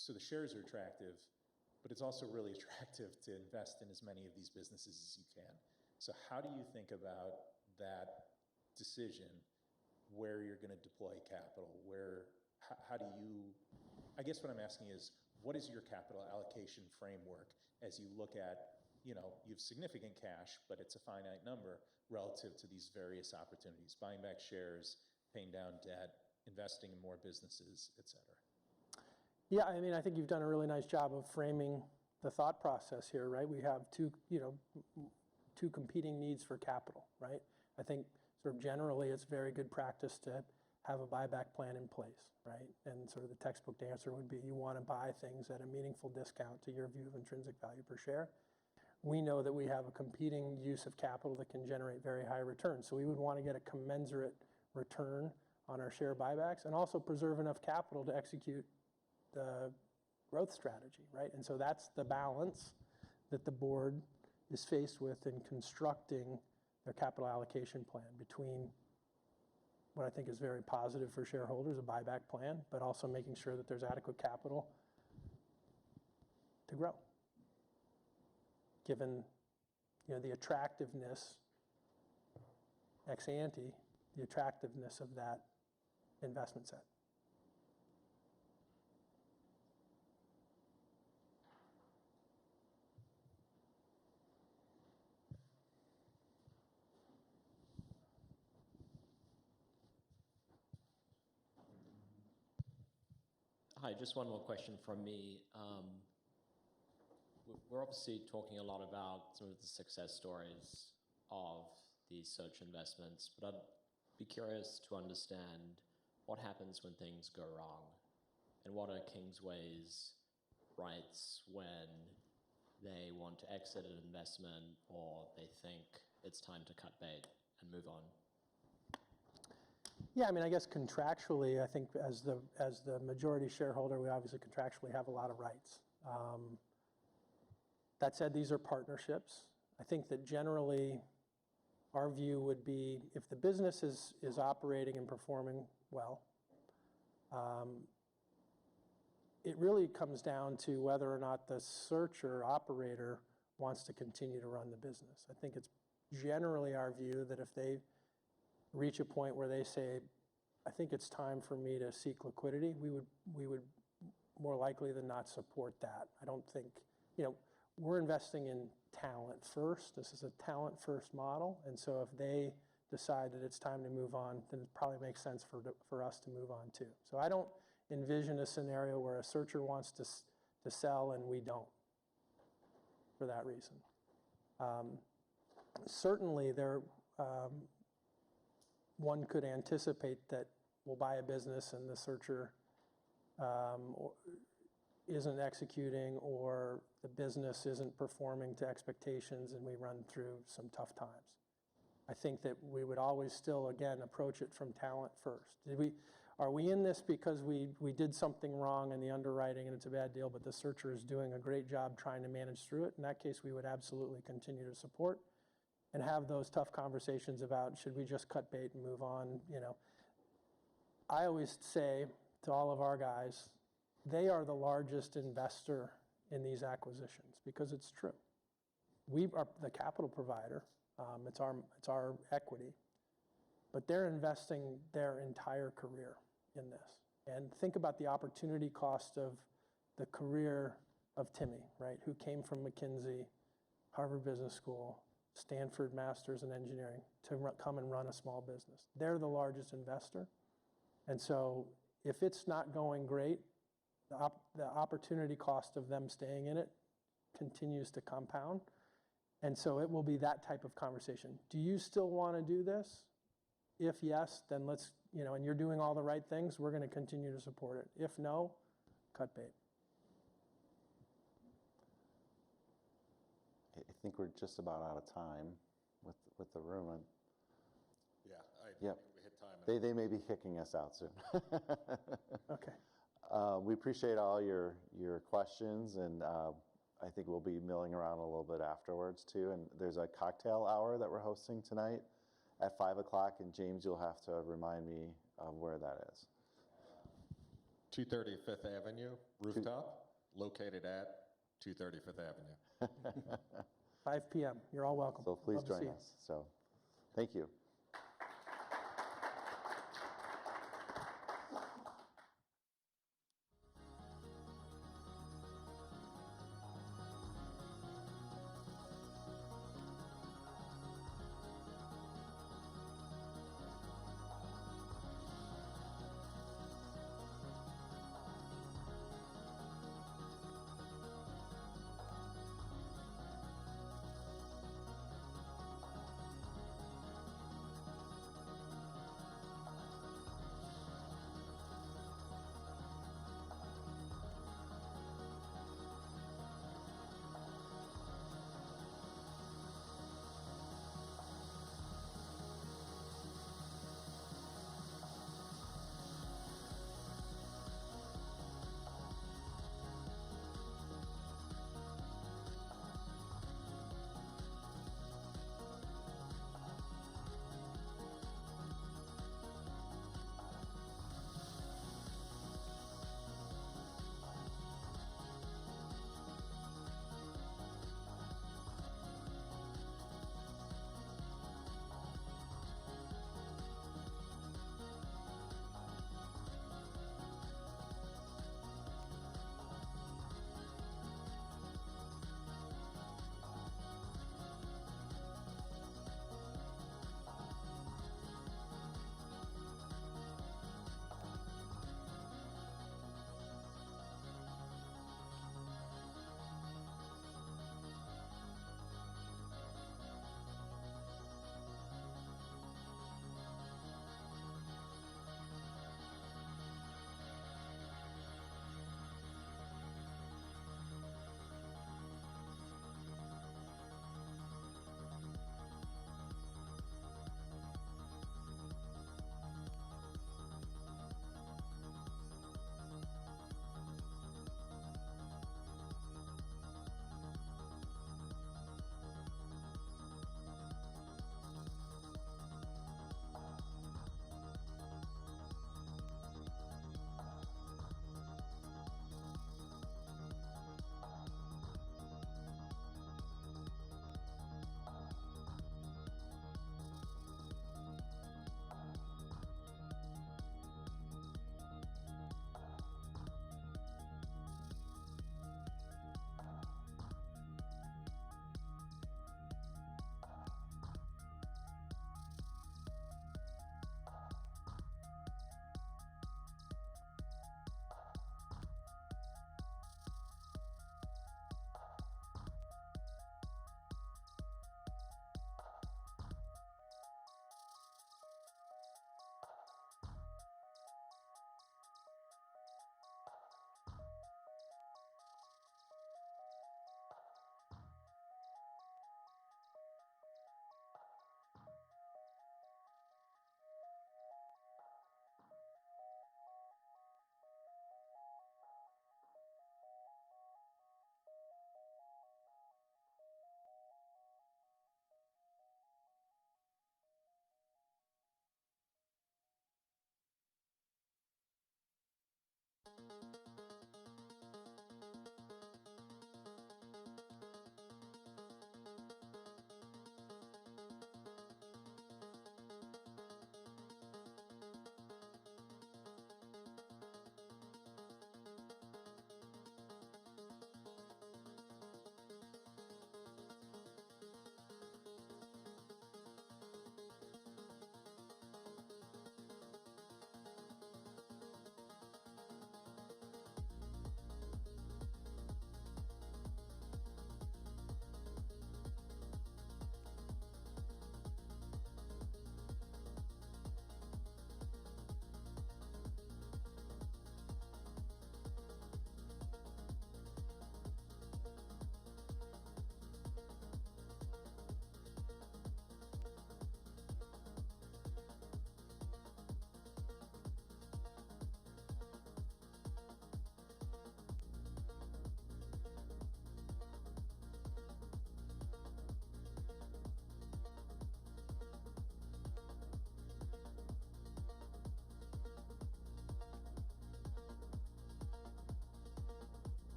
So the shares are attractive, but it's also really attractive to invest in as many of these businesses as you can. So how do you think about that decision, where you're going to deploy capital? How do you, I guess what I'm asking is, what is your capital allocation framework as you look at, you have significant cash, but it's a finite number relative to these various opportunities, buying back shares, paying down debt, investing in more businesses, et cetera? Yeah, I think you've done a really nice job of framing the thought process here, right? We have two competing needs for capital, right? I think sort of generally it's very good practice to have a buyback plan in place, right? And sort of the textbook answer would be you want to buy things at a meaningful discount to your view of intrinsic value per share. We know that we have a competing use of capital that can generate very high returns. So we would want to get a commensurate return on our share buybacks and also preserve enough capital to execute the growth strategy, right? And so that's the balance that the board is faced with in constructing their capital allocation plan between what I think is very positive for shareholders, a buyback plan, but also making sure that there's adequate capital to grow, given the attractiveness ex ante, the attractiveness of that investment set. Hi, just one more question from me. We're obviously talking a lot about some of the success stories of these search investments, but I'd be curious to understand what happens when things go wrong, and what are Kingsway's rights when they want to exit an investment or they think it's time to cut bait and move on? Yeah, I guess contractually, I think as the majority shareholder, we obviously contractually have a lot of rights. That said, these are partnerships. I think that generally our view would be if the business is operating and performing well, it really comes down to whether or not the searcher operator wants to continue to run the business. I think it's generally our view that if they reach a point where they say, I think it's time for me to seek liquidity, we would more likely than not support that. I don't think, we're investing in talent first. This is a talent first model. And so if they decide that it's time to move on, then it probably makes sense for us to move on too. So I don't envision a scenario where a searcher wants to sell and we don't for that reason. Certainly one could anticipate that we'll buy a business and the searcher isn't executing, or the business isn't performing to expectations, and we run through some tough times. I think that we would always still, again, approach it from talent first. Are we in this because we did something wrong in the underwriting and it's a bad deal, but the searcher is doing a great job trying to manage through it? In that case, we would absolutely continue to support and have those tough conversations about, should we just cut bait and move on? I always say to all of our guys, they are the largest investor in these acquisitions, because it's true. We are the capital provider. It's our equity, but they're investing their entire career in this. And think about the opportunity cost of the career of Timmy, right? Who came from McKinsey, Harvard Business School, Stanford Masters in Engineering, to come and run a small business. They're the largest investor. And so if it's not going great, the opportunity cost of them staying in it continues to compound. And so it will be that type of conversation. Do you still want to do this? If yes, then let's, and you're doing all the right things, we're going to continue to support it. If no, cut bait. I think we're just about out of time with the room. Yeah, Yep. we hit time. They may be kicking us out soon. Okay. We appreciate all your questions, and I think we'll be milling around a little bit afterwards too. And there's a cocktail hour that we're hosting tonight at 5 o'clock. And James, you'll have to remind me of where that is. 230 Fifth Avenue, rooftop, located at 230 Fifth Avenue. 5 p.m. You're all welcome. So please Love to see join you. us. So thank you.